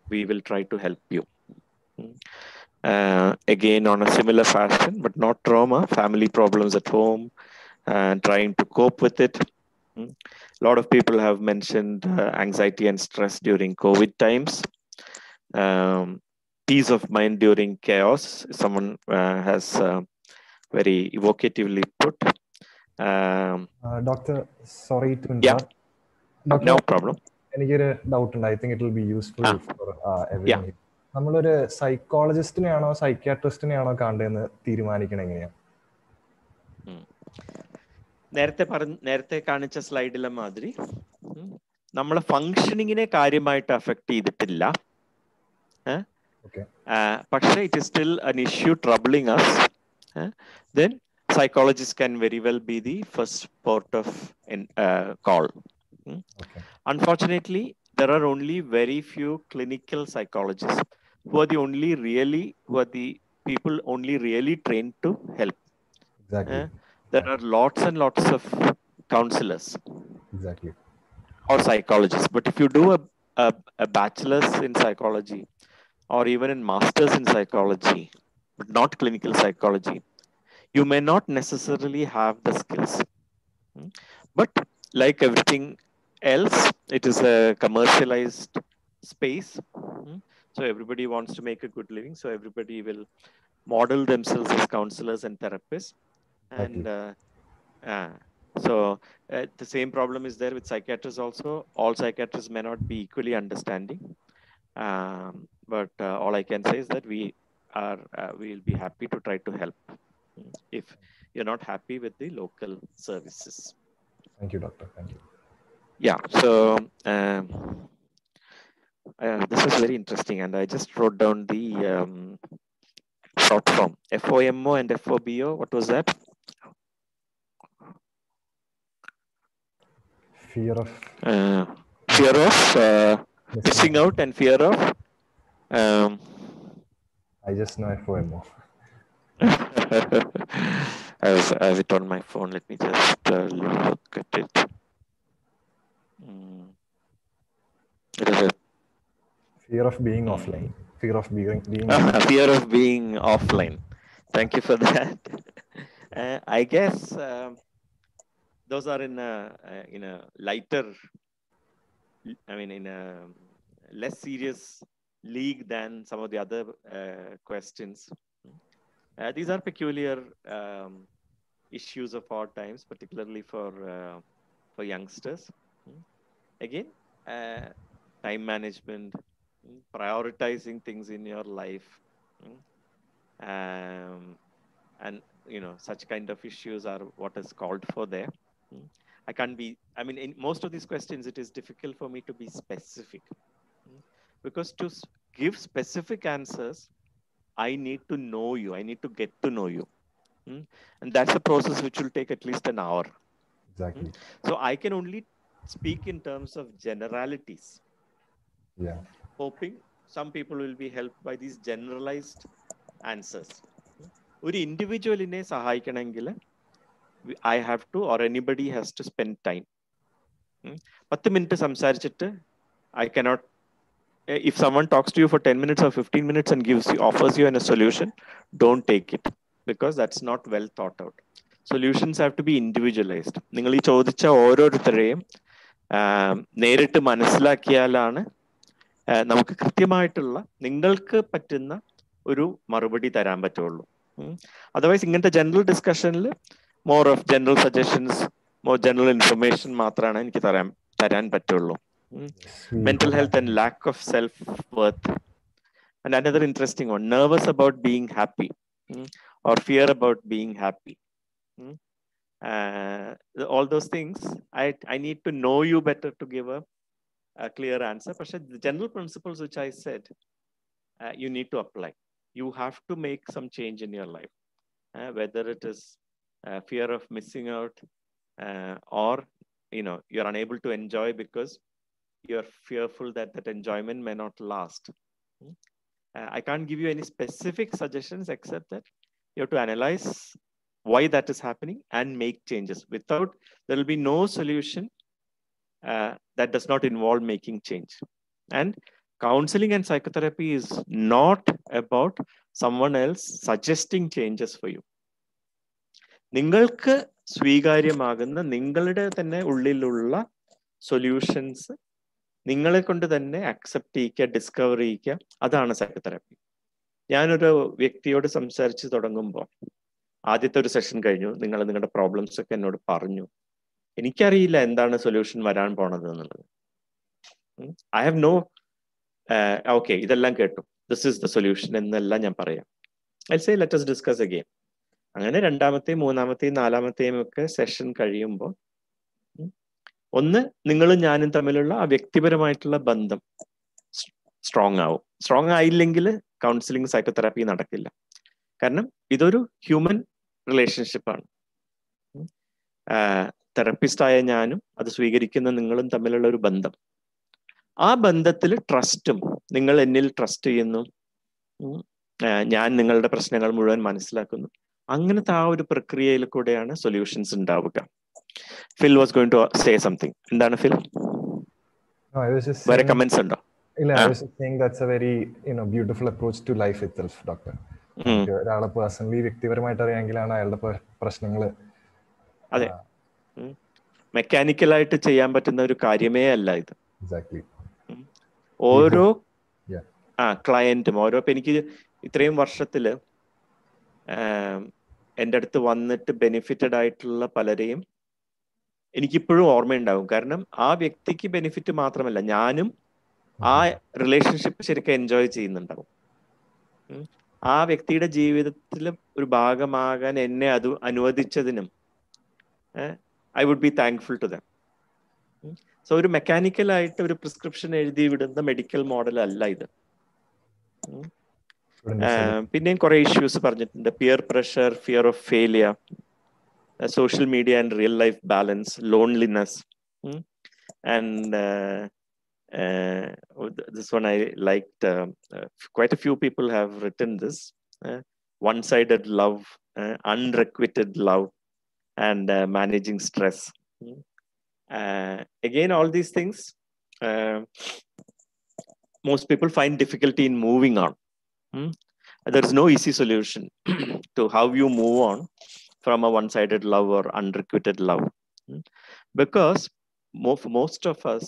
We will try to help you. Again, on a similar fashion, but not trauma, family problems at home, and trying to cope with it. A lot of people have mentioned anxiety and stress during COVID times. Peace of mind during chaos. Someone has very evocatively put. Doctor, sorry to interrupt. Yeah, Doctor, no problem. I get a doubt, and I think it will be useful for everyone. Yeah. നമ്മളൊരു സൈക്കോളജിസ്റ്റിനെയാണോ സൈക്യാട്രിസ്റ്റിനെയാണോ കാണേണ്ടതെന്ന് തീരുമാനിക്കണം എങ്ങനെയാ? നേരത്തെ കാണിച്ച സ്ലൈഡിലെ മാതിരി നമ്മളെ ഫങ്ഷനിങ്ങിനെ കാര്യമായിട്ട് affect ചെയ്തിട്ടില്ല. പക്ഷേ it is still an issue troubling us. Then psychologists can very well be the first port of call. Unfortunately, there are only very few clinical psychologists who are the people only really trained to help. Exactly. There are lots and lots of counselors. Exactly. Or psychologists. But if you do a bachelor's in psychology or even a master's in psychology, but not clinical psychology, you may not necessarily have the skills. But like everything else, it is a commercialized space. So everybody wants to make a good living. So everybody will model themselves as counselors and therapists. And so the same problem is there with psychiatrists also. All psychiatrists may not be equally understanding. But all I can say is that we'll be happy to try to help if you're not happy with the local services. Thank you, doctor. Thank you. Yeah, so this is very interesting, and I just wrote down the short form. FOMO and FOBO, what was that? Fear of missing out and fear of I just know FOMO. I have it on my phone. Let me just look at it. It is Fear of being offline. Fear of being fear of being offline. Thank you for that. I guess those are in a lighter, in a less serious league than some of the other questions. These are peculiar issues of our times, particularly for youngsters. Again, time management, prioritizing things in your life, and such kind of issues are what is called for there. I can't be, in most of these questions, it is difficult for me to be specific, because to give specific answers, I need to know you. I need to get to know you. And that's a process which will take at least an hour. Exactly. So I can only speak in terms of generalities. Yeah. Hoping some people will be helped by these generalized answers. ഒരു ഇൻഡിവിജ്വലിനെ സഹായിക്കണമെങ്കിൽ I have to, or anybody has to spend time. 10 minutes സംസാരിച്ചിട്ട് I cannot. If someone talks to you for 10 minutes or 15 minutes and offers you a solution, don't take it, because that's not well thought out. Solutions have to be individualized. നിങ്ങൾ ഈ ചോദിച്ച ഓരോരുത്തരെയും നേരിട്ട് മനസ്സിലാക്കിയാലാണ് നമുക്ക് കൃത്യമായിട്ടുള്ള നിങ്ങൾക്ക് പറ്റുന്ന ഒരു മറുപടി തരാൻ പറ്റുള്ളൂ. അതർവൈസ് ഇങ്ങനത്തെ ജനറൽ ഡിസ്കഷനിൽ more of general suggestions, more general information മാത്രമാണ് എനിക്ക് തരാൻ പറ്റുള്ളൂ. Mental health and lack of self-worth. And another interesting one, nervous about being happy or fear about being happy. All those things, I need to know you better to give a clear answer. But the general principles which I said, you need to apply. You have to make some change in your life, whether it is fear of missing out, or you're unable to enjoy because you're fearful that that enjoyment may not last. I can't give you any specific suggestions except that you have to analyze why that is happening and make changes. Without, there will be no solution that does not involve making change. And counseling and psychotherapy is not about someone else suggesting changes for you. നിങ്ങൾക്ക് സ്വീകാര്യമാകുന്ന നിങ്ങളുടെ തന്നെ ഉള്ളിലുള്ള solutions നിങ്ങളെ കൊണ്ട് തന്നെ accept ചെയ്യിക്കുക, discover ചെയ്യിക്കുക, അതാണ് സൈക്കോതെറാപ്പി. ഞാനൊരു വ്യക്തിയോട് സംസാരിച്ച് തുടങ്ങുമ്പോൾ, ആദ്യത്തെ ഒരു സെഷൻ കഴിഞ്ഞു, നിങ്ങൾ നിങ്ങളുടെ പ്രോബ്ലംസ് ഒക്കെ എന്നോട് പറഞ്ഞു, എനിക്കറിയില്ല എന്താണ് സൊല്യൂഷൻ വരാൻ പോണത് എന്നുള്ളത്. ഐ ഹാവ് നോ, ഓക്കെ, ഇതെല്ലാം കേട്ടു, this is the solution എന്നല്ല ഞാൻ പറയാം. I'll say let us discuss again. അങ്ങനെ രണ്ടാമത്തെയും മൂന്നാമത്തെയും നാലാമത്തെയും ഒക്കെ സെഷൻ കഴിയുമ്പോൾ ഒന്ന് നിങ്ങളും ഞാനും തമ്മിലുള്ള ആ വ്യക്തിപരമായിട്ടുള്ള ബന്ധം സ്ട്രോങ് ആവും. സ്ട്രോങ് ആയില്ലെങ്കിൽ കൗൺസിലിംഗ് സൈക്കോതെറാപ്പി നടക്കില്ല. കാരണം ഇതൊരു ഹ്യൂമൻ റിലേഷൻഷിപ്പാണ്. തെറപ്പിസ്റ്റായ ഞാനും അത് സ്വീകരിക്കുന്ന നിങ്ങളും തമ്മിലുള്ള ഒരു ബന്ധം. ആ ബന്ധത്തിൽ ട്രസ്റ്റും, നിങ്ങൾ എന്നിൽ ട്രസ്റ്റ് ചെയ്യുന്നു, ഞാൻ നിങ്ങളുടെ പ്രശ്നങ്ങൾ മുഴുവൻ മനസ്സിലാക്കുന്നു, അങ്ങനത്തെ ആ ഒരു പ്രക്രിയയിൽ കൂടെയാണ് സൊല്യൂഷൻസ് ഉണ്ടാവുക. Phil was going to say something. എന്താണ് ഫിൽ? വേറെ കമന്റ്സ് ഉണ്ടോ? I was just saying that's a very beautiful approach to life itself, doctor. ഒരാളെ പേഴ്സണലി വ്യക്തിപരമായിട്ട് അറിയാമെങ്കിലാണ് അയാളുടെ പ്രശ്നങ്ങൾ. അതെ, മെക്കാനിക്കലായിട്ട് ചെയ്യാൻ പറ്റുന്ന ഒരു കാര്യമേ അല്ല ഇത്. ഓരോ ക്ലയന്റും ഇപ്പൊ എനിക്ക് ഇത്രയും വർഷത്തില് എൻ്റെ അടുത്ത് വന്നിട്ട് ബെനിഫിറ്റഡ് ആയിട്ടുള്ള പലരെയും എനിക്കിപ്പോഴും ഓർമ്മയുണ്ടാവും. കാരണം ആ വ്യക്തിക്ക് ബെനിഫിറ്റ് മാത്രമല്ല, ഞാനും ആ റിലേഷൻഷിപ്പ് ശരിക്കും എൻജോയ് ചെയ്യുന്നുണ്ടാവും. ആ വ്യക്തിയുടെ ജീവിതത്തിൽ ഒരു ഭാഗമാകാൻ എന്നെ അത് അനുവദിച്ചതിനും I would be thankful to them. So ഒരു മെക്കാനിക്കലായിട്ട് ഒരു പ്രിസ്ക്രിപ്ഷൻ എഴുതി വിടുന്ന മെഡിക്കൽ മോഡൽ അല്ല ഇത്. പിന്നെയും കുറെ ഇഷ്യൂസ് പറഞ്ഞിട്ടുണ്ട്. Peer pressure, fear of failure, social media and real life balance, loneliness, and this one I liked. Quite a few people have written this. One-sided love, unrequited love, and managing stress. Again, all these things, most people find difficulty in moving on. There is no easy solution to how you move on from a one-sided love or unrequited love, because most of us,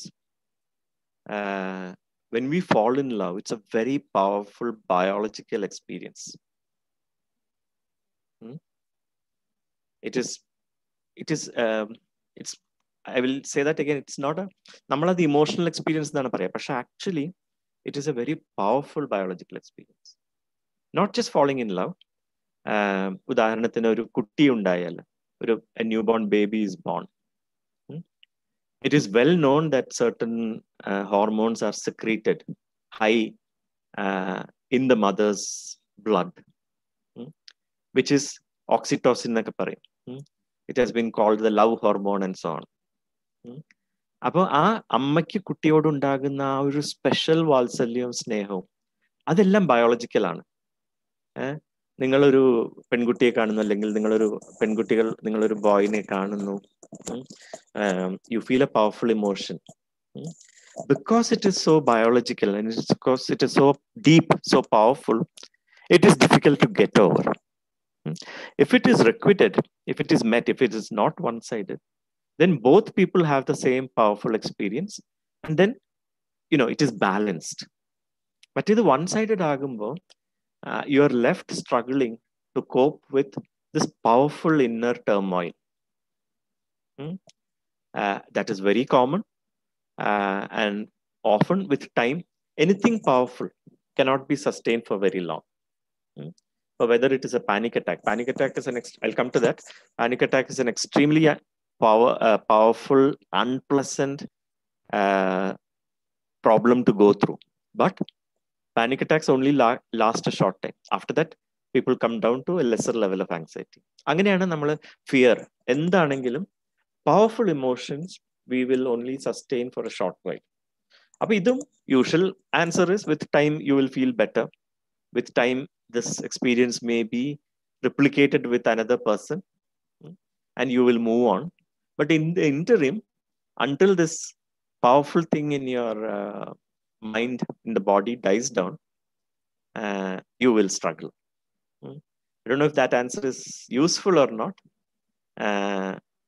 when we fall in love, it's a very powerful biological experience. It's I will say that again, it's not a namala the emotional experience enna paraya, but actually it is a very powerful biological experience. Not just falling in love. ഉദാഹരണത്തിന് ഒരു കുട്ടി ഉണ്ടായാൽ, ഒരു newborn baby is born, it is well known that certain hormones are secreted high in the mother's blood, which is oxytocin എന്നൊക്കെ പറയും. It has been called the love hormone and so on. അപ്പോൾ ആ അമ്മയ്ക്ക് കുട്ടിയോടുണ്ടാകുന്ന ആ ഒരു special വാത്സല്യവും സ്നേഹവും അതെല്ലാം ബയോളജിക്കലാണ്. നിങ്ങളൊരു പെൺകുട്ടിയെ കാണുന്നു, അല്ലെങ്കിൽ നിങ്ങളൊരു ബോയിനെ കാണുന്നു, you feel a powerful emotion. Because it is so biological and because it is so deep, so powerful, it is difficult to get over. If it is requited, if it is met, if it is not one-sided, then both people have the same powerful experience, and then it is balanced. But ഇത് one-sided ആകുമ്പോൾ you are left struggling to cope with this powerful inner turmoil. That is very common, and often with time, anything powerful cannot be sustained for very long. So whether it is a panic attack is I'll come to that. Panic attack is an extremely powerful, unpleasant problem to go through. But panic attacks only last a short time. After that, people come down to a lesser level of anxiety. അങ്ങനെയാണ് നമ്മൾ fear എന്താണെങ്കിലും powerful emotions we will only sustain for a short while. അപ്പോൾ ഇതും usual answer is with time you will feel better. With time this experience may be replicated with another person and you will move on. But in the interim, until this powerful thing in your mind, in the body dies down, you will struggle. I don't know if that answer is useful or not.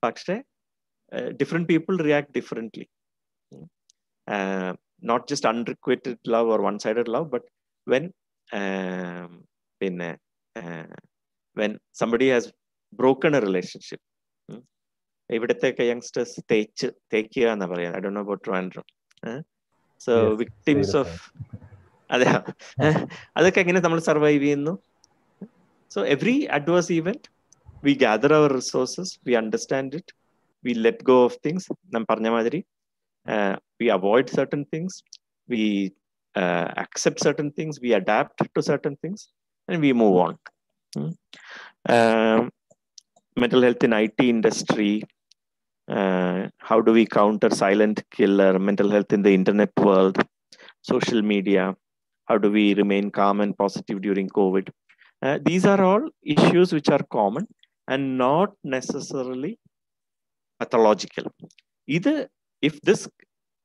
But different people react differently. Not just unrequited love or one-sided love, but when somebody has broken a relationship. ഇവിടത്തെയൊക്കെ youngsters തേക്കുക എന്നാ പറയാ. I don't know about Trivandrum. So victims of അതെ, അതൊക്കെ എങ്ങനെ നമ്മൾ survive ചെയ്യുന്നു? So every adverse event, we gather our resources, we understand it, we let go of things. നാം പറഞ്ഞ മാതിരി we avoid certain things, we accept certain things, we adapt to certain things, and we move on. Mental health in IT industry, how do we counter silent killer, mental health in the internet world, social media, how do we remain calm and positive during COVID? These are all issues which are common and not necessarily pathological. Either if this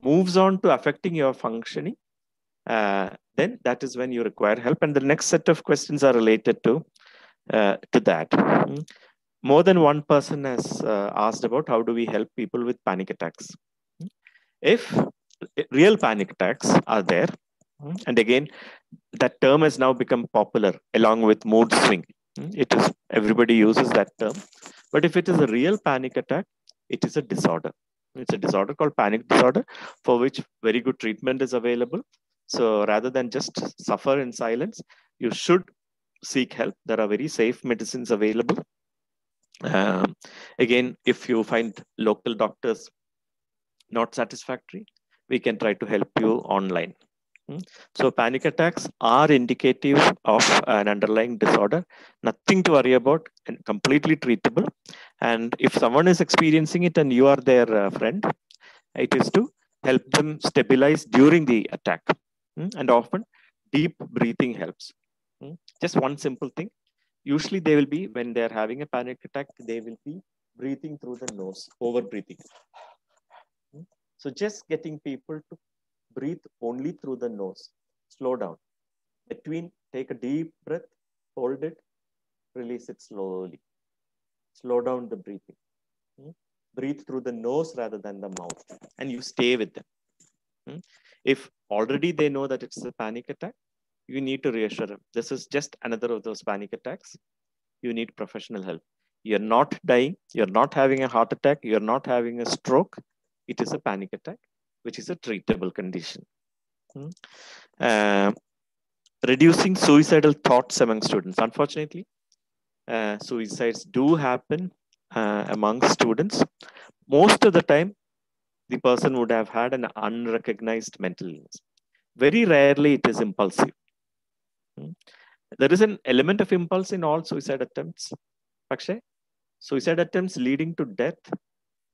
moves on to affecting your functioning, then that is when you require help. And the next set of questions are related to that. More than one person has asked about how do we help people with panic attacks. If real panic attacks are there, and again, that term has now become popular along with mood swing. It is, everybody uses that term. But if it is a real panic attack, it is a disorder. It's a disorder called panic disorder, for which very good treatment is available. So rather than just suffer in silence, you should seek help. There are very safe medicines available. Again, if you find local doctors not satisfactory, we can try to help you online. So panic attacks are indicative of an underlying disorder, nothing to worry about, and completely treatable. And if someone is experiencing it and you are their friend, it is to help them stabilize during the attack. And often deep breathing helps. Just one simple thing. Usually they will be, when they are having a panic attack, they will be breathing through the nose, over breathing. So just getting people to breathe only through the nose. Slow down. Take a deep breath, hold it, release it slowly. Slow down the breathing. Breathe through the nose rather than the mouth, and you stay with them. If already they know that it's a panic attack, you need to reassure them. This is just another of those panic attacks. You need professional help. You're not dying. You're not having a heart attack. You're not having a stroke. It is a panic attack, which is a treatable condition. Reducing suicidal thoughts among students. Unfortunately, suicides do happen among students. Most of the time, the person would have had an unrecognized mental illness. Very rarely it is impulsive. There is an element of impulse in all suicide attempts. Pakshe, suicide attempts leading to death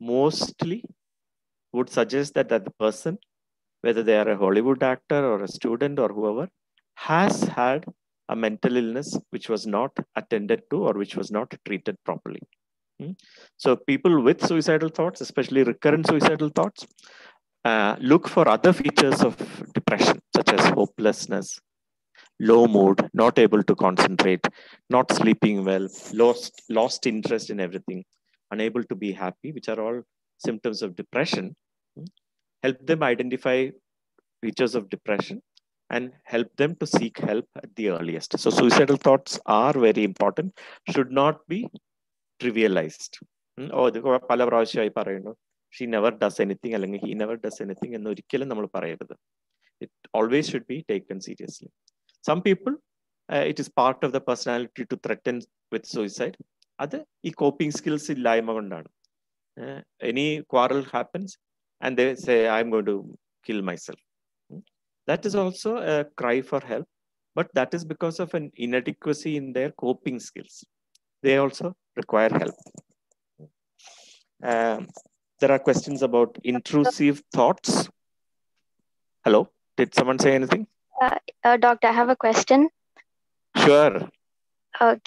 mostly would suggest that the person, whether they are a Hollywood actor or a student or whoever, has had a mental illness which was not attended to or which was not treated properly. So people with suicidal thoughts, especially recurrent suicidal thoughts, look for other features of depression, such as hopelessness, low mood, not able to concentrate, not sleeping well, lost interest in everything, unable to be happy, which are all symptoms of depression. Help them identify features of depression and help them to seek help at the earliest. So suicidal thoughts are very important, should not be trivialized. പല പ്രാവശ്യമായി പറയുന്നു, she never does anything അല്ലെങ്കിൽ he never does anything എന്ന് ഒരിക്കലും നമ്മൾ പറയരുത്. It always should be taken seriously. Some people, it is part of the personality to threaten with suicide. അത് ഈ coping skills ഇല്ലായ്മ കൊണ്ടാണ്. Any quarrel happens and they say, I'm going to kill myself. That is also a cry for help, but that is because of an inadequacy in their coping skills. They also require help. There are questions about intrusive thoughts. Hello, did someone say anything? Doctor, I have a question. Sure.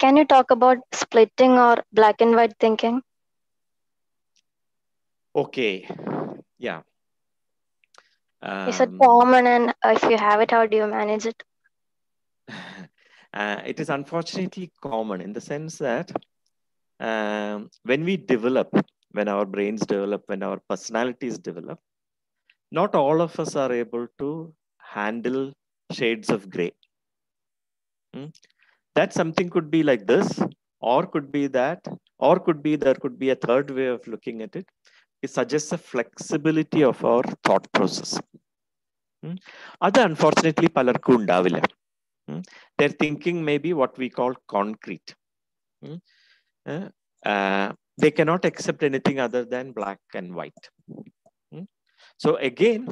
Can you talk about splitting or black and white thinking? Okay. Yeah. Is it common, and if you have it, how do you manage it? It is unfortunately common in the sense that when we develop, when our brains develop, when our personalities develop, not all of us are able to handle shades of gray. That something could be like this, or could be that, or could be there could be a third way of looking at it. It suggests a flexibility of our thought process. Other, unfortunately, palarkku undavilla. Their thinking may be what we call concrete. They cannot accept anything other than black and white. So again,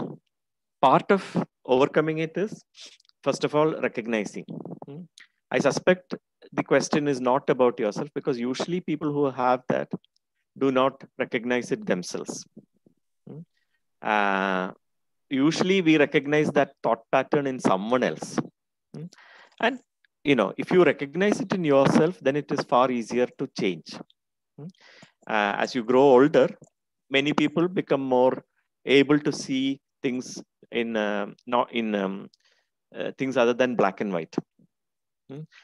part of overcoming it is, first of all, recognizing. I suspect the question is not about yourself, because usually people who have that do not recognize it themselves. Usually we recognize that thought pattern in someone else. And, if you recognize it in yourself, then it is far easier to change. As you grow older, many people become more able to see things in not in things other than black and white.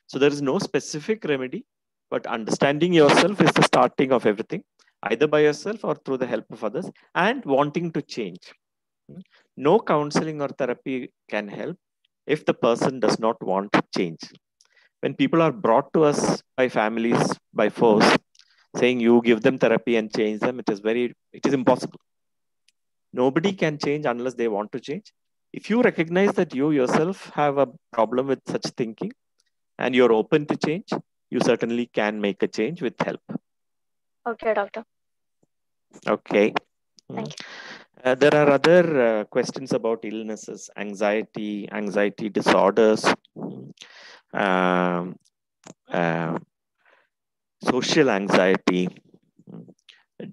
So there is no specific remedy, but understanding yourself is the starting of everything, either by yourself or through the help of others, and wanting to change. No counseling or therapy can help if the person does not want to change. When people are brought to us by families by force, saying you give them therapy and change them, it is impossible. Nobody can change unless they want to change. If you recognize that you yourself have a problem with such thinking and you're open to change, you certainly can make a change with help. Okay, doctor. Okay. Thank you. There are other questions about illnesses, anxiety disorders, social anxiety,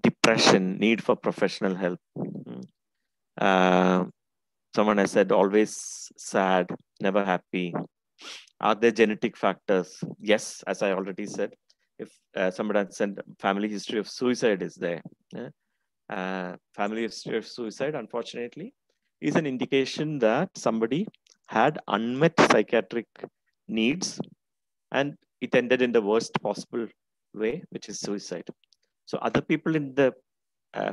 depression, need for professional help. Someone has said always sad, never happy. Are there genetic factors? Yes, as I already said. If somebody has said family history of suicide is there. Family history of suicide, unfortunately, is an indication that somebody had unmet psychiatric needs and it ended in the worst possible way, which is suicide. So other people in the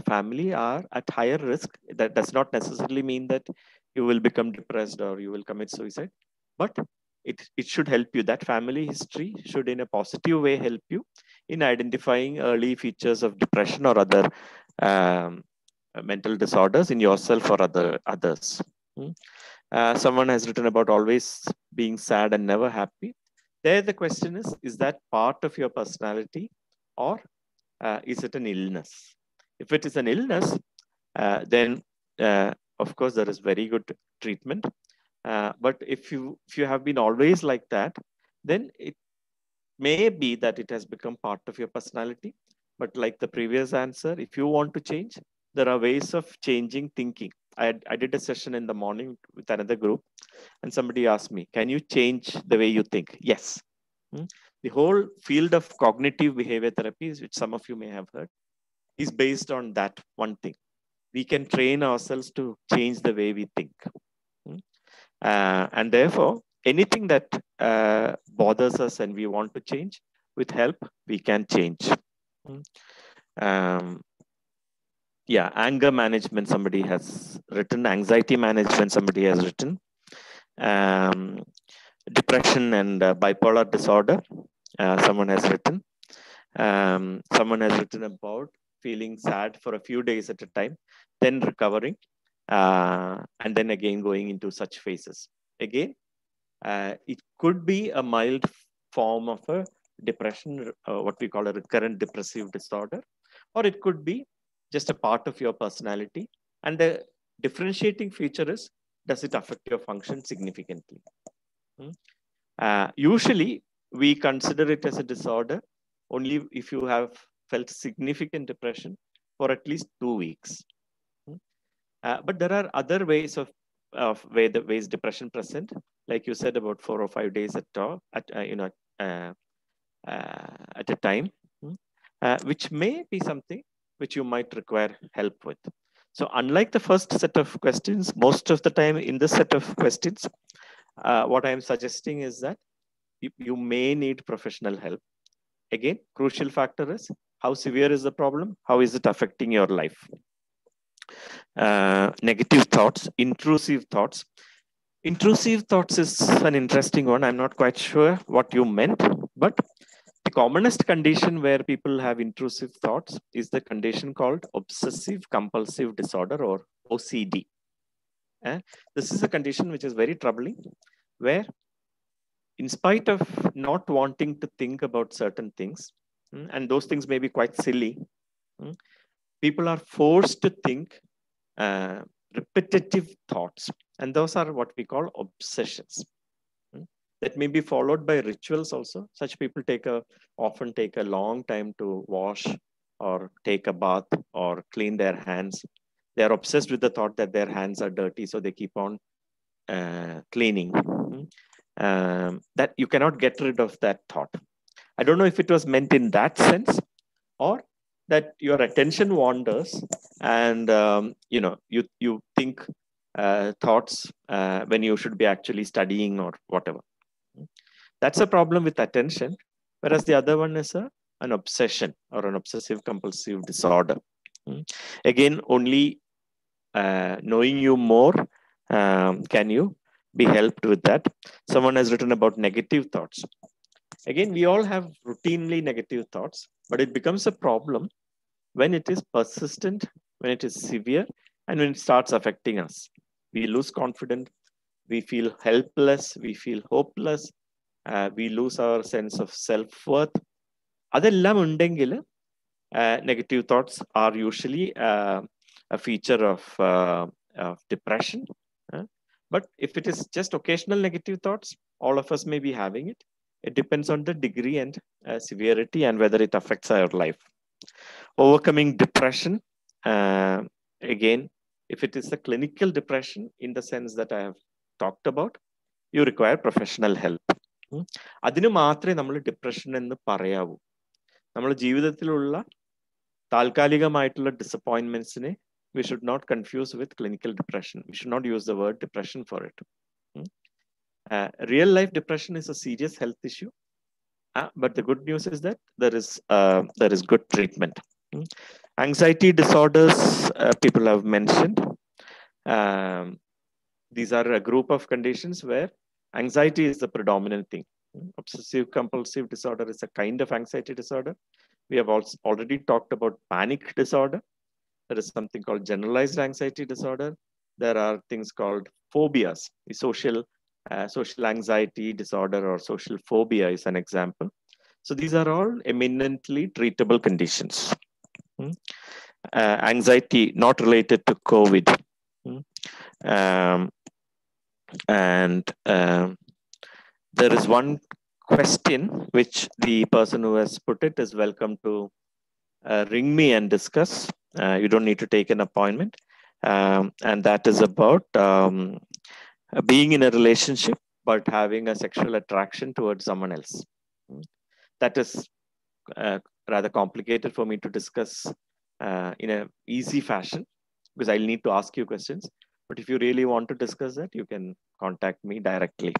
family are at higher risk. That does not necessarily mean that you will become depressed or you will commit suicide, but it should help you. That family history should in a positive way help you in identifying early features of depression or other mental disorders in yourself or others. Someone has written about always being sad and never happy. There the question is that part of your personality or is it an illness? If it is an illness, then of course there is very good treatment. But if you have been always like that, then it may be that it has become part of your personality. But like the previous answer, if you want to change, there are ways of changing thinking. I did a session in the morning with another group, and somebody asked me, can you change the way you think? Yes. The whole field of cognitive behavior therapies, which some of you may have heard, is based on that one thing. We can train ourselves to change the way we think. And therefore, anything that bothers us and we want to change, with help, we can change. Yeah, anger management, somebody has written. Anxiety management, somebody has written. Depression and bipolar disorder, someone has written. Someone has written about feeling sad for a few days at a time, then recovering, and then again going into such phases. Again, it could be a mild form of a depression, what we call a recurrent depressive disorder, or it could be just a part of your personality. And the differentiating feature is, does it affect your function significantly? Usually, we consider it as a disorder only if you have felt significant depression for at least 2 weeks. But there are other ways of ways depression present, like you said, about 4 or 5 days at a time, which may be something which you might require help with. So unlike the first set of questions, most of the time in this set of questions, what I'm suggesting is that you may need professional help. Again, crucial factor is how severe is the problem? How is it affecting your life? Negative thoughts, intrusive thoughts. Intrusive thoughts is an interesting one. I'm not quite sure what you meant, but the commonest condition where people have intrusive thoughts is the condition called obsessive compulsive disorder, or OCD. This is a condition which is very troubling, where in spite of not wanting to think about certain things, and those things may be quite silly, people are forced to think repetitive thoughts, and those are what we call obsessions. That may be followed by rituals also. Such people often take a long time to wash or take a bath or clean their hands. They are obsessed with the thought that their hands are dirty, so they keep on cleaning. That you cannot get rid of that thought. I don't know if it was meant in that sense, or that your attention wanders and you think thoughts when you should be actually studying or whatever. That's a problem with attention, whereas the other one is an obsession or an obsessive compulsive disorder. Again, only knowing you more can you be helped with that. Someone has written about negative thoughts. Again, we all have routinely negative thoughts, but it becomes a problem when it is persistent, when it is severe, and when it starts affecting us. We lose confidence, we feel helpless, we feel hopeless, we lose our sense of self-worth. Adellam undengil, negative thoughts are usually a feature of depression. But if it is just occasional negative thoughts, all of us may be having it. It depends on the degree and severity and whether it affects our life. Overcoming depression, again, if it is a clinical depression in the sense that I have talked about, you require professional help. അതിന് മാത്രമേ നമ്മൾ depression എന്ന് പറയാവൂ. നമ്മുടെ ജീവിതത്തിലുള്ള താൽക്കാലികമായിട്ടുള്ള ഡിസപ്പോയിൻമെന്റ്സിനെ we should not confuse with clinical depression. We should not use the word depression for it. Real life depression is a serious health issue, but the good news is that there is good treatment. Anxiety disorders, people have mentioned. These are a group of conditions where anxiety is the predominant thing. Obsessive compulsive disorder is a kind of anxiety disorder. We have also already talked about panic disorder. There is something called generalized anxiety disorder. There are things called phobias. The social anxiety disorder or social phobia is an example. So these are all eminently treatable conditions. Anxiety not related to COVID. There is one question which the person who has put it is welcome to ring me and discuss. You don't need to take an appointment. And that is about being in a relationship but having a sexual attraction towards someone else. That is rather complicated for me to discuss in an easy fashion, because I'll need to ask you questions. But if you really want to discuss that, you can contact me directly.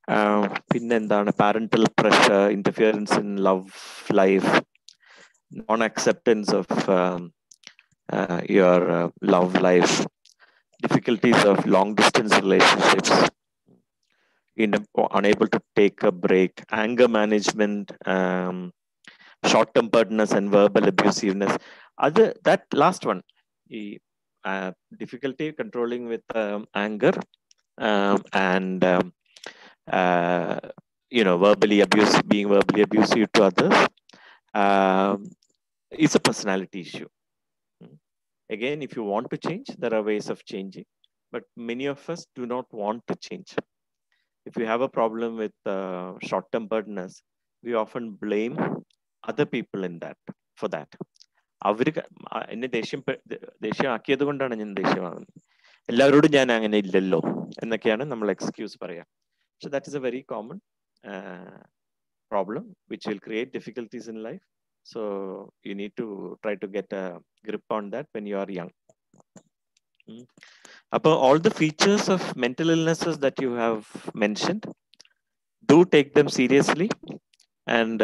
Parental pressure, interference in love life, non-acceptance of your love life, difficulties of long-distance relationships, unable to take a break, anger management, short-temperedness and verbal abusiveness. That last one, difficulty controlling with anger and being verbally abusive to others. It's a personality issue. Again, if you want to change, there are ways of changing, but many of us do not want to change. If you have a problem with short-temperedness, we often blame other people for that. എന്നെ ദേഷ്യമാക്കിയത് കൊണ്ടാണ് ഞാൻ ദേഷ്യമാകുന്നത്, എല്ലാവരോടും ഞാൻ അങ്ങനെ ഇല്ലല്ലോ എന്നൊക്കെയാണ് നമ്മൾ excuse പറയാ. So that is a very common problem which will create difficulties in life. So you need to try to get a grip on that when you are young. About all the features of mental illnesses that you have mentioned, do take them seriously and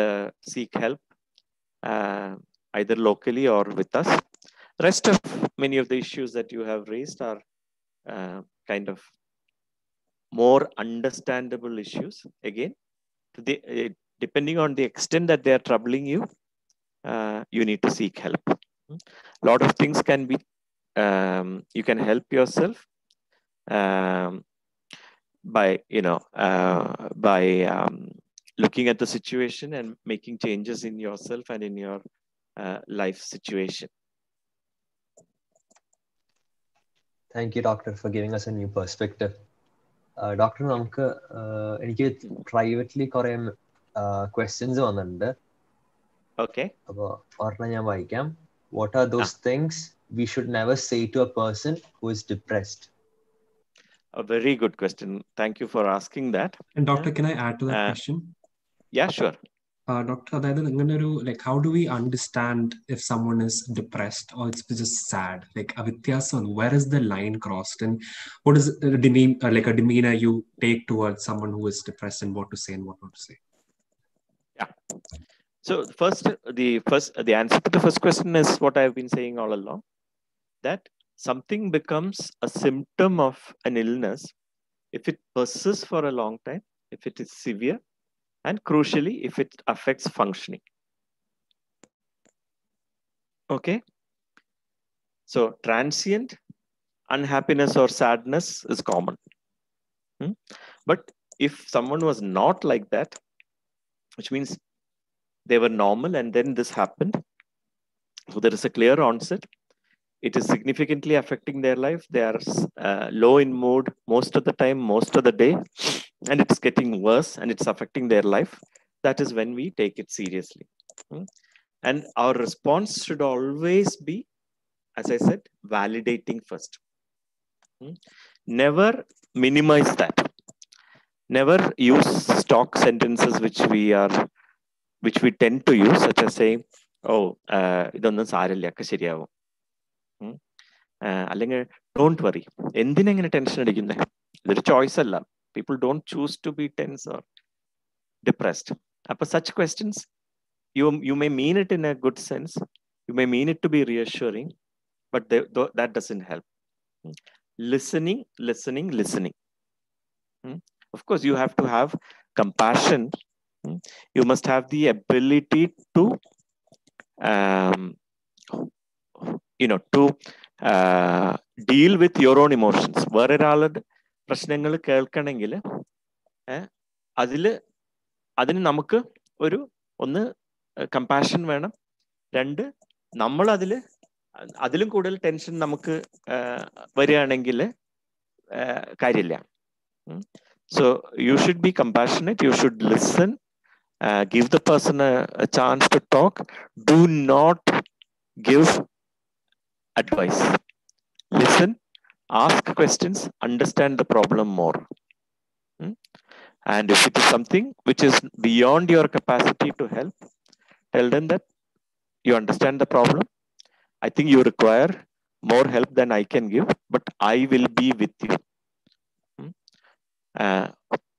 seek help either locally or with us. Rest of many of the issues that you have raised are kind of more understandable issues. Again, depending on the extent that they are troubling you, you need to seek help. A lot of things can be, you can help yourself by looking at the situation and making changes in yourself and in your life situation. Thank you, Doctor, for giving us a new perspective. Doctor, നമുക്ക് എനിക്ക് privately കുറേ questions വന്നിട്ടുണ്ട്. Okay. അപ്പോൾ ഒരെണ്ണം ഞാൻ വായിക്കാം. What are those things we should never say to a person who is depressed? A very good question. Thank you for asking that. And Doctor, can I add to that question? Yeah, sure. Doctor, like, how do we understand if someone is depressed or it's just sad? Like, where is the line crossed, and what is a demeanor you take towards someone who is depressed, and what to say and what not to say? Yeah. So the answer to the first question is what I've been saying all along, that something becomes a symptom of an illness if it persists for a long time, if it is severe, and crucially, if it affects functioning. Okay. So transient unhappiness or sadness is common. But if someone was not like that, which means they were normal and then this happened, so there is a clear onset, it is significantly affecting their life, they are low in mood most of the time, most of the day, and it's getting worse and it's affecting their life, that is when we take it seriously. And our response should always be, as I said, validating first. Never minimize that. Never use stock sentences which we tend to use, such as saying, oh, idonnum saarilla akka seriyavum. അല്ലെങ്കിൽ don't worry. എന്തിനാ ഇങ്ങനെ tension അടിക്കുന്നത്? ഇതൊരു choice അല്ല. People don't choose to be tense or depressed. But such questions, you may mean it in a good sense. You may mean it to be reassuring, but that doesn't help. Listening. Of course, you have to have compassion. You must have the ability to, deal with your own emotions. വേറെ ഒരാളുടെ പ്രശ്നങ്ങൾ കേൾക്കണമെങ്കിൽ അതിന് നമുക്ക് ഒന്ന് compassion വേണം, രണ്ട് നമ്മൾ അതിലും കൂടുതൽ ടെൻഷൻ നമുക്ക് വരികയാണെങ്കിൽ കാര്യമില്ല. So you should be compassionate, you should listen, give the person a chance to talk. Do not give advice. Listen, ask questions, understand the problem more. And if it is something which is beyond your capacity to help, tell them that you understand the problem. I think you require more help than I can give, but I will be with you.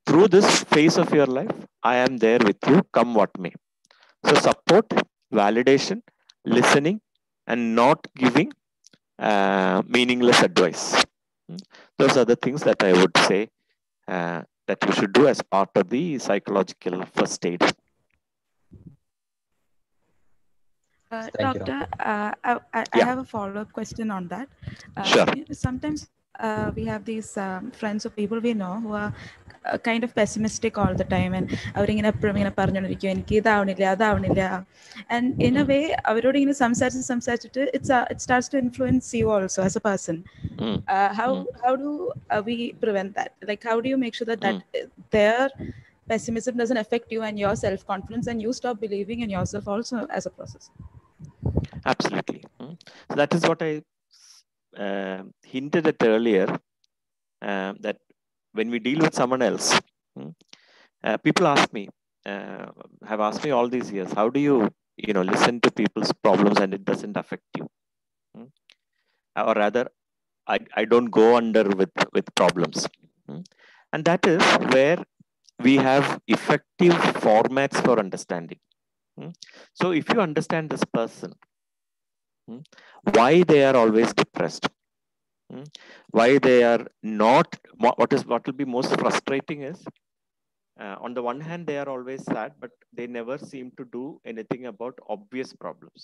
Through this phase of your life, I am there with you, come what may. So support, validation, listening, and not giving meaningless advice. Those are the things that I would say that you should do as part of the psychological first aid. Doctor, I have a follow-up question on that. Sure. Sometimes we have these friends or people we know who are kind of pessimistic all the time, and അവരിങ്ങനെ എപ്പോഴും ഇങ്ങനെ പറഞ്ഞുകൊണ്ടിരിക്കും എനിക്ക് ഇതാവണില്ല അതാവണില്ല, and in a way അവരോട് ഇങ്ങനെ സംസാരിച്ചിട്ട് it starts to influence you also as a person. How do we prevent that? Like, how do you make sure that their pessimism doesn't affect you and your self-confidence, and you stop believing in yourself also as a process? Absolutely. So that is what I hinted at earlier, that when we deal with someone else, people have asked me all these years, how do you listen to people's problems and it doesn't affect you? Or rather, I don't go under with problems. And that is where we have effective formats for understanding. So if you understand this person, why they are always depressed, why they are not, what will be most frustrating is, on the one hand, they are always sad, but they never seem to do anything about obvious problems.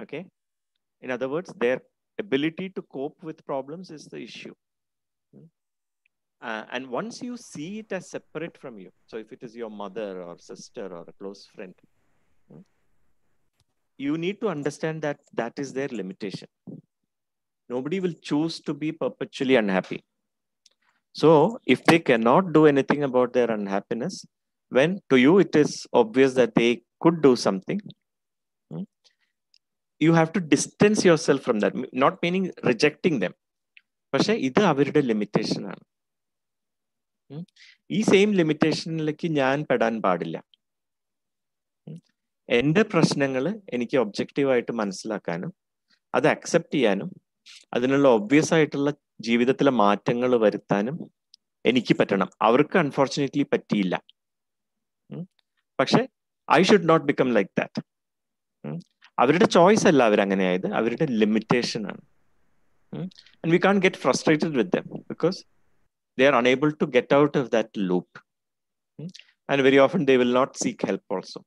Okay. In other words, ability to cope with problems is the issue. And once you see it as separate from you, so if it is your mother or sister or a close friend, you need to understand that that is their limitation. Nobody will choose to be perpetually unhappy. So if they cannot do anything about their unhappiness, when to you it is obvious that they could do something, you have to distance yourself from that. Not meaning rejecting them, പക്ഷെ ഇത് അവരുടെ limitation ആണ്. ഈ same ലിമിറ്റേഷനിലേക്ക് ഞാൻ പെടാൻ പാടില്ല. എൻ്റെ പ്രശ്നങ്ങൾ എനിക്ക് ഒബ്ജക്റ്റീവായിട്ട് മനസ്സിലാക്കാനും അത് അക്സെപ്റ്റ് ചെയ്യാനും അതിനുള്ള ഒബ്വിയസ് ആയിട്ടുള്ള ജീവിതത്തിലെ മാറ്റങ്ങൾ വരുത്താനും എനിക്ക് പറ്റണം. അവർക്ക് അൺഫോർച്ചുനേറ്റ്ലി പറ്റിയില്ല. പക്ഷെ I should not become like that. അവരുടെ ചോയ്സ് അല്ല അവരങ്ങനെയായത്, അവരുടെ ലിമിറ്റേഷൻ ആണ്. And we can't get frustrated with them because they are unable to get out of that loop. And very often they will not seek help also.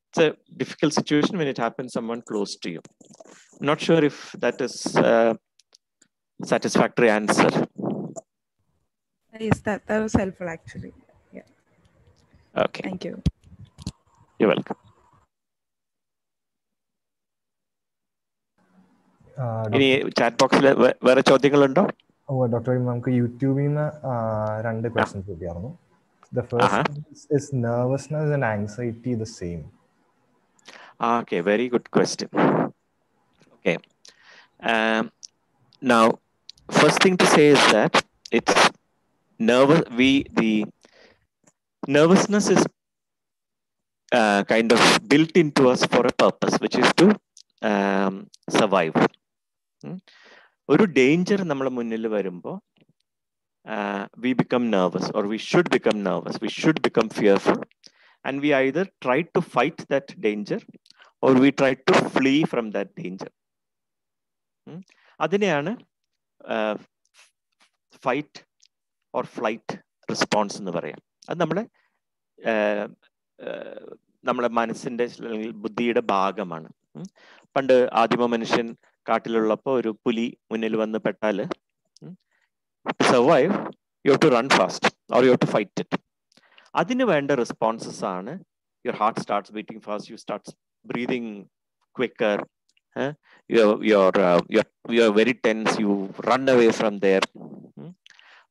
It's a difficult situation when it happens someone close to you. I'm not sure if that is a satisfactory answer. Yes, that was helpful actually. Yeah. Okay. Thank you. You're welcome. ഇനി chat ബോക്സിൽ വേറെ ചോദ്യങ്ങളുണ്ടോ? Doctor, നമുക്ക് യൂട്യൂബിൽ നിന്ന് 2 questions കിട്ടിയായിരുന്നു. The first is nervousness and anxiety the same? Okay, very good question. Okay. Now, first thing to say is that it's the nervousness is kind of built into us for a purpose, which is to survive. ഒരു danger നമ്മളെ മുന്നിൽ വരുമ്പോൾ we become nervous, or we should become nervous, we should become fearful, and we either try to fight that danger or we try to flee from that danger. അതിനെയാണ് fight or flight response എന്ന് പറയാം. അത് നമ്മളെ മനസ്സിന്റെ അല്ലെങ്കിൽ ബുദ്ധിയുടെ ഭാഗമാണ്. പണ്ട് ആദിമ മനുഷ്യൻ കാട്ടിലുള്ളപ്പോൾ ഒരു പുലി മുന്നിൽ വന്ന് പെട്ടാൽ to survive you have to run fast or you have to fight it. അതിന് വേണ്ട റെസ്പോൺസസ് ആണ് your heart starts beating fast, you start breathing quicker, you're very tense, you run away from there.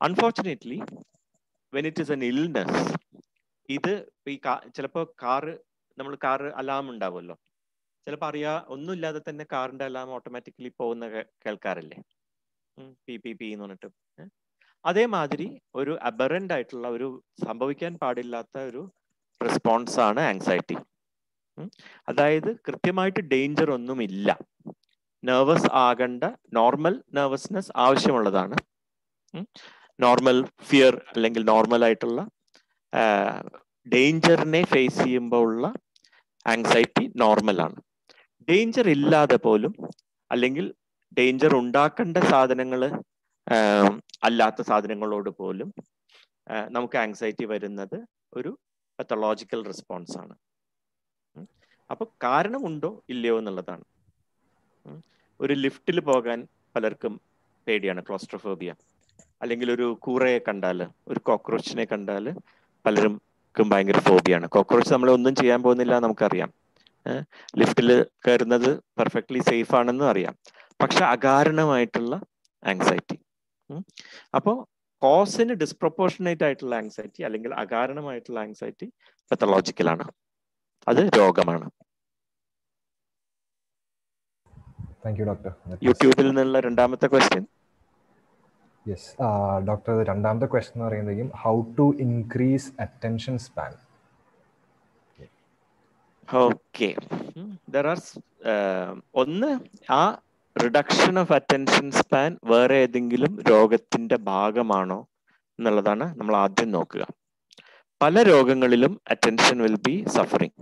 Unfortunately, when it is an illness, ഇത് ചിലപ്പോൾ നമ്മൾ car alarm ഉണ്ടാവുമല്ലോ, ചിലപ്പോൾ ഒന്നുമില്ലാതെ തന്നെ കാറിന്റെ അലാം ഓട്ടോമാറ്റിക്കലി പോകുന്ന കേൾക്കാറില്ലേ, പി എന്ന് പറഞ്ഞിട്ട്. അതേമാതിരി ഒരു അബറന്റ് ആയിട്ടുള്ള ഒരു സംഭവിക്കാൻ പാടില്ലാത്ത ഒരു റെസ്പോൺസ് ആണ് ആങ്സൈറ്റി. അതായത് കൃത്യമായിട്ട് ഡേഞ്ചർ ഒന്നുമില്ല, നെർവസ് ആകേണ്ട നോർമൽ നെർവസ്നെസ് ആവശ്യമുള്ളതാണ്. നോർമൽ ഫിയർ അല്ലെങ്കിൽ നോർമൽ ആയിട്ടുള്ള ഡേഞ്ചറിനെ ഫേസ് ചെയ്യുമ്പോൾ ഉള്ള ആങ്സൈറ്റി നോർമലാണ്. ഡേഞ്ചർ ഇല്ലാതെ പോലും അല്ലെങ്കിൽ ഡേഞ്ചർ ഉണ്ടാക്കേണ്ട സാധനങ്ങൾ അല്ലാത്ത സാധനങ്ങളോട് പോലും നമുക്ക് ആങ്സൈറ്റി വരുന്നത് ഒരു പത്തോളജിക്കൽ റെസ്പോൺസ് ആണ്. അപ്പൊ കാരണമുണ്ടോ ഇല്ലയോ എന്നുള്ളതാണ്. ഒരു ലിഫ്റ്റിൽ പോകാൻ പലർക്കും പേടിയാണ്, ക്ലോസ്ട്രോഫോബിയ. അല്ലെങ്കിൽ ഒരു കൂറയെ കണ്ടാൽ, ഒരു കോക്രോച്ചിനെ കണ്ടാൽ പലർക്കും ഭയങ്കര ഫോബിയാണ്. കോക്രോച്ച് നമ്മളെ ഒന്നും ചെയ്യാൻ പോകുന്നില്ല നമുക്കറിയാം, ലിഫ്റ്റിൽ കയറുന്നത് പെർഫെക്റ്റ്ലി സേഫ് ആണെന്നും അറിയാം, പക്ഷെ അകാരണമായിട്ടുള്ള ആങ്സൈറ്റി. അപ്പോൾ കോസിന് ഡിസ്പ്രൊപ്പോർഷനേറ്റ് ആയിട്ടുള്ള ആങ്സൈറ്റി അല്ലെങ്കിൽ അകാരണമായിട്ടുള്ള ആങ്സൈറ്റി പത്തോളജിക്കലാണ്, അത് രോഗമാണ്. യൂട്യൂബിൽ നിന്നുള്ള രണ്ടാമത്തെ ക്വസ്റ്റ്യൻ. യെസ് ഡോക്ടർ, രണ്ടാമത്തെ ക്വസ്റ്റ്യൻ എന്ന് പറയുന്നതെങ്കിൽ how to increase attention span. Okay, ഒന്ന് ആ റിഡക്ഷൻ ഓഫ് അറ്റൻഷൻ സ്പാൻ വേറെ ഏതെങ്കിലും രോഗത്തിന്റെ ഭാഗമാണോ എന്നുള്ളതാണ് നമ്മൾ ആദ്യം നോക്കുക. പല രോഗങ്ങളിലും അറ്റൻഷൻ വിൽ ബി സഫറിങ്.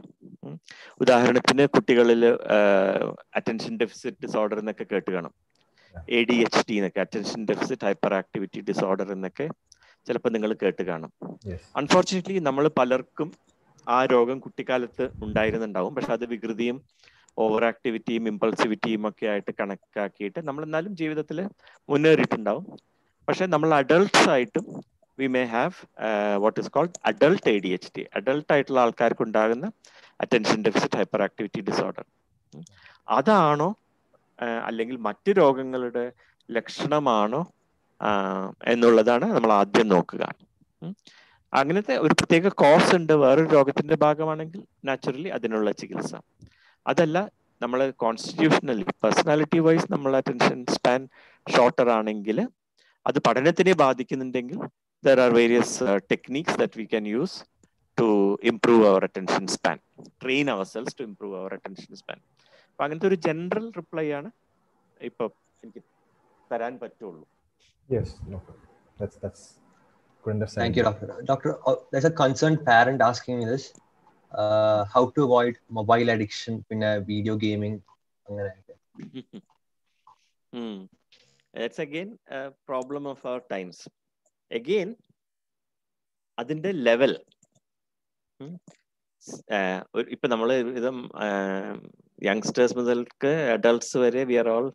ഉദാഹരണത്തിന് കുട്ടികളിൽ അറ്റൻഷൻ ഡെഫിസിറ്റ് ഡിസോർഡർ എന്നൊക്കെ കേട്ട് കാണും, ADHD എന്നൊക്കെ, attention deficit hyperactivity disorder എന്നൊക്കെ ചിലപ്പോൾ നിങ്ങൾ കേട്ട് കാണും. അൺഫോർച്ചുനേറ്റ്ലി നമ്മൾ പലർക്കും ആ രോഗം കുട്ടിക്കാലത്ത് ഉണ്ടായിരുന്നുണ്ടാവും, പക്ഷെ അത് വികൃതിയും ഓവർ ആക്ടിവിറ്റിയും ഇമ്പൾസിവിറ്റിയും ഒക്കെ ആയിട്ട് കണക്കാക്കിയിട്ട് നമ്മൾ എന്നാലും ജീവിതത്തിൽ മുന്നേറിയിട്ടുണ്ടാവും. പക്ഷെ നമ്മൾ അഡൾട്ട്സ് ആയിട്ടും we may have what is called adult ADHD. Adult ആയിട്ടുള്ള ആൾക്കാർക്ക് ഉണ്ടാകുന്ന attention deficit hyperactivity disorder. അതാണോ അല്ലെങ്കിൽ മറ്റ് രോഗങ്ങളുടെ ലക്ഷണമാണോ എന്നുള്ളതാണ് നമ്മൾ ആദ്യം നോക്കുക. അങ്ങനത്തെ ഒരു പ്രത്യേക കോസ് ഉണ്ട്, വേറൊരു രോഗത്തിന്റെ ഭാഗമാണെങ്കിൽ നാച്ചുറലി അതിനുള്ള ചികിത്സ. അതല്ല, നമ്മൾ കോൺസ്റ്റിറ്റ്യൂഷണലി പേഴ്സണാലിറ്റി വൈസ് നമ്മൾ അറ്റൻഷൻ സ്പാൻ ഷോർട്ടർ ആണെങ്കിൽ, അത് പഠനത്തിനെ ബാധിക്കുന്നുണ്ടെങ്കിൽ there are various techniques that we can use to improve our attention span, train ourselves to improve our attention span. അപ്പൊ അങ്ങനത്തെ ഒരു ജനറൽ റിപ്ലൈ ആണ് ഇപ്പൊ എനിക്ക് തരാൻ പറ്റുള്ളൂ. Yes, doctor. That's good understanding. Thank you, doctor. Doctor, there's a concerned parent asking me this. How to avoid mobile addiction, പിന്നെ video gaming അങ്ങനെയൊക്കെ. It's again a problem of our times. Again, അതിന്റെ level ഇപ്പൊ നമ്മള് ഇത് youngsters മുതൽക്ക് adults വരെ we are all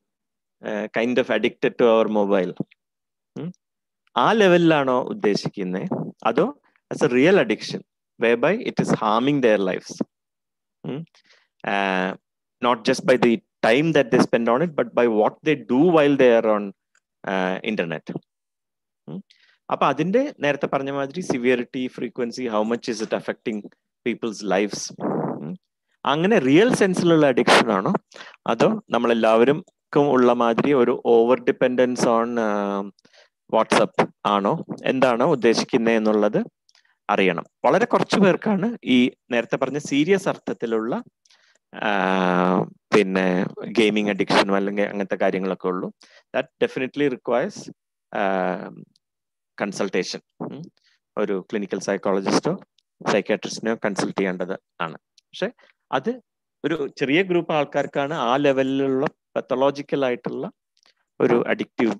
kind of addicted to our mobile. ആ ലെവലിലാണോ ഉദ്ദേശിക്കുന്നത്, അതോ as a real addiction whereby it is harming their lives, not just by the time that they spend on it, but by what they do while they are on internet. അപ്പൊ അതിന്റെ നേരത്തെ പറഞ്ഞ മാതിരി severity, frequency, how much is it affecting people's lifes, അങ്ങനെ real സെൻസിലുള്ള addiction ആണോ, അതോ നമ്മളെല്ലാവരും ഉള്ള മാതിരി ഒരു ഓവർ ഡിപ്പെൻഡൻസ് ഓൺ വാട്സപ്പ് ആണോ, എന്താണോ ഉദ്ദേശിക്കുന്നത് എന്നുള്ളത് അറിയണം. വളരെ കുറച്ചു പേർക്കാണ് ഈ നേരത്തെ പറഞ്ഞ സീരിയസ് അർത്ഥത്തിലുള്ള പിന്നെ ഗെയിമിംഗ് അഡിക്ഷനും അല്ലെങ്കിൽ അങ്ങനത്തെ കാര്യങ്ങളൊക്കെ ഉള്ളൂ. That definitely requires consultation. ഒരു ക്ലിനിക്കൽ സൈക്കോളജിസ്റ്റോ സൈക്കാട്രിസ്റ്റിനെയോ കൺസൾട്ട് ചെയ്യേണ്ടത് ആണ്. പക്ഷെ അത് ഒരു ചെറിയ ഗ്രൂപ്പ് ആൾക്കാർക്കാണ് ആ ലെവലിലുള്ള പത്തോളജിക്കൽ ആയിട്ടുള്ള ഒരു അഡിക്റ്റീവ്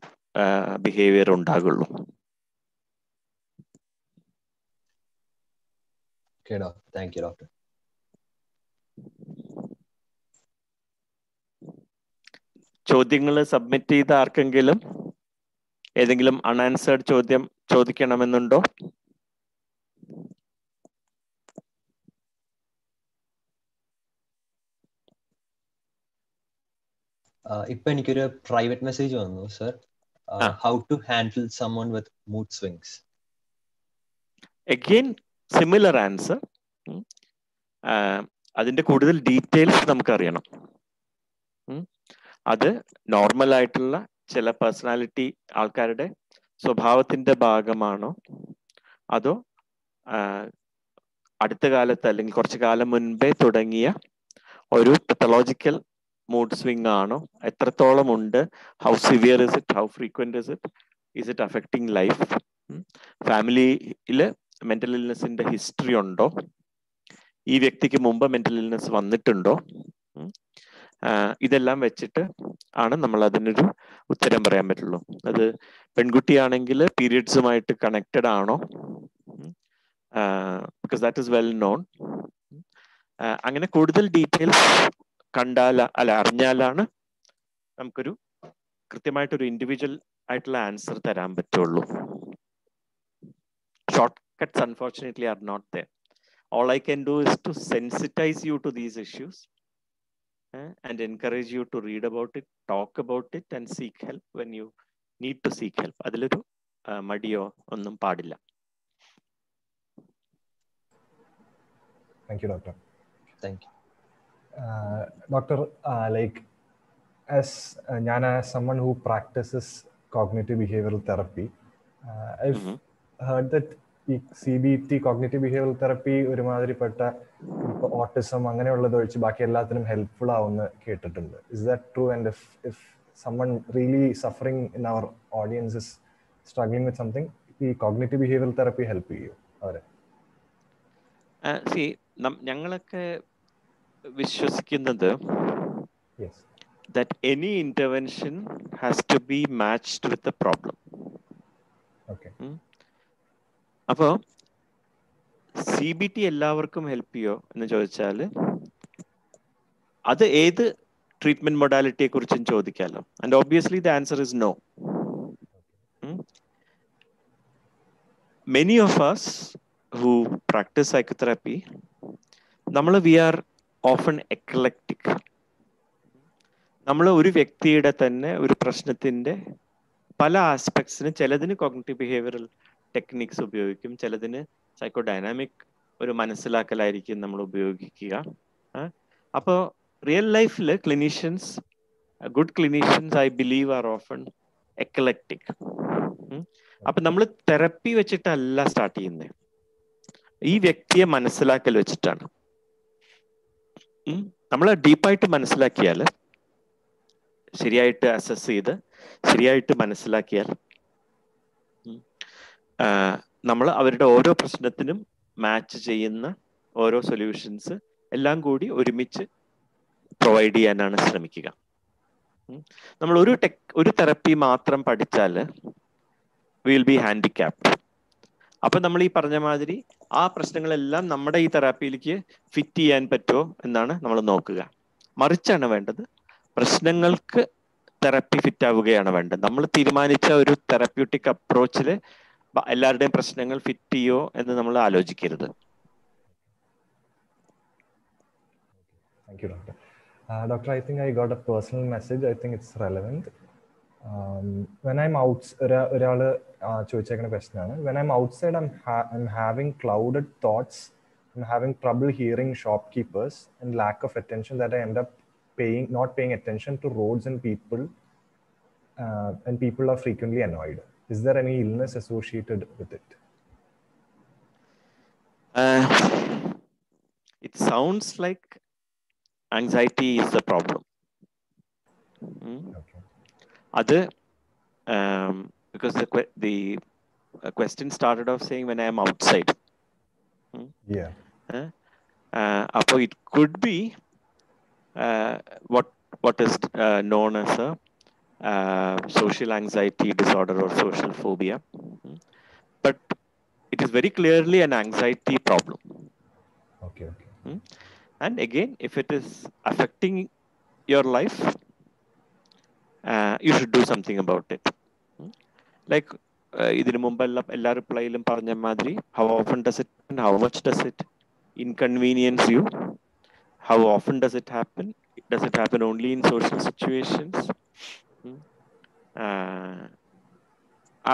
ബിഹേവിയർ ഉണ്ടാകുള്ളൂ. Okay, doctor. Thank you, doctor. ചോദ്യങ്ങൾ സബ്മിറ്റ് ചെയ്ത ആർക്കെങ്കിലും ഏതെങ്കിലും അൺആൻസേർഡ് ചോദ്യം ചോദിക്കണമെന്നുണ്ടോ? ഇപ്പൊ എനിക്കൊരു പ്രൈവറ്റ് മെസ്സേജ് വന്നു sir. How to handle someone with mood swings. Again, similar answer. അതിന്റെ കൂടുതൽ ഡീറ്റെയിൽസ് നമുക്കറിയണം. അത് നോർമൽ ആയിട്ടുള്ള ചില പേഴ്സണാലിറ്റി ആൾക്കാരുടെ സ്വഭാവത്തിന്റെ ഭാഗമാണോ, അതോ അടുത്ത കാലത്ത് അല്ലെങ്കിൽ കുറച്ചു കാലം മുൻപേ തുടങ്ങിയ ഒരു പത്തോളജിക്കൽ മൂഡ് സ്വിംഗ് ആണോ, എത്രത്തോളം ഉണ്ട്, how severe is it, how frequent is it affecting life, ഫാമിലിയിൽ മെന്റൽ ഇൽനെസിന്റെ ഹിസ്റ്ററി ഉണ്ടോ, ഈ വ്യക്തിക്ക് മുമ്പ് മെന്റൽ ഇൽനെസ് വന്നിട്ടുണ്ടോ, ഇതെല്ലാം വെച്ചിട്ട് ആണ് നമ്മൾ അതിനൊരു ഉത്തരം പറയാൻ പറ്റുള്ളൂ. അത് പെൺകുട്ടിയാണെങ്കിൽ പീരിയഡ്സുമായിട്ട് കണക്റ്റഡ് ആണോ, because that is well known. അങ്ങനെ കൂടുതൽ ഡീറ്റെയിൽസ് അറിഞ്ഞാലാണ് നമുക്കൊരു കൃത്യമായിട്ടൊരു ഇൻഡിവിജ്വൽ ആയിട്ടുള്ള ആൻസർ തരാൻ പറ്റുള്ളൂ. Shortcuts unfortunately are not there. All I can do is to sensitize you to these issues and encourage you to read about it, talk about it and seek help when you need to seek help. അതിലൊരു മടിയോ ഒന്നും പാടില്ല. Thank you, doctor. Thank you. Doctor, like as someone who practices cognitive behavioral therapy, I've heard that CBT, cognitive behavioral therapy, ഒരുമാതിരിപ്പെട്ട autism അങ്ങനെയുള്ളത് ഒഴിച്ച് ബാക്കി എല്ലാത്തിനും helpful ആവുമെന്ന് കേട്ടിട്ടുണ്ട്. Is that true? And if someone really suffering in our audience is struggling with something, ഈ cognitive behavioral therapy help ചെയ്യും അവരെ? ഞങ്ങളൊക്കെ വിശ്വസിക്കുന്നത് that any intervention has to be matched with the problem. Okay. അപ്പോ CBT എല്ലാവർക്കും help ചെയ്യോ എന്ന് ചോദിച്ചാൽ അത് ഏത് ട്രീറ്റ്മെന്റ് മൊഡാലിറ്റിയെ കുറിച്ചും ചോദിക്കാമല്ലോ. And obviously the answer is no. Many of us who practice psychotherapy, we are often eclectic. നമ്മൾ ഒരു വ്യക്തിയുടെ തന്നെ ഒരു പ്രശ്നത്തിന്റെ പല ആസ്പെക്ട്സിന്, ചിലതിന് കോഗ്നിറ്റീവ് ബിഹേവിയറൽ ടെക്നിക്സ് ഉപയോഗിക്കും, ചിലതിന് സൈക്കോ ഡൈനാമിക് ഒരു മനസ്സിലാക്കലായിരിക്കും നമ്മൾ ഉപയോഗിക്കുക. അപ്പോൾ റിയൽ ലൈഫിൽ clinicians, good clinicians I believe are often eclectic. അപ്പൊ നമ്മൾ തെറപ്പി വെച്ചിട്ടല്ല സ്റ്റാർട്ട് ചെയ്യുന്നത്, ഈ വ്യക്തിയെ മനസ്സിലാക്കൽ വെച്ചിട്ടാണ്. നമ്മൾ ഡീപ്പായിട്ട് മനസ്സിലാക്കിയാൽ, ശരിയായിട്ട് അസസ് ചെയ്ത് ശരിയായിട്ട് മനസ്സിലാക്കിയാൽ, നമ്മൾ അവരുടെ ഓരോ പ്രശ്നത്തിനും മാച്ച് ചെയ്യുന്ന ഓരോ സൊല്യൂഷൻസ് എല്ലാം കൂടി ഒരുമിച്ച് പ്രൊവൈഡ് ചെയ്യാനാണ് ശ്രമിക്കുക. നമ്മൾ ഒരു തെറപ്പി മാത്രം പഠിച്ചാൽ വിൽ ബി ഹാൻഡിക്യാപ്ഡ്. അപ്പൊ നമ്മൾ ഈ പറഞ്ഞ മാതിരി ആ പ്രശ്നങ്ങളെല്ലാം നമ്മുടെ ഈ തെറാപ്പിയിലേക്ക് ഫിറ്റ് ചെയ്യാൻ പറ്റുമോ എന്നാണ് നമ്മൾ നോക്കുക. മറിച്ചാണ് വേണ്ടത്, പ്രശ്നങ്ങൾക്ക് തെറപ്പി ഫിറ്റ് ആവുകയാണ് വേണ്ടത്. നമ്മൾ തീരുമാനിച്ച ഒരു തെറാപ്യൂട്ടിക് അപ്രോച്ചിൽ എല്ലാവരുടെയും പ്രശ്നങ്ങൾ ഫിറ്റ് ചെയ്യോ എന്ന് നമ്മൾ ആലോചിക്കരുത്. Thank you, Doctor. Doctor, I think I got a personal message. I think it's relevant. When I'm out, ചോദിച്ചേക്കുന്ന question ആണ്. When I'm outside, I'm having clouded thoughts. I'm having trouble hearing shopkeepers and lack of attention that I end up not paying attention to roads and people are frequently annoyed. Is there any illness associated with it? It sounds like anxiety is the problem. Okay. Because the question started off saying when I am outside. Yeah. So it could be what is known as a social anxiety disorder or social phobia. But it is very clearly an anxiety problem. Okay. And again, if it is affecting your life, you should do something about it. Like ഇതിനു മുമ്പെല്ലാം എല്ലാ റിപ്ലൈയിലും പറഞ്ഞ മാതിരി, how often does it happen? How much does it inconvenience you? How often does it happen? Does it happen only in social situations?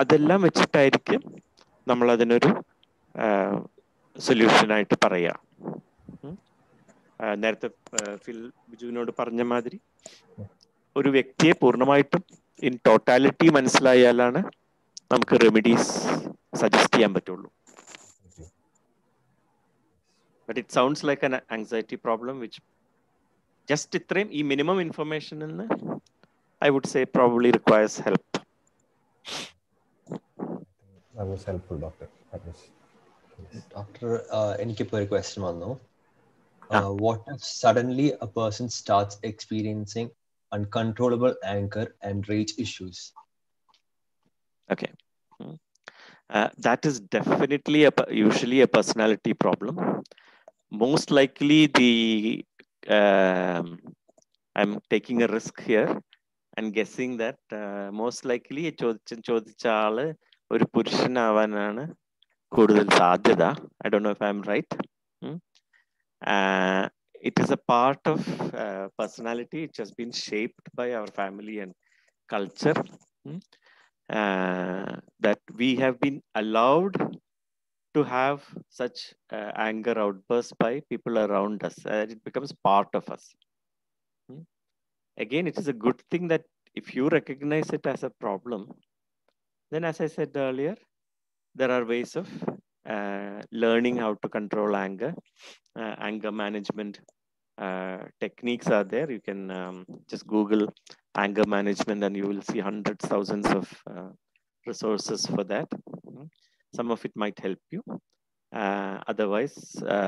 അതെല്ലാം വെച്ചിട്ടായിരിക്കും നമ്മൾ അതിനൊരു സൊല്യൂഷനായിട്ട് പറയാം. നേരത്തെ ബിജുവിനോട് പറഞ്ഞ മാതിരി ഒരു വ്യക്തിയെ പൂർണ്ണമായിട്ടും ഇൻ ടോട്ടാലിറ്റി മനസ്സിലായാലാണ് നമുക്ക് റെമഡീസ് സജസ്റ്റ് ചെയ്യാൻ പറ്റുള്ളൂ. But it sounds like an anxiety problem which just ഇത്രയും ഈ മിനിമം ഇൻഫർമേഷൻ നിന്ന് I would say probably requires help. That was helpful, Doctor. Doctor, എനിക്കിപ്പോൾ ഒരു question വന്നു. What if suddenly a person starts experiencing uncontrollable anger and rage issues? Okay. That is definitely usually a personality problem. Most likely I'm taking a risk here and guessing that most likely ചോദിച്ച ആള് ഒരു പുരുഷനാവാനാണ് കൂടുതൽ സാധ്യത. I don't know if I'm right. It is a part of personality which has been shaped by our family and culture, that we have been allowed to have such anger outbursts by people around us. It becomes part of us. Again, it is a good thing that if you recognize it as a problem, then as I said earlier, there are ways of learning how to control anger. Anger management techniques are there. You can just Google anger management and you will see hundreds, thousands of resources for that. Some of it might help you. Otherwise, a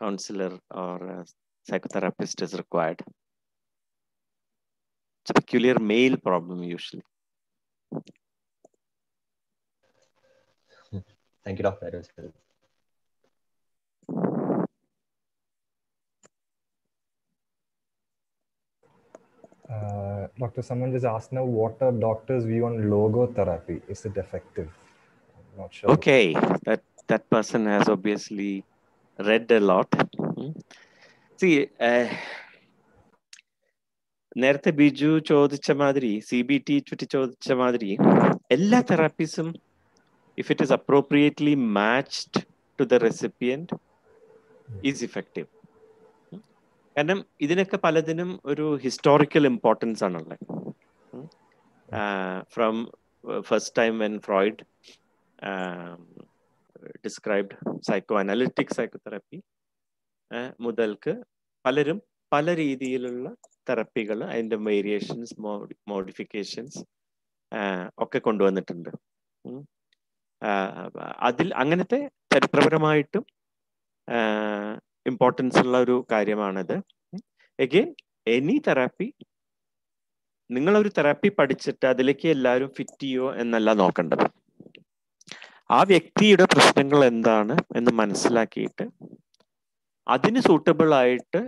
counselor or a psychotherapist is required. It's a peculiar male problem usually. Thank you, Doctor. Doctor, someone just asked now, what are doctors' view on logotherapy? Is it effective? I'm not sure. Okay, that person has obviously read a lot. See, നേരത്തെ ബിജു ചോദിച്ച മാതിരി CBT ചുറ്റി ചോദിച്ച മാതിരി എല്ലാ തെറാപ്പീസും if it is appropriately matched to the recipient is effective. കാരണം ഇതിനൊക്കെ പലതിനും ഒരു ഹിസ്റ്റോറിക്കൽ ഇമ്പോർട്ടൻസ് ആണുള്ളത്. From first time when Freud described psychoanalytic psychotherapy മുതൽക്ക് പലരും പല രീതിയിലുള്ള തെറപ്പികൾ അതിൻ്റെ വേരിയേഷൻസ് മോഡിഫിക്കേഷൻസ് ഒക്കെ കൊണ്ടുവന്നിട്ടുണ്ട്. അതിൽ അങ്ങനത്തെ ചരിത്രപരമായിട്ടും ഇമ്പോർട്ടൻസ് ഉള്ള ഒരു കാര്യമാണിത്. എഗെയിൻ എനി തെറാപ്പി, നിങ്ങളൊരു തെറാപ്പി പഠിച്ചിട്ട് അതിലേക്ക് എല്ലാവരും ഫിറ്റ് ചെയ്യോ എന്നല്ല നോക്കേണ്ടത്. ആ വ്യക്തിയുടെ പ്രശ്നങ്ങൾ എന്താണ് എന്ന് മനസ്സിലാക്കിയിട്ട് അതിന് സൂട്ടബിൾ ആയിട്ട്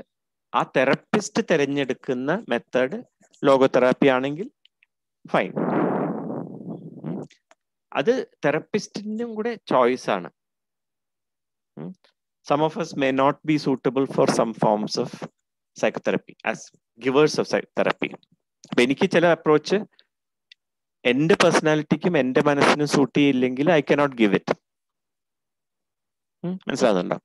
ആ തെറപ്പിസ്റ്റ് തിരഞ്ഞെടുക്കുന്ന മെത്തേഡ് ലോഗോതെറാപ്പി ആണെങ്കിൽ ഫൈൻ. അത് തെറപ്പിസ്റ്റിനും കൂടെ ചോയ്സ് ആണ്. Some of us may not be suitable for some forms of psychotherapy as givers of psychotherapy. അപ്പൊ എനിക്ക് ചില അപ്രോച്ച് എൻ്റെ പേഴ്സണാലിറ്റിക്കും എൻ്റെ മനസ്സിനും സൂട്ട് ചെയ്യില്ലെങ്കിൽ ഐ കനോട്ട് ഗിവ് ഇറ്റ്. മനസ്സിലാകുന്നുണ്ടോ?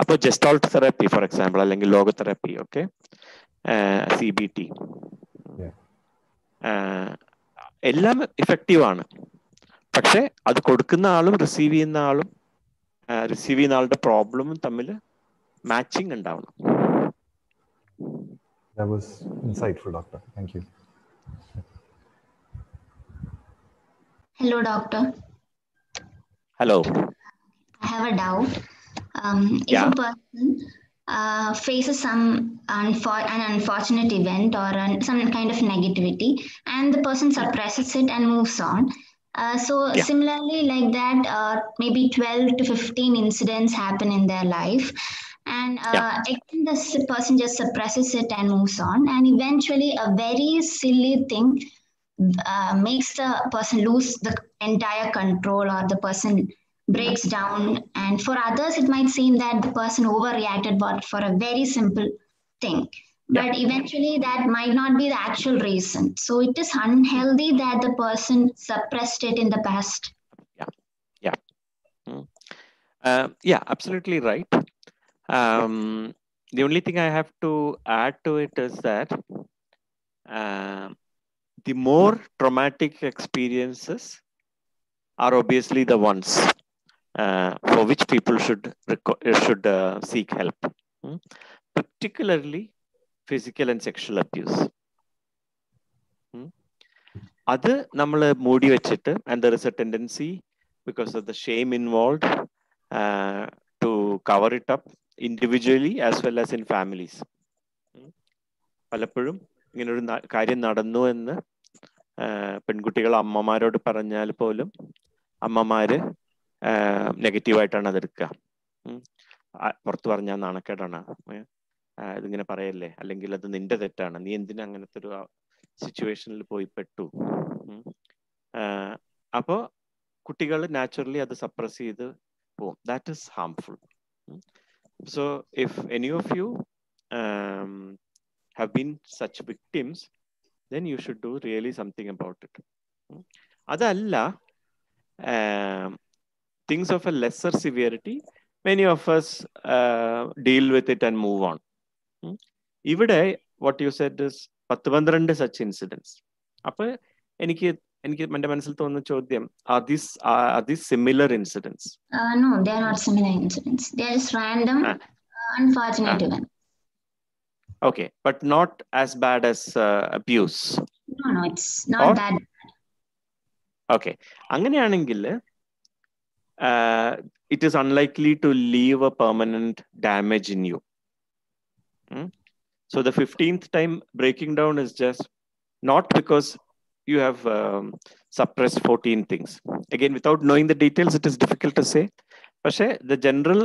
അപ്പോൾ ജെസ്റ്റോൾട്ട് തെറാപ്പി ഫോർ എക്സാമ്പിൾ, അല്ലെങ്കിൽ ലോഗോതെറാപ്പി, ഓക്കെ, CBT, എല്ലാം ഇഫക്റ്റീവ് ആണ്. പക്ഷെ അത് കൊടുക്കുന്ന ആളും റിസീവ് ചെയ്യുന്ന ആളുടെ പ്രോബ്ലമും തമ്മിൽ മാച്ചിങ് ഉണ്ടാവണം. That was insightful, doctor. Thank you. Hello, doctor. Hello. I have a doubt. If a person faces an unfortunate event or some kind of negativity, and the person suppresses it and moves on, similarly like that, maybe 12 to 15 incidents happen in their life, and again this person just suppresses it and moves on, and eventually a very silly thing makes the person lose the entire control, or the person breaks down. And for others it might seem that the person overreacted but for a very simple thing, but eventually that might not be the actual reason. So it is unhealthy that the person suppressed it in the past. Yeah, absolutely right. The only thing I have to add to it is that the more traumatic experiences are obviously the ones for which people should seek help, particularly physical and sexual abuse. അത് നമ്മൾ മൂടി വെച്ചിട്ട്, and there is a tendency because of the shame involved to cover it up individually as well as in families. പലപ്പോഴും ഇങ്ങനൊരു കാര്യം നടന്നു എന്ന് പെൺകുട്ടികൾ അമ്മമാരോട് പറഞ്ഞാൽ പോലും അമ്മമാര് നെഗറ്റീവായിട്ടാണ് അതെടുക്കുക. പുറത്തു പറഞ്ഞാൽ നാണക്കേടാണ്, ഇതിങ്ങനെ പറയല്ലേ, അല്ലെങ്കിൽ അത് നിന്റെ തെറ്റാണ്, നീ എന്തിനാ അങ്ങനത്തെ ഒരു സിറ്റുവേഷനിൽ പോയി പെട്ടു. അപ്പോൾ കുട്ടികൾ നാച്ചുറലി അത് സപ്രസ് ചെയ്ത് പോകും. That is harmful. So if any of you have been such victims, then you should do really something about it. Adalla things of a lesser severity, many of us deal with it and move on. Ivide what you said is 10-12 such incidents. Appo എനിക്ക് എൻ്റെ മനസ്സിൽ തോന്നുന്ന ചോദ്യം, are these similar incidents? No, they are not similar incidents. They are just random unfortunate events. Okay, but not as bad as abuse. No, it's not that bad. Okay, അങ്ങനെയാണെങ്കിൽ it is unlikely to leave a permanent damage in you. So the 15th time breaking down is just not because you have suppressed 14 things. Again, without knowing the details, it is difficult to say. But the general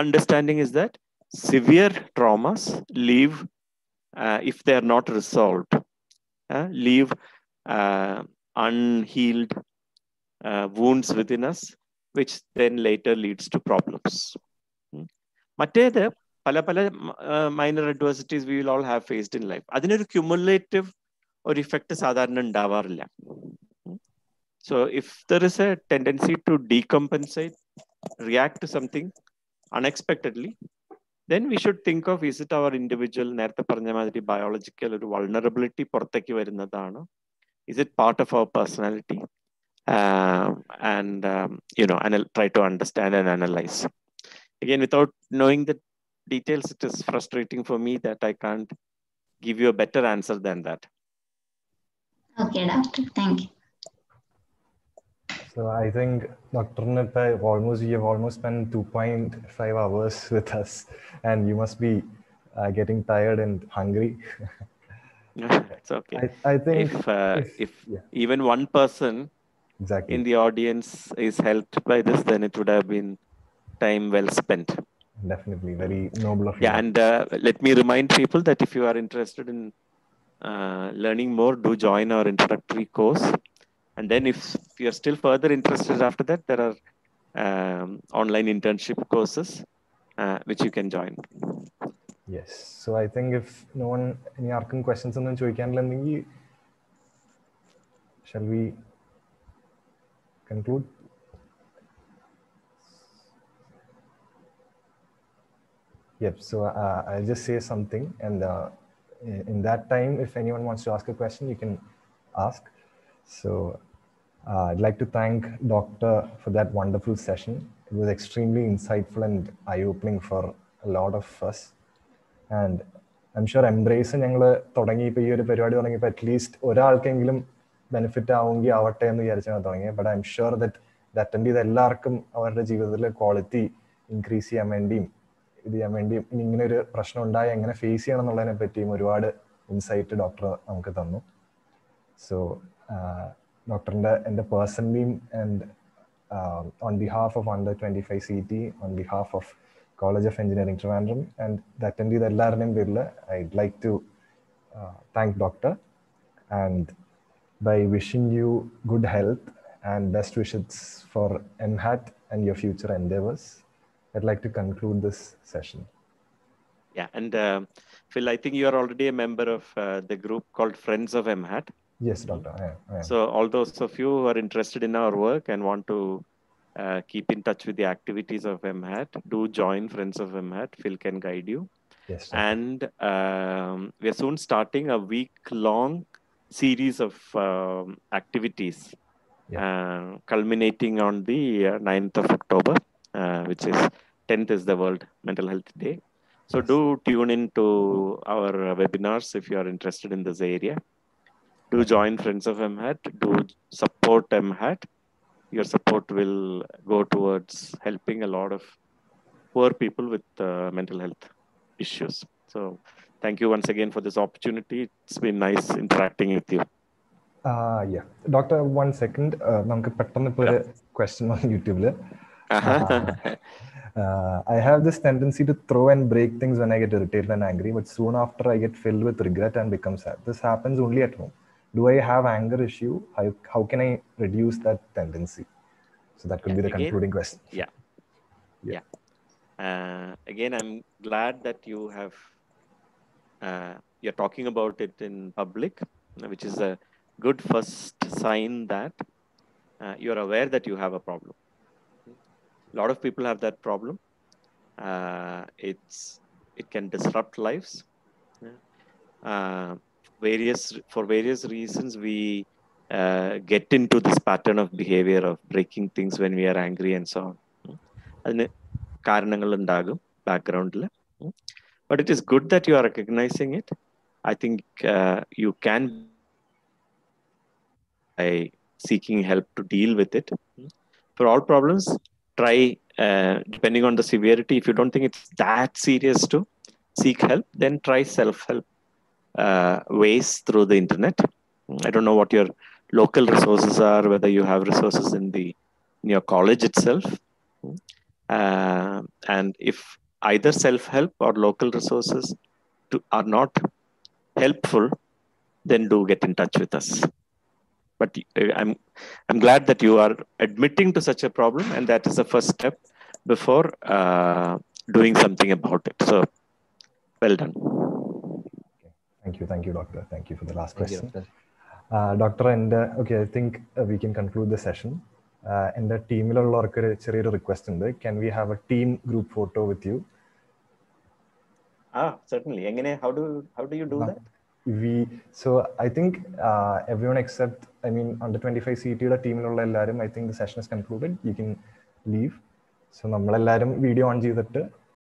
understanding is that severe traumas leave, if they are not resolved, leave unhealed wounds within us, which then later leads to problems. മറ്റേത് പല പല minor adversities we will all have faced in life. അതിനൊരു cumulative ഒരു effect സാധാരണ ഉണ്ടാവാറില്ല. So if there is a tendency to decompensate, react to something unexpectedly, then we should think of, is it our individual, നേരത്തെ പറഞ്ഞ മാതിരി biological ഒരു vulnerability പുറത്തേക്ക് വരുന്നതാണ്? Is it part of our personality? And try to understand and analyze. Again, without knowing the details, it is frustrating for me that I can't give you a better answer than that. Okay, doctor. Thank you. So I think Dr. Nipa, you have almost spent 2.5 hours with us, and you must be getting tired and hungry. It's okay. I think if even one person in the audience is helped by this, then it would have been time well spent. Definitely, very noble of you. Yeah, and let me remind people that if you are interested in learning more, do join our introductory course. And then if you are still further interested after that, there are online internship courses which you can join. Yes. So I think if no one, any questions on the shall we conclude? Yep. So I'll just say something, and in that time, if anyone wants to ask a question, you can ask. So I'd like to thank Doctor for that wonderful session. It was extremely insightful and eye-opening for a lot of us. And I'm sure Embrace ഞങ്ങൾ തുടങ്ങിയപ്പോൾ ഈ ഒരു പരിപാടി തുടങ്ങിയപ്പോൾ at least ഒരാൾക്കെങ്കിലും benefit ആവട്ടെ എന്ന് വിചാരിച്ചാണ് തുടങ്ങിയത്. But I am sure that ഇത് അറ്റൻഡ് ചെയ്ത എല്ലാവർക്കും അവരുടെ ജീവിതത്തിലെ ക്വാളിറ്റി ഇൻക്രീസ് ചെയ്യാൻ വേണ്ടിയും ഇത് ചെയ്യാൻ വേണ്ടിയും ഇനി ഇങ്ങനെ ഒരു പ്രശ്നം ഉണ്ടായി എങ്ങനെ ഫേസ് ചെയ്യണം എന്നുള്ളതിനെ പറ്റിയും ഒരുപാട് ഇൻസൈറ്റ് ഡോക്ടർ നമുക്ക് തന്നു. സോ ഡോക്ടറിൻ്റെ എൻ്റെ പേഴ്സണലിയും and on behalf of Under 25 CET, on behalf of College of Engineering Trivandrum, and the attendee I'd like to thank Doctor, and by wishing you good health and best wishes for MHAT and your future endeavors, I'd like to conclude this session. Yeah, and Phil, I think you are already a member of the group called Friends of MHAT. Yes, Doctor. I am. So all those of you who are interested in our work and want to keep in touch with the activities of MHAT, do join Friends of MHAT. Phil can guide you. Yes, and we are soon starting a week-long series of activities, culminating on the 9th of October, which is 10th is the World Mental Health Day. So do tune in to our webinars if you are interested in this area. Do join Friends of MHAT. Do support MHAT. Your support will go towards helping a lot of poor people with mental health issues. So thank you once again for this opportunity. It's been nice interacting with you. Yeah. Doctor, 1 second. നമുക്ക് പെട്ടെന്ന് ഇപ്പോൾ ഒരു question on YouTube. I have this tendency to throw and break things when I get irritated and angry, but soon after I get filled with regret and become sad. This happens only at home. Do I have anger issue? How can I reduce that tendency? So that could be the concluding question. Yeah. Again, I'm glad that you have you're talking about it in public, which is a good first sign that you're aware that you have a problem. A lot of people have that problem. It can disrupt lives. For various reasons, we get into this pattern of behavior of breaking things when we are angry and so on. അതിന് കാരണങ്ങൾ ഉണ്ടാകും ബാക്ക്ഗ്രൗണ്ടിൽ. But it is good that you are recognizing it. I think you can by seeking help to deal with it. For all problems, try, depending on the severity, if you don't think it's that serious to seek help, then try self-help ways through the internet. I don't know what your local resources are, whether you have resources in your college itself. And if either self-help or local resources are not helpful, then do get in touch with us. But I'm glad that you are admitting to such a problem, and that is the first step before doing something about it. So, well done. Thank you, Doctor. Thank you for the last question. Doctor, and okay, I think we can conclude the session. And the teamilullawർക്ക് ഒരു ചെറിയൊരു request ഉണ്ട്. Can we have a team group photo with you? Certainly. How do you do that? So I think everyone except, under 25 CET teamiലുള്ള എല്ലാവരും, I think the session is concluded. You can leave. So നമ്മളെല്ലാവരും video on ചെയ്തിട്ട്